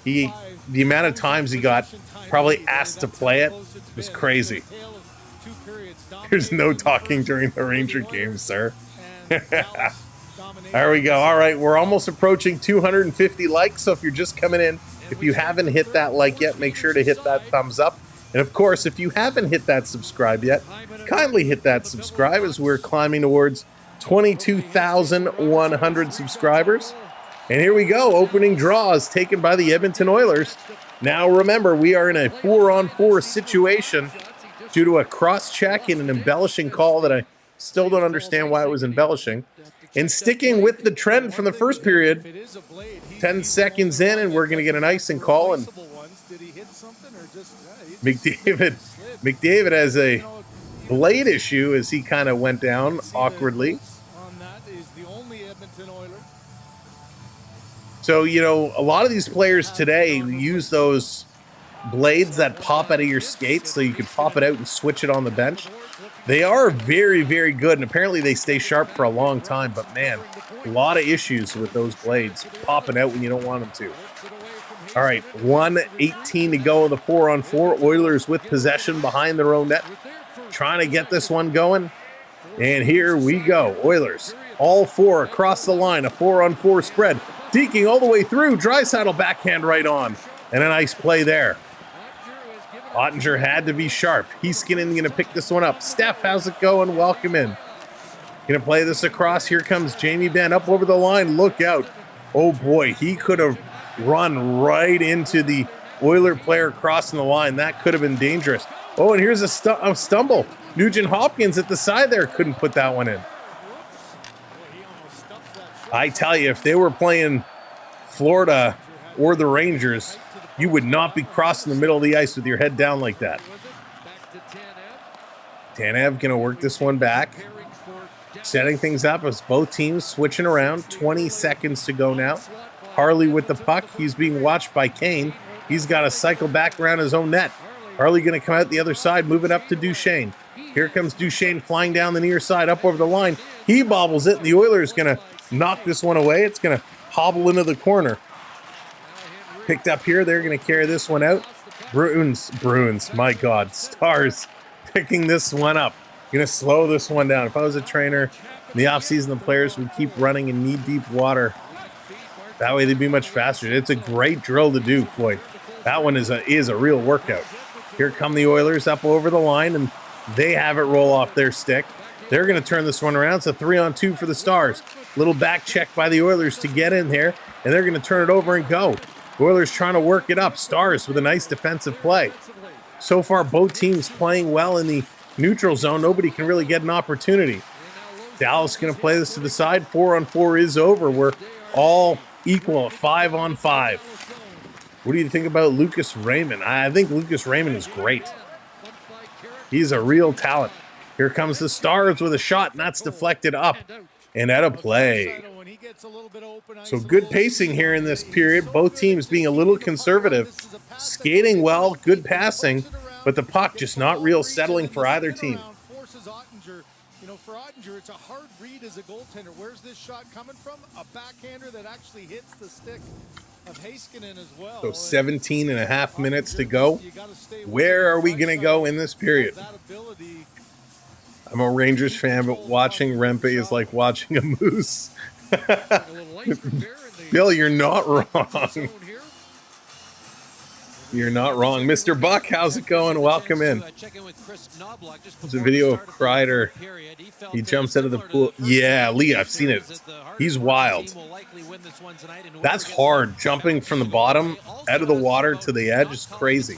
he the amount of times he got probably asked to play it was crazy. There's no talking during the Ranger game, sir. There we go. All right, we're almost approaching 250 likes, so if you're just coming in, if you haven't hit that like yet, make sure to hit that thumbs up. And of course, if you haven't hit that subscribe yet, kindly hit that subscribe as we're climbing towards 22,100 subscribers. And here we go, opening draws taken by the Edmonton Oilers. Now remember, we are in a 4-on-4 situation due to a cross-check and an embellishing call that I still don't understand why it was embellishing. And sticking with the trend from the first period, 10 seconds in, and we're going to get an icing call. And McDavid has a blade issue as he kind of went down awkwardly. So, you know, a lot of these players today use those blades that pop out of your skates so you can pop it out and switch it on the bench. They are very, very good, and apparently they stay sharp for a long time, but man, a lot of issues with those blades popping out when you don't want them to. All right, 1:18 to go in the 4-on-4. Oilers with possession behind their own net, trying to get this one going. And here we go. Oilers, all 4 across the line, a 4-on-4 spread. Deking all the way through, Draisaitl backhand right on, and a nice play there. Ottinger had to be sharp. Heiskanen going to pick this one up. Steph, how's it going? Welcome in. Going to play this across. Here comes Jamie Benn up over the line. Look out. Oh boy, he could have run right into the Oiler player crossing the line. That could have been dangerous. Oh, and here's a stumble. Nugent Hopkins at the side there couldn't put that one in. I tell you, if they were playing Florida or the Rangers, you would not be crossing the middle of the ice with your head down like that. Tanev going to work this one back. Setting things up as both teams switching around. 20 seconds to go now. Harley with the puck. He's being watched by Kane. He's got to cycle back around his own net. Harley going to come out the other side, move it up to Duchesne. Here comes Duchesne flying down the near side, up over the line. He bobbles it, and the Oilers going to knock this one away. It's going to hobble into the corner. Picked up here. They're going to carry this one out. Bruins, my God. Stars picking this one up. Going to slow this one down. If I was a trainer in the offseason, the players would keep running in knee-deep water. That way they'd be much faster. It's a great drill to do, Floyd. That one is a real workout. Here come the Oilers up over the line, and they have it roll off their stick. They're going to turn this one around. It's a 3-on-2 for the Stars. Little back check by the Oilers to get in here, and they're going to turn it over and go. Oilers trying to work it up. Stars with a nice defensive play. So far, both teams playing well in the neutral zone. Nobody can really get an opportunity. Dallas going to play this to the side. 4-on-4 is over. We're all equal at 5-on-5. What do you think about Lucas Raymond? I think Lucas Raymond is great. He's a real talent. Here comes the Stars with a shot, and that's deflected up and out of play. So good pacing here in this period. Both teams being a little conservative. Skating well, good passing, but the puck just not real settling for either team. For Ottinger, it's a hard read as a goaltender. Where's this shot coming from? A backhander that actually hits the stick of Heiskanen as well. So 17 and a half minutes to go. Where are we going to go in this period? I'm a Rangers fan, but watching Rempe is like watching a moose. Bill, you're not wrong. You're not wrong. Mr. Buck, how's it going? Welcome in. There's a video of Kreider. He jumps out of the pool. Yeah, Lee, I've seen it. He's wild. That's hard. Jumping from the bottom out of the water to the edge is crazy.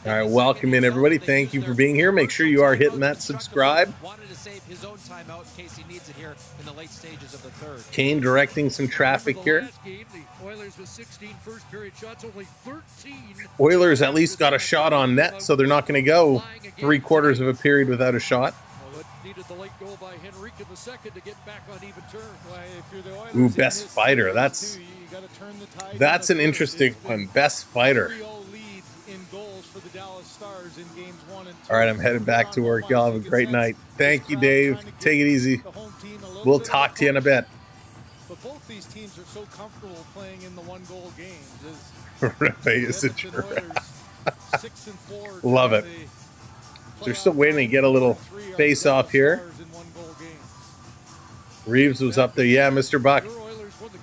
All right, welcome in, everybody. Thank you for being here. Make sure you are hitting that subscribe. Kane directing some traffic here. Oilers at least got a shot on net, so they're not going to go 3/4 of a period without a shot. needed the late goal by Henrique in the second to get back on even terms. If you're the Oilers Ooh, best fighter. That's an interesting one. Best fighter. 3-0 lead in goals for the Dallas Stars in games 1 and 2. All right, I'm headed back to work. Y'all have a great night. Thank you, Dave. Take it easy. We'll talk to you in a bit. But both these teams are so comfortable playing in the one-goal games. Is it true? Love it. They're still waiting to get a little face-off here. Reeves was up there. Yeah, Mr. Buck.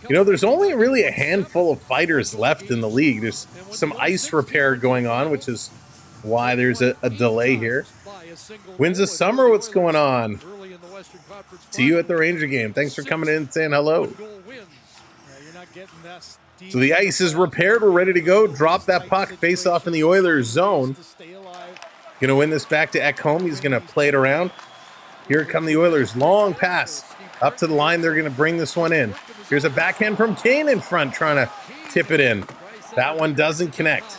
You know, there's only really a handful of fighters left in the league. There's some ice repair going on, which is why there's a delay here. Winds of summer, what's going on? See you at the Ranger game. Thanks for coming in and saying hello. So the ice is repaired. We're ready to go. Drop that puck. Face off in the Oilers zone. Going to win this back to Ecamm. He's going to play it around. Here come the Oilers. Long pass up to the line. They're going to bring this one in. Here's a backhand from Kane in front, trying to tip it in. That one doesn't connect.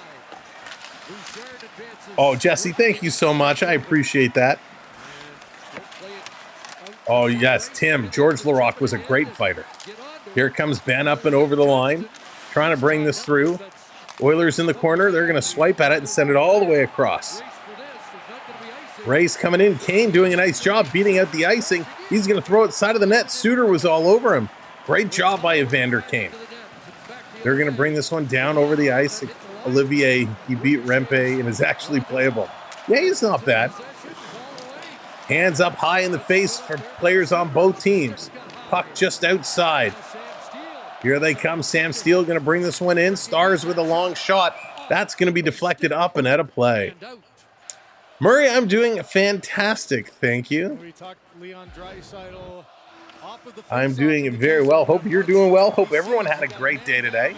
Oh, Jesse, thank you so much. I appreciate that. Oh, yes, Tim. George Larocque was a great fighter. Here comes Ben up and over the line, trying to bring this through. Oilers in the corner. They're going to swipe at it and send it all the way across. Ray's coming in. Kane doing a nice job beating out the icing. He's going to throw it side of the net. Suter was all over him. Great job by Evander Kane. They're going to bring this one down over the ice. Olivier, he beat Rempe and is actually playable. Yeah, he's not bad. Hands up high in the face for players on both teams. Puck just outside. Here they come. Sam Steele going to bring this one in. Stars with a long shot. That's going to be deflected up and out of play. Murray, I'm doing fantastic. Thank you. I'm doing very well. Hope you're doing well. Hope everyone had a great day today.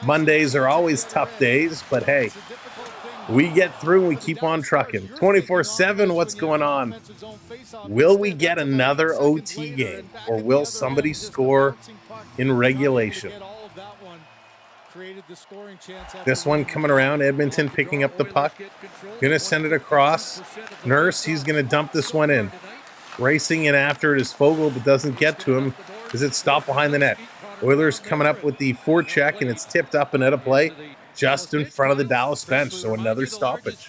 Mondays are always tough days, but hey, we get through and we keep on trucking. 24/7, what's going on? Will we get another OT game, or will somebody score in regulation? This one coming around, Edmonton picking up the puck. Gonna send it across. Nurse, he's gonna dump this one in. Racing in after it is Fogle, but doesn't get to him because it's stopped behind the net. Oilers coming up with the forecheck, and it's tipped up and out of play just in front of the Dallas bench, so another stoppage.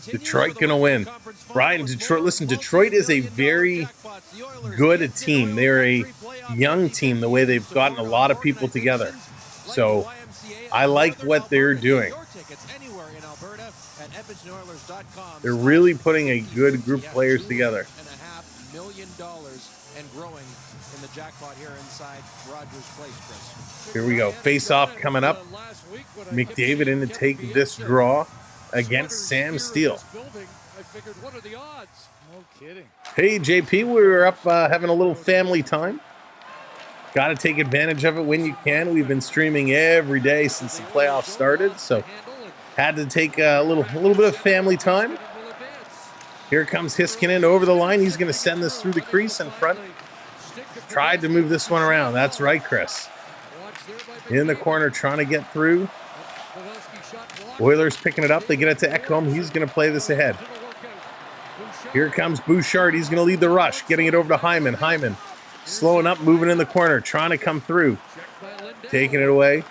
Detroit gonna win. Brian, Detroit, listen, Detroit is a very good team. They're a young team, the way they've gotten a lot of people together. So I like what they're doing. They're really putting a good group of players together. $1.5 million and growing in the jackpot here inside Rogers Place, Chris. Here we go. Face-off coming up. McDavid in to take this draw against Sam Steele. Hey, JP, we were up having a little family time. Got to take advantage of it when you can. We've been streaming every day since the playoffs started, so had to take a little bit of family time. Here comes Hiskinen over the line. He's going to send this through the crease in front. Tried to move this one around. That's right, Chris. In the corner, trying to get through. Oilers picking it up. They get it to Ecamm. He's going to play this ahead. Here comes Bouchard. He's going to lead the rush. Getting it over to Hyman. Hyman slowing up, moving in the corner, trying to come through. Taking it away.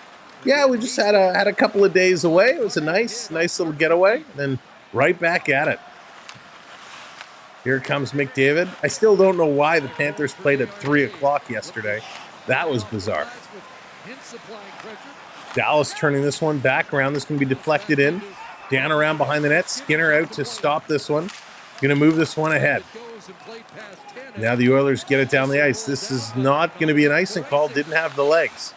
Yeah, we just had a couple of days away. It was a nice little getaway. Then right back at it. Here comes McDavid. I still don't know why the Panthers played at 3 o'clock yesterday. That was bizarre. Dallas turning this one back around. This can be deflected in. Down around behind the net. Skinner out to stop this one. Going to move this one ahead. Now the Oilers get it down the ice. This is not going to be an icing call. Didn't have the legs.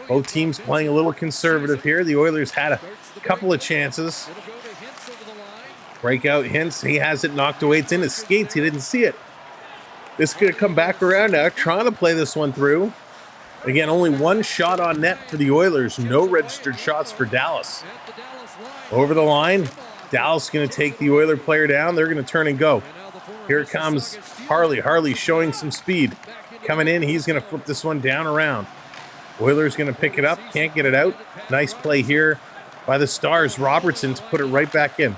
Both teams playing a little conservative here. The Oilers had a couple of chances. Breakout Hintz. He has it knocked away. It's in his skates. He didn't see it. This is going to come back around now. Trying to play this one through. Again, only one shot on net for the Oilers. No registered shots for Dallas. Over the line. Dallas going to take the Oiler player down. They're going to turn and go. Here comes Harley. Harley showing some speed. Coming in. He's going to flip this one down around. Oilers going to pick it up. Can't get it out. Nice play here by the Stars. Robertson to put it right back in.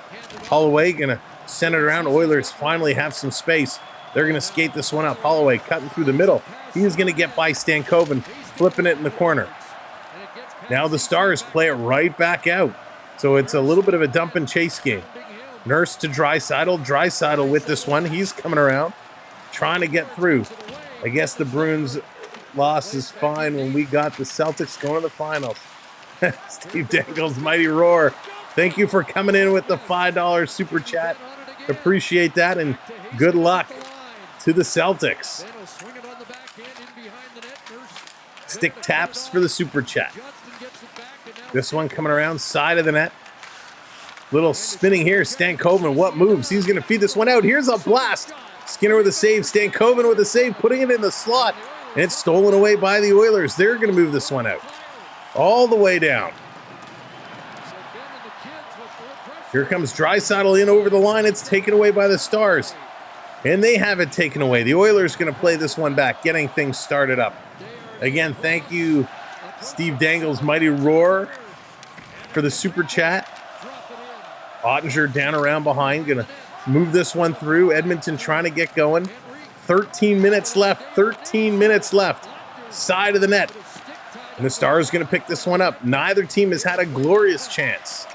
Holloway going to send it around. Oilers finally have some space. They're going to skate this one up. Holloway cutting through the middle. He's going to get by Stankoven, flipping it in the corner. Now the Stars play it right back out. So it's a little bit of a dump and chase game. Nurse to Draisaitl. Draisaitl with this one. He's coming around, trying to get through. I guess the Bruins loss is fine when we got the Celtics going to the finals. Steve Dangle's mighty roar. Thank you for coming in with the $5 super chat. Appreciate that, and good luck to the Celtics. Stick taps for the super chat. This one coming around side of the net. Little spinning here. Stankoven, what moves? He's going to feed this one out. Here's a blast. Skinner with a save. Stankoven with a save, putting it in the slot. And it's stolen away by the Oilers. They're going to move this one out. All the way down. Here comes Draisaitl in over the line. It's taken away by the Stars. And they have it taken away. The Oilers going to play this one back, getting things started up. Again, thank you, Steve Dangle's mighty roar, for the super chat. Ottinger down around behind, going to move this one through. Edmonton trying to get going. 13 minutes left. 13 minutes left. Side of the net. And the Stars going to pick this one up. Neither team has had a glorious chance.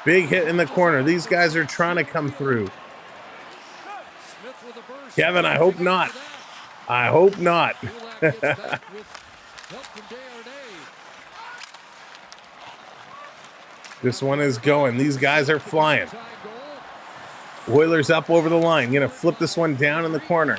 Big hit in the corner. These guys are trying to come through. Kevin, I hope not. I hope not. This one is going. These guys are flying. Oilers up over the line. Going to flip this one down in the corner.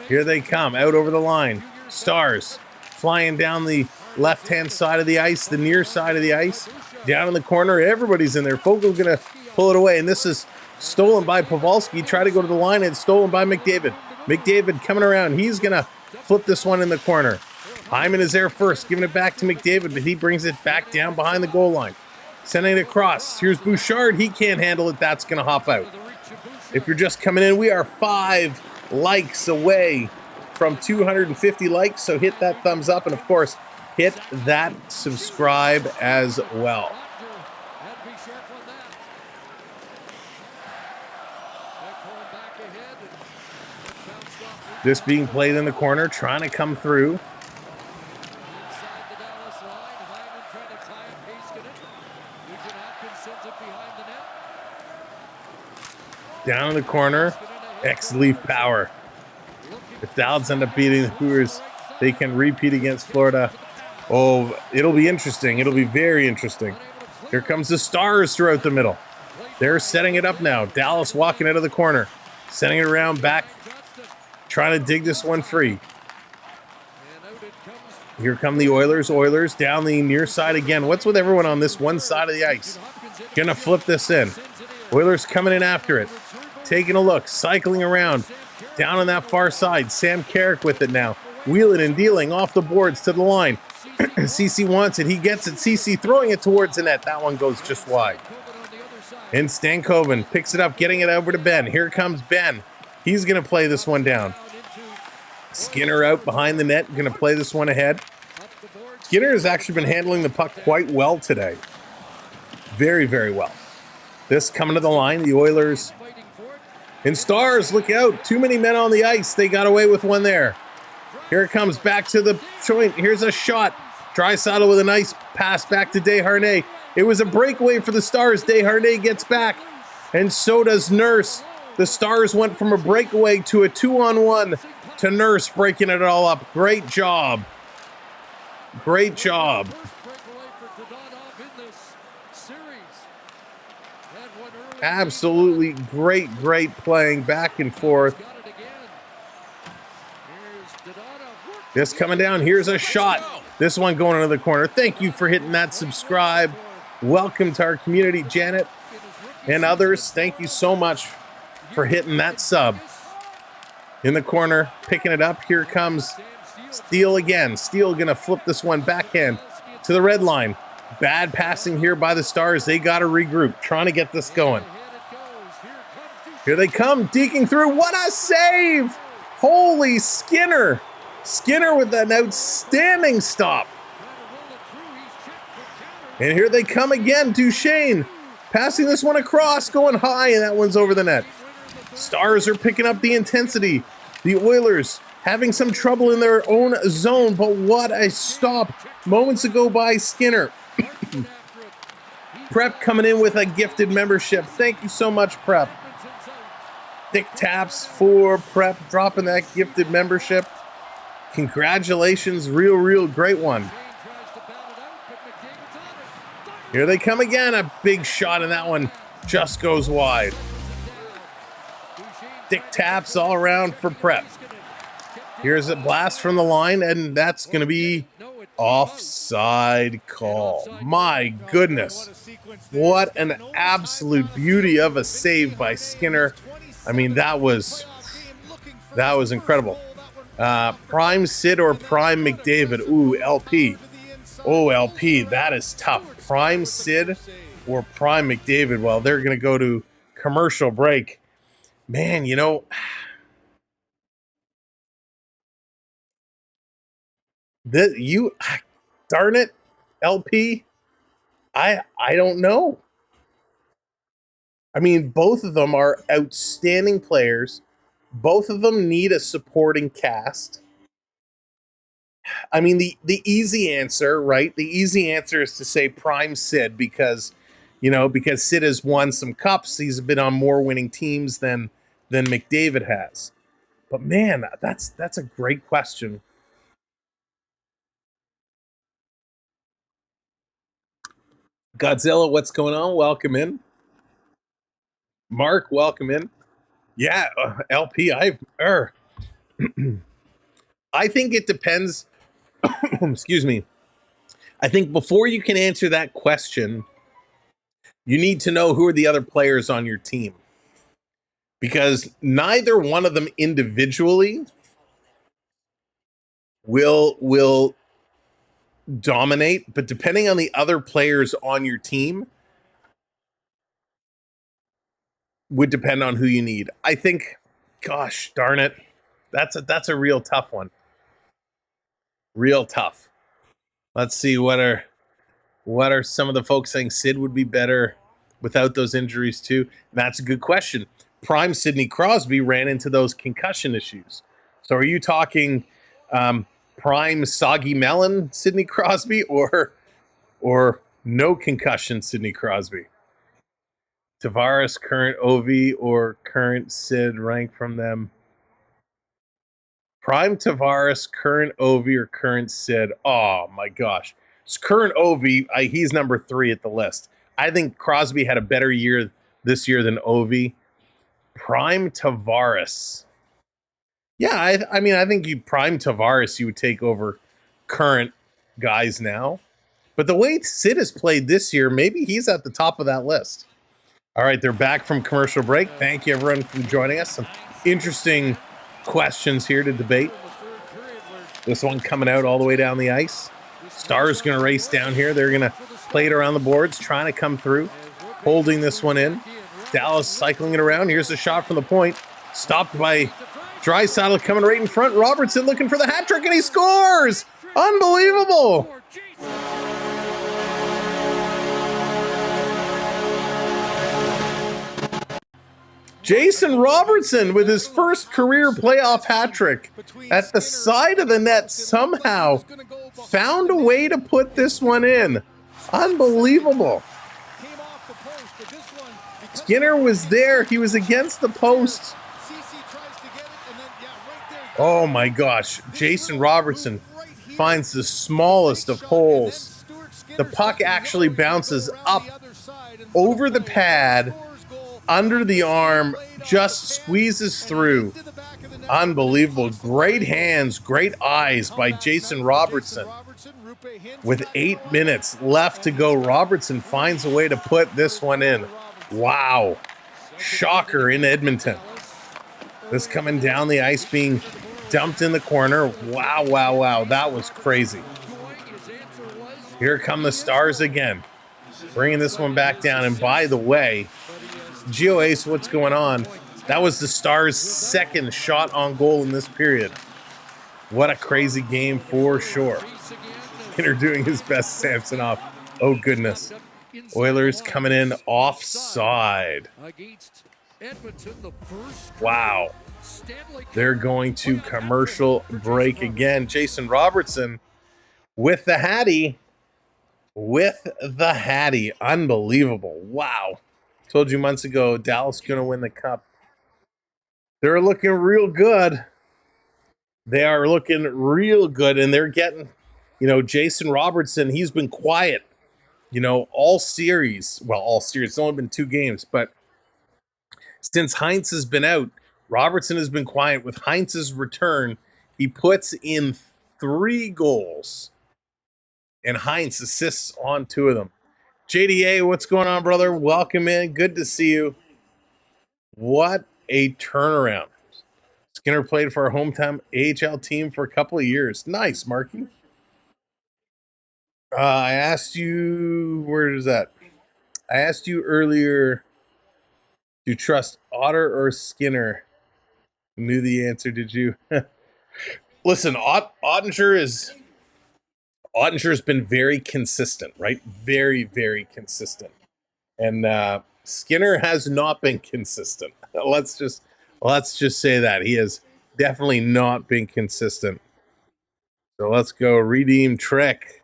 Here they come, out over the line. Stars flying down the left-hand side of the ice, the near side of the ice. Down in the corner, everybody's in there. Fogel's going to pull it away, and this is stolen by Pavelski. Try to go to the line, and stolen by McDavid. McDavid coming around. He's going to flip this one in the corner. Hyman is there first, giving it back to McDavid, but he brings it back down behind the goal line. Sending it across. Here's Bouchard. He can't handle it. That's going to hop out. If you're just coming in, we are 5 likes away from 250 likes, so hit that thumbs up, and of course, hit that subscribe as well. This being played in the corner, trying to come through. Down in the corner, X-Leaf power. If Dallas end up beating the Hoosiers, they can repeat against Florida. Oh, it'll be interesting. It'll be very interesting. Here comes the Stars throughout the middle. They're setting it up now. Dallas walking out of the corner, sending it around back, trying to dig this one free. Here come the Oilers. Oilers down the near side again. What's with everyone on this one side of the ice? Gonna flip this in. Oilers coming in after it. Taking a look, cycling around. Down on that far side. Sam Carrick with it now. Wheeling and dealing off the boards to the line. CC wants it. He gets it. CC throwing it towards the net. That one goes just wide. And Stankoven picks it up, getting it over to Ben. Here comes Ben. He's going to play this one down. Skinner out behind the net. Going to play this one ahead. Skinner has actually been handling the puck quite well today. Very, very well. This coming to the line. The Oilers and Stars, look out. Too many men on the ice. They got away with one there. Here it comes back to the joint. Here's a shot. Draisaitl with a nice pass back to Desharnais. It was a breakaway for the Stars. Desharnais gets back, and so does Nurse. The Stars went from a breakaway to a 2-on-1 to Nurse breaking it all up. Great job. Great job. Absolutely great playing back and forth. This coming down. Here's a shot. This one going into the corner. Thank you for hitting that subscribe. Welcome to our community, Janet and others. Thank you so much for hitting that sub. In the corner, picking it up. Here comes Steele again. Steele going to flip this one backhand to the red line. Bad passing here by the Stars. They got to regroup, trying to get this going. Here they come, deking through. What a save! Holy Skinner. Skinner with an outstanding stop. And here they come again, Duchesne. Passing this one across, going high, and that one's over the net. Stars are picking up the intensity. The Oilers having some trouble in their own zone, but what a stop moments ago by Skinner. Prep coming in with a gifted membership. Thank you so much, Prep. Thick taps for Prep, dropping that gifted membership. Congratulations, real great one. Here they come again, a big shot, and that one just goes wide. Thick taps all around for Prep. Here's a blast from the line, and that's going to be offside call. My goodness. What an absolute beauty of a save by Skinner. I mean, that was incredible. Prime Sid or Prime McDavid? Ooh, LP. Oh, LP, that is tough. Prime Sid or Prime McDavid? Well, they're going to go to commercial break. Man, you know, darn it, LP, I don't know. I mean, both of them are outstanding players. Both of them need a supporting cast. I mean, the easy answer, right? The easy answer is to say Prime Sid because Sid has won some cups. He's been on more winning teams than McDavid has. But man, that's a great question. Godzilla, what's going on? Welcome in. Mark, welcome in. Yeah, LP, I think it depends. Excuse me. I think before you can answer that question, you need to know who are the other players on your team. Because neither one of them individually will dominate, but depending on the other players on your team would depend on who you need. I think, gosh darn it, that's a real tough one. Real tough. Let's see, what are some of the folks saying Sid would be better without those injuries too? And that's a good question. Prime Sidney Crosby ran into those concussion issues. So are you talking prime soggy melon Sidney Crosby or no concussion Sidney Crosby? Tavares, current Ovi, or current Sid, rank from them. Prime Tavares, current Ovi, or current Sid. Oh my gosh. It's current Ovi, he's number 3 at the list. I think Crosby had a better year this year than Ovi. Prime Tavares. Yeah, I mean, I think you prime Tavares, you would take over current guys now. But the way Sid has played this year, maybe he's at the top of that list. All right, they're back from commercial break. Thank you, everyone, for joining us. Some interesting questions here to debate. This one coming out all the way down the ice. Stars going to race down here. They're going to play it around the boards, trying to come through, holding this one in. Dallas cycling it around. Here's a shot from the point. Stopped by Draisaitl coming right in front. Robertson looking for the hat trick, and he scores! Unbelievable! Jason Robertson with his first career playoff hat trick at the side of the net somehow found a way to put this one in. Unbelievable. Skinner was there. He was against the post. Oh my gosh. Jason Robertson finds the smallest of holes. The puck actually bounces up over the pad, under the arm, just squeezes through. Unbelievable. Great hands, great eyes by Jason Robertson. With 8 minutes left to go, Robertson finds a way to put this one in. Wow. Shocker in Edmonton. This coming down the ice, being dumped in the corner. Wow, wow, wow. That was crazy. Here come the Stars again, bringing this one back down. And by the way, Geo Ace, what's going on? That was the Stars' second shot on goal in this period. What a crazy game for sure. Skinner doing his best, Samsonov. Oh, goodness. Oilers coming in offside. Wow. They're going to commercial break again. Jason Robertson with the Hattie. With the Hattie. Unbelievable. Wow. Told you months ago, Dallas going to win the cup. They're looking real good. They are looking real good, and they're getting, Jason Robertson, he's been quiet, all series. Well, all series. It's only been 2 games, but since Heinz has been out, Robertson has been quiet. With Heinz's return, he puts in 3 goals, and Heinz assists on 2 of them. JDA, what's going on, brother? Welcome in. Good to see you. What a turnaround. Skinner played for our hometown AHL team for a couple of years. Nice, Marky. I asked you, where is that? I asked you earlier, do you trust Otter or Skinner? Knew the answer, did you? Listen, Ottinger's been very consistent, right? Very, very consistent. And Skinner has not been consistent. Let's just say that. He has definitely not been consistent. So let's go redeem trick.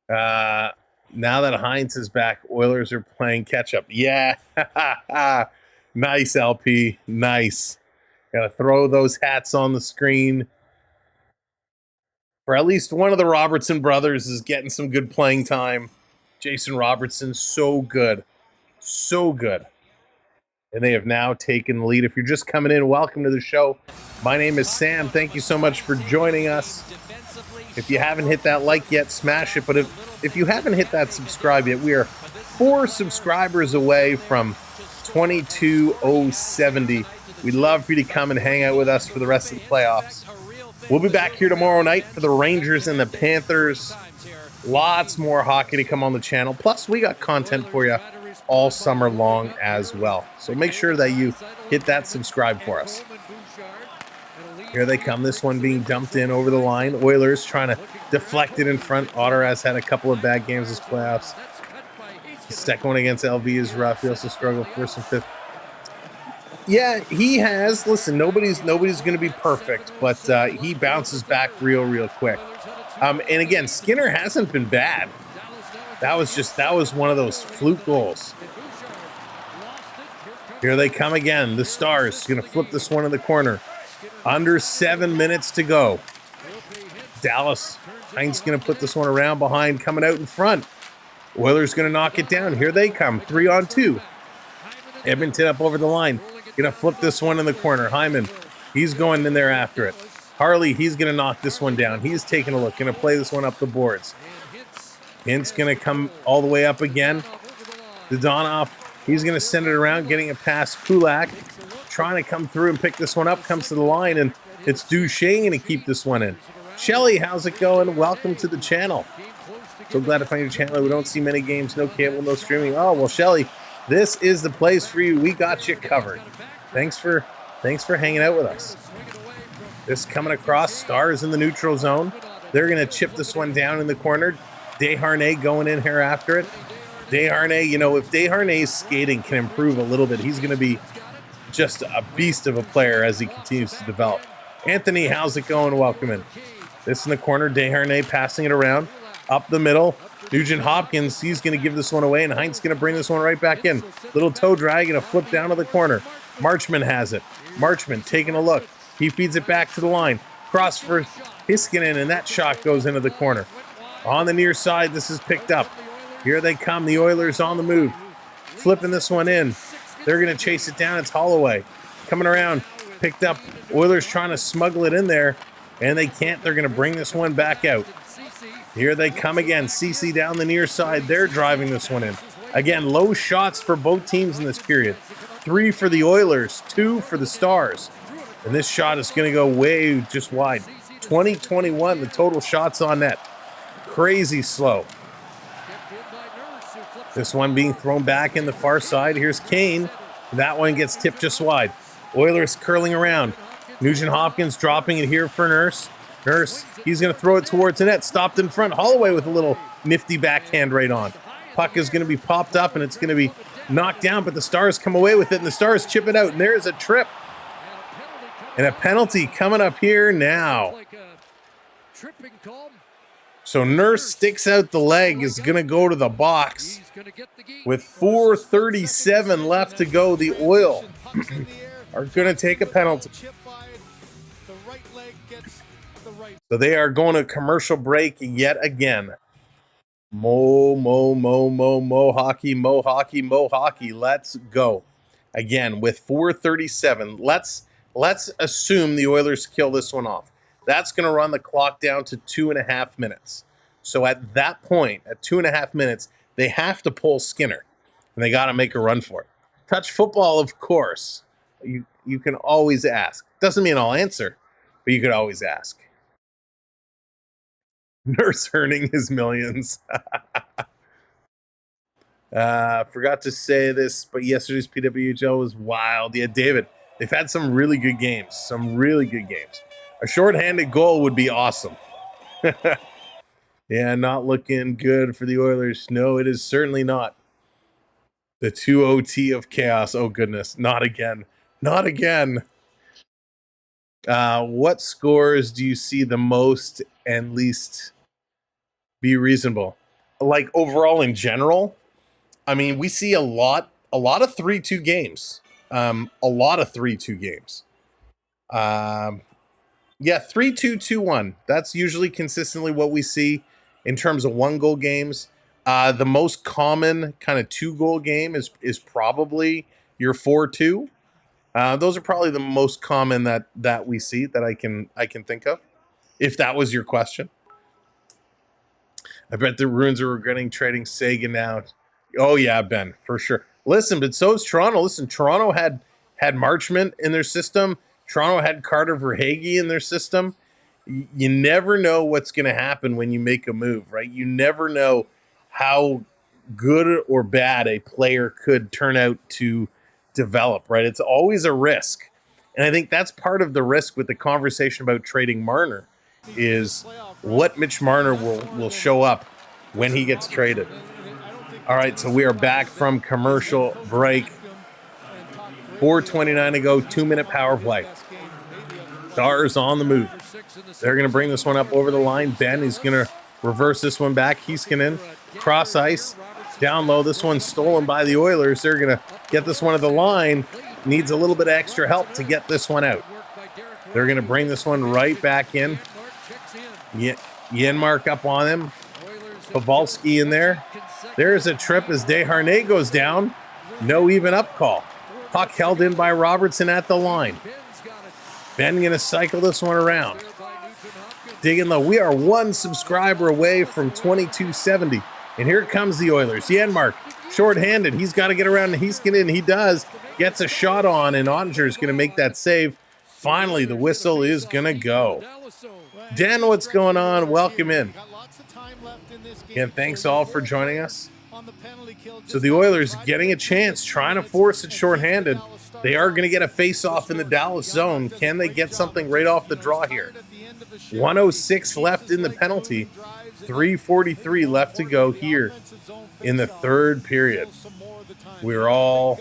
Now that Heinz is back, Oilers are playing catch up. Yeah. Nice, LP. Nice. Gotta throw those hats on the screen. For at least one of the Robertson brothers is getting some good playing time. Jason Robertson, so good. So good. And they have now taken the lead. If you're just coming in, welcome to the show. My name is Sam. Thank you so much for joining us. If you haven't hit that like yet, smash it. But if you haven't hit that subscribe yet, we are 4 subscribers away from 22,070. We'd love for you to come and hang out with us for the rest of the playoffs. We'll be back here tomorrow night for the Rangers and the Panthers. Lots more hockey to come on the channel. Plus, we got content for you all summer long as well. So make sure that you hit that subscribe for us. Here they come. This one being dumped in over the line. Oilers trying to deflect it in front. Otter has had a couple of bad games this playoffs. The second one against LV is rough. He also struggled 1st and 5th. Yeah, he has. Listen, nobody's going to be perfect, but he bounces back real quick. And again, Skinner hasn't been bad. That was one of those fluke goals. Here they come again. The Stars going to flip this one in the corner. Under 7 minutes to go. Dallas, Heinz going to put this one around behind, coming out in front. Oilers going to knock it down. Here they come, 3-on-2. Edmonton up over the line. Going to flip this one in the corner. Hyman, he's going in there after it. Harley, he's going to knock this one down. He's taking a look. Going to play this one up the boards. Hint's going to come all the way up again. Dodonoff, he's going to send it around, getting it past Kulak. Trying to come through and pick this one up. Comes to the line, and it's Duchesne going to keep this one in. Shelly, how's it going? Welcome to the channel. So glad to find your channel. We don't see many games, no cable, no streaming. Oh, well, Shelly, this is the place for you. We got you covered. Thanks for hanging out with us. This coming across, Stars in the neutral zone. They're going to chip this one down in the corner. Desharnais going in here after it. Desharnais, if Desharnais' skating can improve a little bit, he's going to be just a beast of a player as he continues to develop. Anthony, how's it going? Welcome in. This in the corner, Desharnais passing it around. Up the middle, Nugent Hopkins, he's going to give this one away, and Heinz going to bring this one right back in. Little toe drag and a flip down to the corner. Marchman has it. Marchman taking a look. He feeds it back to the line. Cross for Heiskanen, and that shot goes into the corner. On the near side, this is picked up. Here they come, the Oilers on the move. Flipping this one in. They're going to chase it down. It's Holloway. Coming around, picked up. Oilers trying to smuggle it in there, and they can't. They're going to bring this one back out. Here they come again. CC down the near side. They're driving this one in. Again, low shots for both teams in this period. 3 for the Oilers, 2 for the Stars. And this shot is going to go way just wide. 20-21, the total shots on net. Crazy slow. This one being thrown back in the far side. Here's Kane. That one gets tipped just wide. Oilers curling around. Nugent-Hopkins dropping it here for Nurse. Nurse, he's going to throw it towards the net. Stopped in front. Holloway with a little nifty backhand right on. Puck is going to be popped up, and it's going to be knocked down, but the Stars come away with it, and the Stars chip it out, and there's a trip. And a penalty coming up here now. So Nurse sticks out the leg, is going to go to the box. With 4:37 left to go, the Oil are going to take a penalty. So they are going to commercial break yet again. Mo hockey, mo hockey, mo hockey. Let's go. Again, with 4:37. Let's assume the Oilers kill this one off. That's going to run the clock down to 2.5 minutes. So at that point, at 2.5 minutes, they have to pull Skinner, and they got to make a run for it. Touch football, of course. You can always ask. Doesn't mean I'll answer, but you could always ask. Nurse earning his millions. Forgot to say this, but yesterday's PWHL was wild. Yeah, David, they've had some really good games. A shorthanded goal would be awesome. Yeah, not looking good for the Oilers. No, it is certainly not. The 2 OT of chaos. Oh, goodness. Not again. Not again. What scores do you see the most and least be reasonable? Like overall in general, I mean, we see a lot of 3-2 games. Yeah, 3-2, 2-1. That's usually consistently what we see in terms of 1-goal games. The most common kind of 2-goal game is probably your 4-2. Those are probably the most common that we see that I can think of, if that was your question. I bet the Bruins are regretting trading Sagan now. Oh, yeah, Ben, for sure. Listen, but so is Toronto. Listen, Toronto had Marchment in their system. Toronto had Carter Verhaeghe in their system. You never know what's going to happen when you make a move, right? You never know how good or bad a player could turn out to develop, right? It's always a risk. And I think that's part of the risk with the conversation about trading Marner is what Mitch Marner will show up when he gets traded. All right, so we are back from commercial break. 4:29 to go, 2-minute power play. Stars on the move. They're going to bring this one up over the line. Ben is going to reverse this one back. Heiskanen, cross ice, down low. This one's stolen by the Oilers. They're going to get this one at the line. Needs a little bit of extra help to get this one out. They're going to bring this one right back in. Janmark up on him. Pavelski in there. There's a trip as Desharnais goes down. No even up call. Puck held in by Robertson at the line. Ben going to cycle this one around. Digging low. We are one subscriber away from 2270. And here comes the Oilers. Janmark, shorthanded. He's got to get around to Heiskanen. He does. Gets a shot on, and Ottinger is going to make that save. Finally, the whistle is going to go. Dan, what's going on? Welcome in. Again, thanks all for joining us. So the Oilers getting a chance, trying to force it shorthanded. They are going to get a face-off in the Dallas zone. Can they get something right off the draw here? 1:06 left in the penalty. 3:43 left to go here in the third period. We're all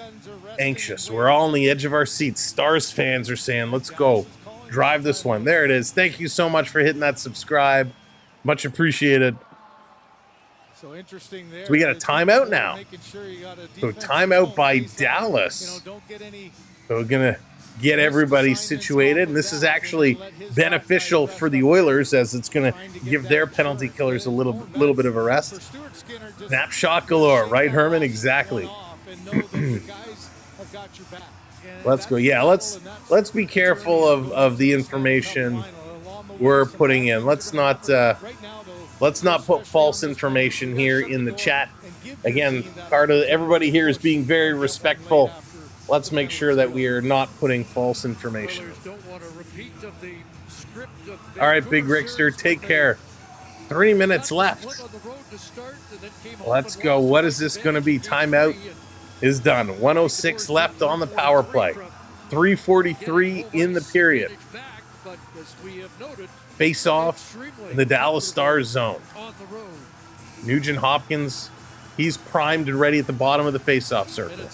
anxious. We're all on the edge of our seats. Stars fans are saying, let's go. Drive this one. There it is. Thank you so much for hitting that subscribe. Much appreciated. So interesting there. So we got a timeout now. So timeout by Dallas. So we're going to get everybody situated. And this is actually beneficial for the Oilers as it's going to give their penalty killers a little bit of a rest. Snapshot galore, right, Herman? Exactly. Let's go. Yeah, let's be careful of the information we're putting in. Let's not put false information here in the chat. Again, everybody here is being very respectful. Let's make sure that we are not putting false information. All right, Big Rickster, take care. 3 minutes left. Let's go. What is this going to be? Timeout is done. 106 left on the power play. 3:43 in the period. Face off in the Dallas Stars zone. Nugent Hopkins, he's primed and ready at the bottom of the face-off circle.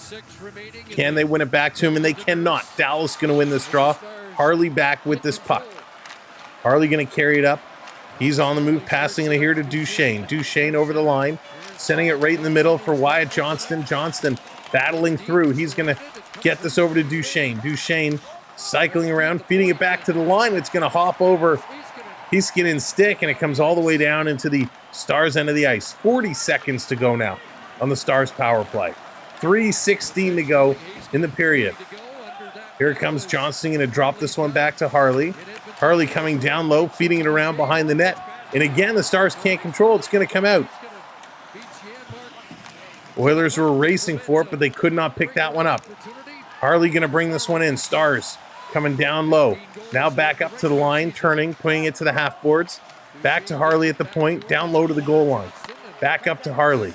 Can they win it back to him? And they cannot. Dallas going to win this draw. Harley back with this puck. Harley going to carry it up. He's on the move, passing it here to Duchesne. Duchesne over the line, sending it right in the middle for Wyatt Johnston. Johnston battling through. He's going to get this over to Duchesne. Duchesne cycling around, feeding it back to the line. It's going to hop over Heiskanen stick, and it comes all the way down into the Stars end of the ice. 40 seconds to go now on the Stars power play. 3:16 to go in the period. Here comes Johnston, going to drop this one back to Harley. Harley coming down low, feeding it around behind the net. And again, the Stars can't control it. It's going to come out. Oilers were racing for it, but they could not pick that one up. Harley going to bring this one in. Stars coming down low. Now back up to the line, turning, putting it to the half boards. Back to Harley at the point, down low to the goal line. Back up to Harley.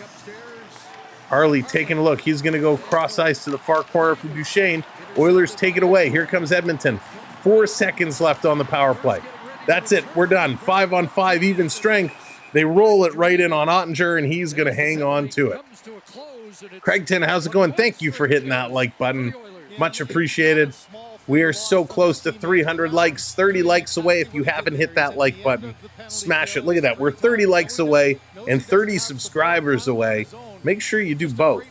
Harley taking a look. He's going to go cross ice to the far corner for Duchesne. Oilers take it away. Here comes Edmonton. 4 seconds left on the power play. That's it. We're done. 5-on-5, even strength. They roll it right in on Ottinger, and he's going to hang on to it. Craigton, how's it going? Thank you for hitting that like button. Much appreciated. We are so close to 300 likes, 30 likes away. If you haven't hit that like button, smash it. Look at that. We're 30 likes away and 30 subscribers away. Make sure you do both.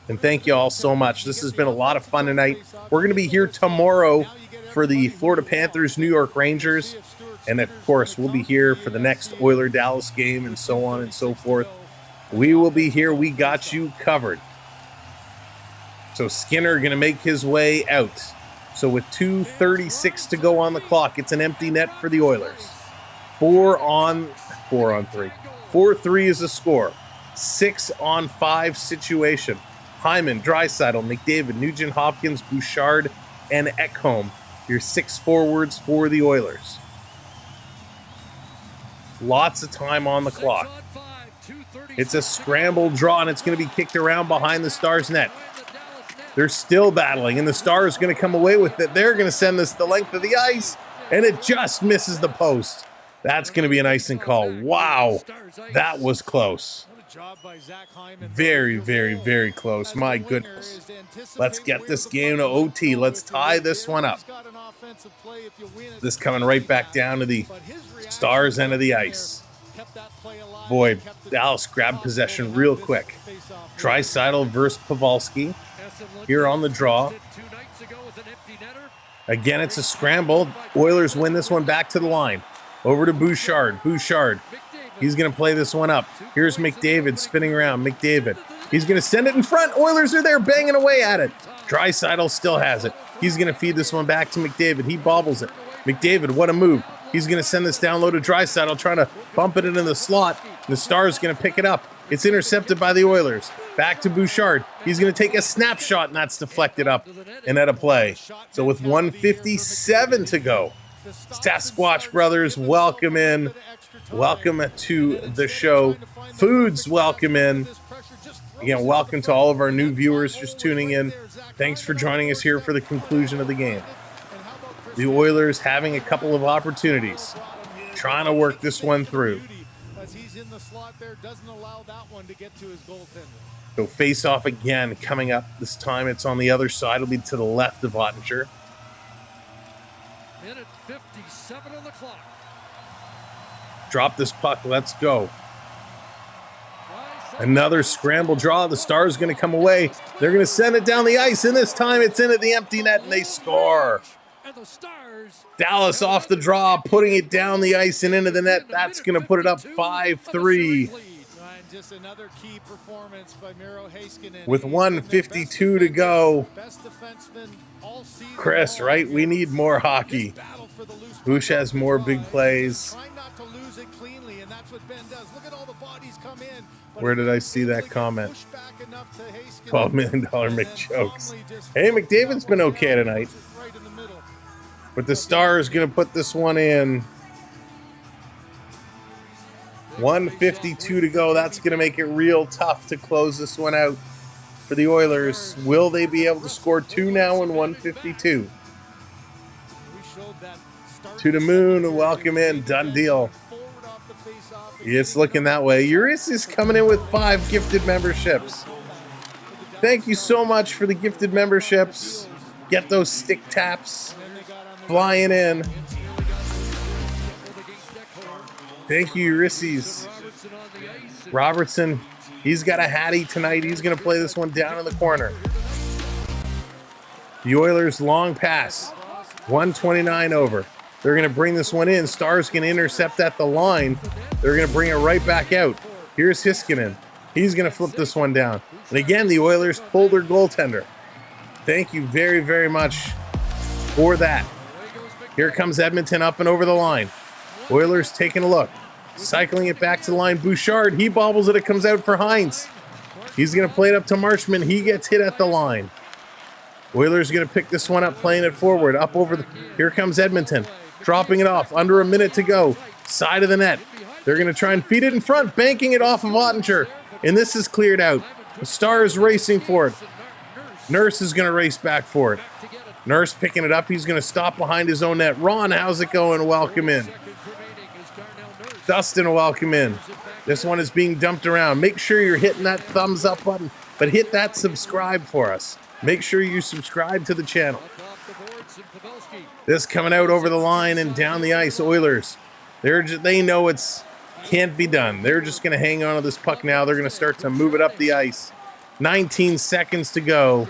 And thank you all so much. This has been a lot of fun tonight. We're going to be here tomorrow for the Florida Panthers, New York Rangers. And of course, we'll be here for the next Oiler-Dallas game and so on and so forth. We will be here. We got you covered. So Skinner going to make his way out. So with 2:36 to go on the clock, it's an empty net for the Oilers. 4-on-3. 4-3 is the score. 6-on-5 situation. Hyman, Draisaitl, McDavid, Nugent Hopkins, Bouchard, and Ecamm. Your 6 forwards for the Oilers. Lots of time on the clock. It's a scramble draw, and it's going to be kicked around behind the Stars net. They're still battling, and the Stars are going to come away with it. They're going to send this the length of the ice, and it just misses the post. That's going to be an icing call. Wow, that was close. Very, very, very close. My goodness. Let's get this game to OT. Let's tie this one up. This coming right back down to the Stars end of the ice. Boy, Dallas grabbed possession real quick. Draisaitl versus Pavelski. Here on the draw. Again, it's a scramble. Oilers win this one back to the line. Over to Bouchard. Bouchard. He's going to play this one up. Here's McDavid spinning around. McDavid. He's going to send it in front. Oilers are there banging away at it. Draisaitl still has it. He's going to feed this one back to McDavid. He bobbles it. McDavid, what a move. He's going to send this down low to Draisaitl, trying to bump it into the slot. The Stars going to pick it up. It's intercepted by the Oilers. Back to Bouchard. He's going to take a snapshot, and that's deflected up and out of play. So with 1:57 to go, Sasquatch Brothers, welcome in. Welcome to the show. Foods, welcome in. Again, welcome to all of our new viewers just tuning in. Thanks for joining us here for the conclusion of the game. The Oilers having a couple of opportunities, trying to work this one through. So face off again coming up. This time it's on the other side. It'll be to the left of Ottinger. Minute 57 on the clock. Drop this puck. Let's go. Another scramble draw. The Stars going to come away. They're going to send it down the ice, and this time it's in at the empty net, and they score. Dallas off the draw, putting it down the ice and into the net. That's going to put it up 5-3. Just another key performance by Miro Heiskanen. With 1:52 to go. Chris, right? We need more hockey. Bush has more big plays. Where did I see that comment? $12 million McJokes. Hey, McDavid's been okay tonight. But the Stars going to put this one in. 1:52 to go. That's going to make it real tough to close this one out. for the Oilers. Will they be able to score 2 now in 152? To the moon and welcome in. Done deal. It's looking that way. Uris is coming in with 5 gifted memberships. Thank you so much for the gifted memberships. Get those stick taps flying in. Thank you, Ulysses. Robertson, he's got a hattie tonight. He's going to play this one down in the corner. The Oilers long pass. 129 over. They're going to bring this one in. Star's going to intercept at the line. They're going to bring it right back out. Here's Heiskanen. He's going to flip this one down. And again, the Oilers pull their goaltender. Thank you very, very much for that. Here comes Edmonton up and over the line. Oilers taking a look. Cycling it back to the line. Bouchard, he bobbles it. It comes out for Hines. He's going to play it up to Marchman. He gets hit at the line. Oilers going to pick this one up, playing it forward. Up over the... Here comes Edmonton. Dropping it off. Under a minute to go. Side of the net. They're going to try and feed it in front. Banking it off of Ottinger. And this is cleared out. The Star is racing for it. Nurse is going to race back for it. Nurse picking it up. He's going to stop behind his own net. Ron, how's it going? Welcome in. Dustin, welcome in. This one is being dumped around. Make sure you're hitting that thumbs up button, but hit that subscribe for us. Make sure you subscribe to the channel. This coming out over the line and down the ice. Oilers, they know it's can't be done. They're just going to hang on to this puck now. They're going to start to move it up the ice. 19 seconds to go.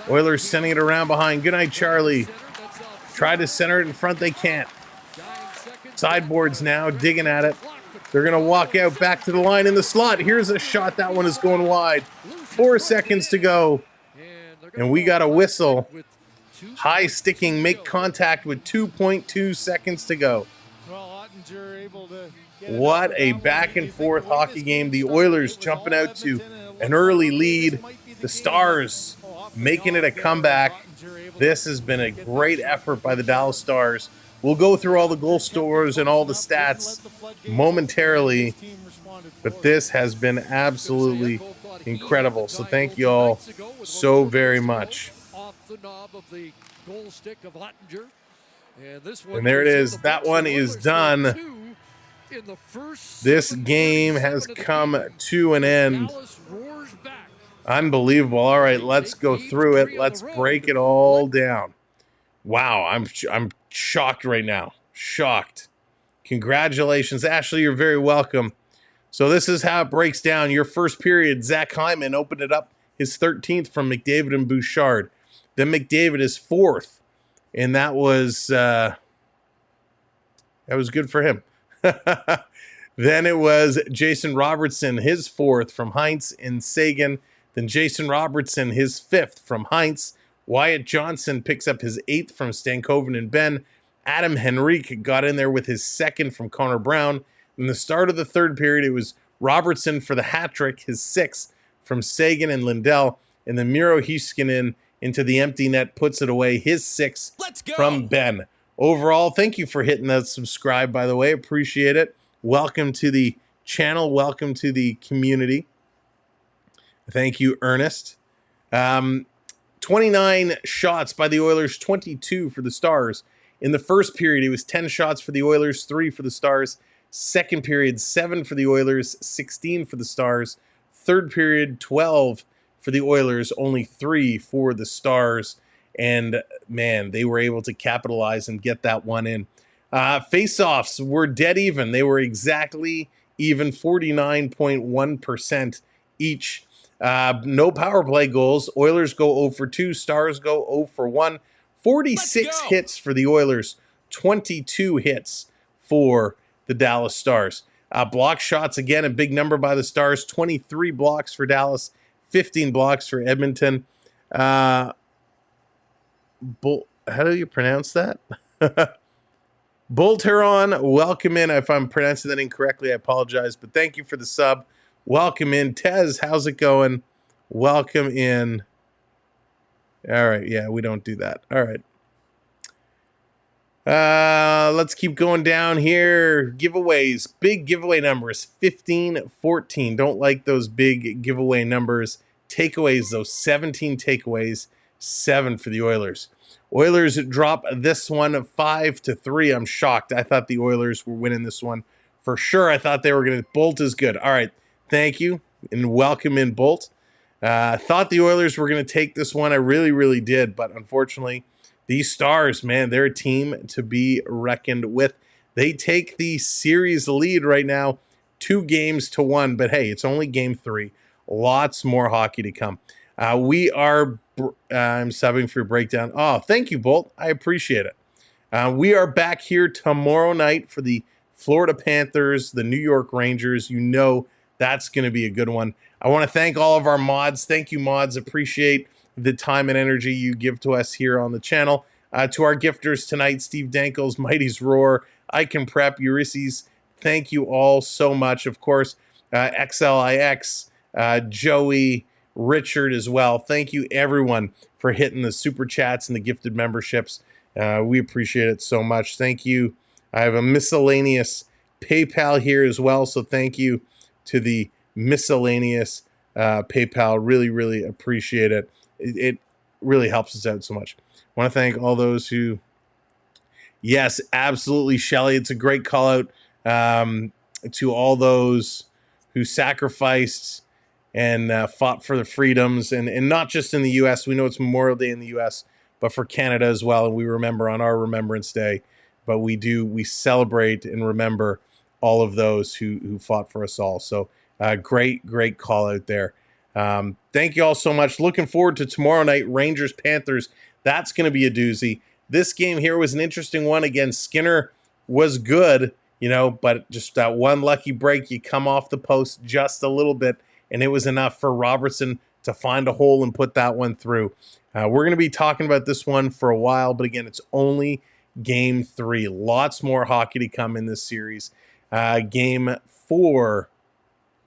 Oilers sending it around behind. Good night, Charlie. Try to center it in front. They can't. Sideboards now, digging at it. They're going to walk out back to the line in the slot. Here's a shot. That one is going wide. 4 seconds to go. And we got a whistle. High sticking, make contact with 2.2 seconds to go. What a back and forth hockey game. The Oilers jumping out to an early lead. The Stars making it a comeback. This has been a great effort by the Dallas Stars. We'll go through all the goal scorers and all the stats momentarily, but this has been absolutely incredible. So thank you all so very much. And there it is. That one is done. This game has come to an end. Unbelievable. All right, let's go through it. Let's break it all down. Wow, I'm shocked right now. Shocked. Congratulations. Ashley, you're very welcome. So this is how it breaks down. Your first period, Zach Hyman opened it up, his 13th from McDavid and Bouchard. Then McDavid is 4th, and that was good for him. Then it was Jason Robertson, his 4th from Heinz and Sagan. Then Jason Robertson, his 5th from Heinz. Wyatt Johnson picks up his 8th from Stankoven and Ben. Adam Henrique got in there with his 2nd from Connor Brown. In the start of the third period, it was Robertson for the hat trick, his 6th from Sagan and Lindell. And then Miro Heiskanen into the empty net puts it away, his 6th from Ben. Overall, thank you for hitting that subscribe, by the way. Appreciate it. Welcome to the channel. Welcome to the community. Thank you, Ernest. 29 shots by the Oilers, 22 for the Stars. In the first period, it was 10 shots for the Oilers, 3 for the Stars. Second period, 7 for the Oilers, 16 for the Stars. Third period, 12 for the Oilers, only 3 for the Stars. And, man, they were able to capitalize and get that one in. Face-offs were dead even. They were exactly even, 49.1% each. No power play goals. Oilers go 0 for 2. Stars go 0 for 1. 46 hits for the Oilers. 22 hits for the Dallas Stars. Block shots, again, a big number by the Stars. 23 blocks for Dallas. 15 blocks for Edmonton. How do you pronounce that? Bolteron, welcome in. If I'm pronouncing that incorrectly, I apologize, but thank you for the sub. Welcome in. Tez, how's it going? Welcome in. All right, yeah, we don't do that. All right. Let's keep going down here. Giveaways. Big giveaway numbers, 15-14. Don't like those big giveaway numbers. Takeaways, though, 17 takeaways, 7 for the Oilers. Oilers drop this one 5-3. I'm shocked. I thought the Oilers were winning this one for sure. I thought they were going to. Bolt is good. All right. Thank you and welcome in, Bolt. Thought the Oilers were going to take this one. I really, really did. But unfortunately, these Stars, man, they're a team to be reckoned with. They take the series lead right now, 2-1. But hey, it's only game 3. Lots more hockey to come. We are. I'm subbing for your breakdown. Oh, thank you, Bolt. I appreciate it. We are back here tomorrow night for the Florida Panthers, the New York Rangers. You know that's going to be a good one. I want to thank all of our mods. Thank you, mods. Appreciate the time and energy you give to us here on the channel. To our gifters tonight, Steve Dankles, Mighty's Roar, Ecamm Prep, Ulysses. Thank you all so much. Of course, XLIX, Joey, Richard as well. Thank you, everyone, for hitting the super chats and the gifted memberships. We appreciate it so much. Thank you. I have a miscellaneous PayPal here as well, so thank you to the miscellaneous PayPal. Really, really appreciate it. It really helps us out so much. I want to thank all those who, yes, absolutely, Shelly. It's a great call out to all those who sacrificed and fought for the freedoms, and not just in the U.S. We know it's Memorial Day in the U.S., but for Canada as well, and we remember on our Remembrance Day. But we celebrate and remember all of those who fought for us all. So great call out there. Thank you all so much. Looking forward to tomorrow night, Rangers-Panthers. That's going to be a doozy. This game here was an interesting one. Again, Skinner was good, but just that one lucky break, you come off the post just a little bit, and it was enough for Robertson to find a hole and put that one through. We're going to be talking about this one for a while, but again, it's only game 3. Lots more hockey to come in this series. Game 4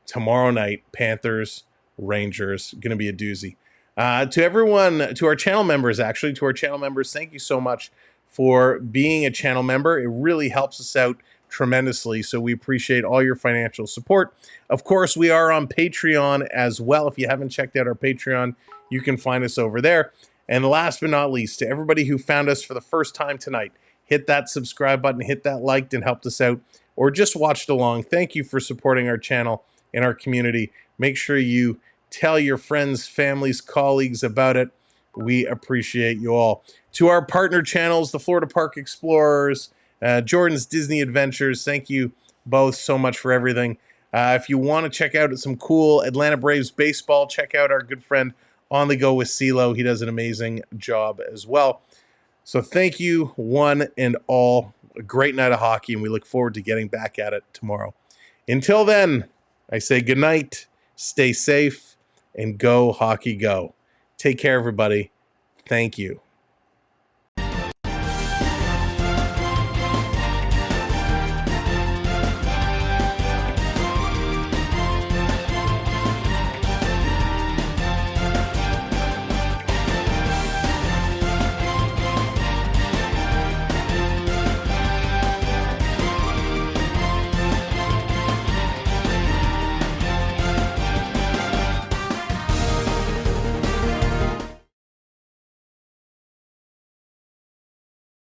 tomorrow night, Panthers, Rangers, going to be a doozy. To everyone, to our channel members, thank you so much for being a channel member. It really helps us out tremendously, so we appreciate all your financial support. Of course, we are on Patreon as well. If you haven't checked out our Patreon, you can find us over there. And last but not least, to everybody who found us for the first time tonight, hit that subscribe button, hit that like, and helped us out, or just watched along. Thank you for supporting our channel and our community. Make sure you tell your friends, families, colleagues about it. We appreciate you all. To our partner channels, the Florida Park Explorers, Jordan's Disney Adventures, thank you both so much for everything. If you want to check out some cool Atlanta Braves baseball, check out our good friend On the Go with CeeLo. He does an amazing job as well. So thank you, one and all. A great night of hockey, and we look forward to getting back at it tomorrow. Until then, I say good night, stay safe, and go hockey go. Take care, everybody. Thank you.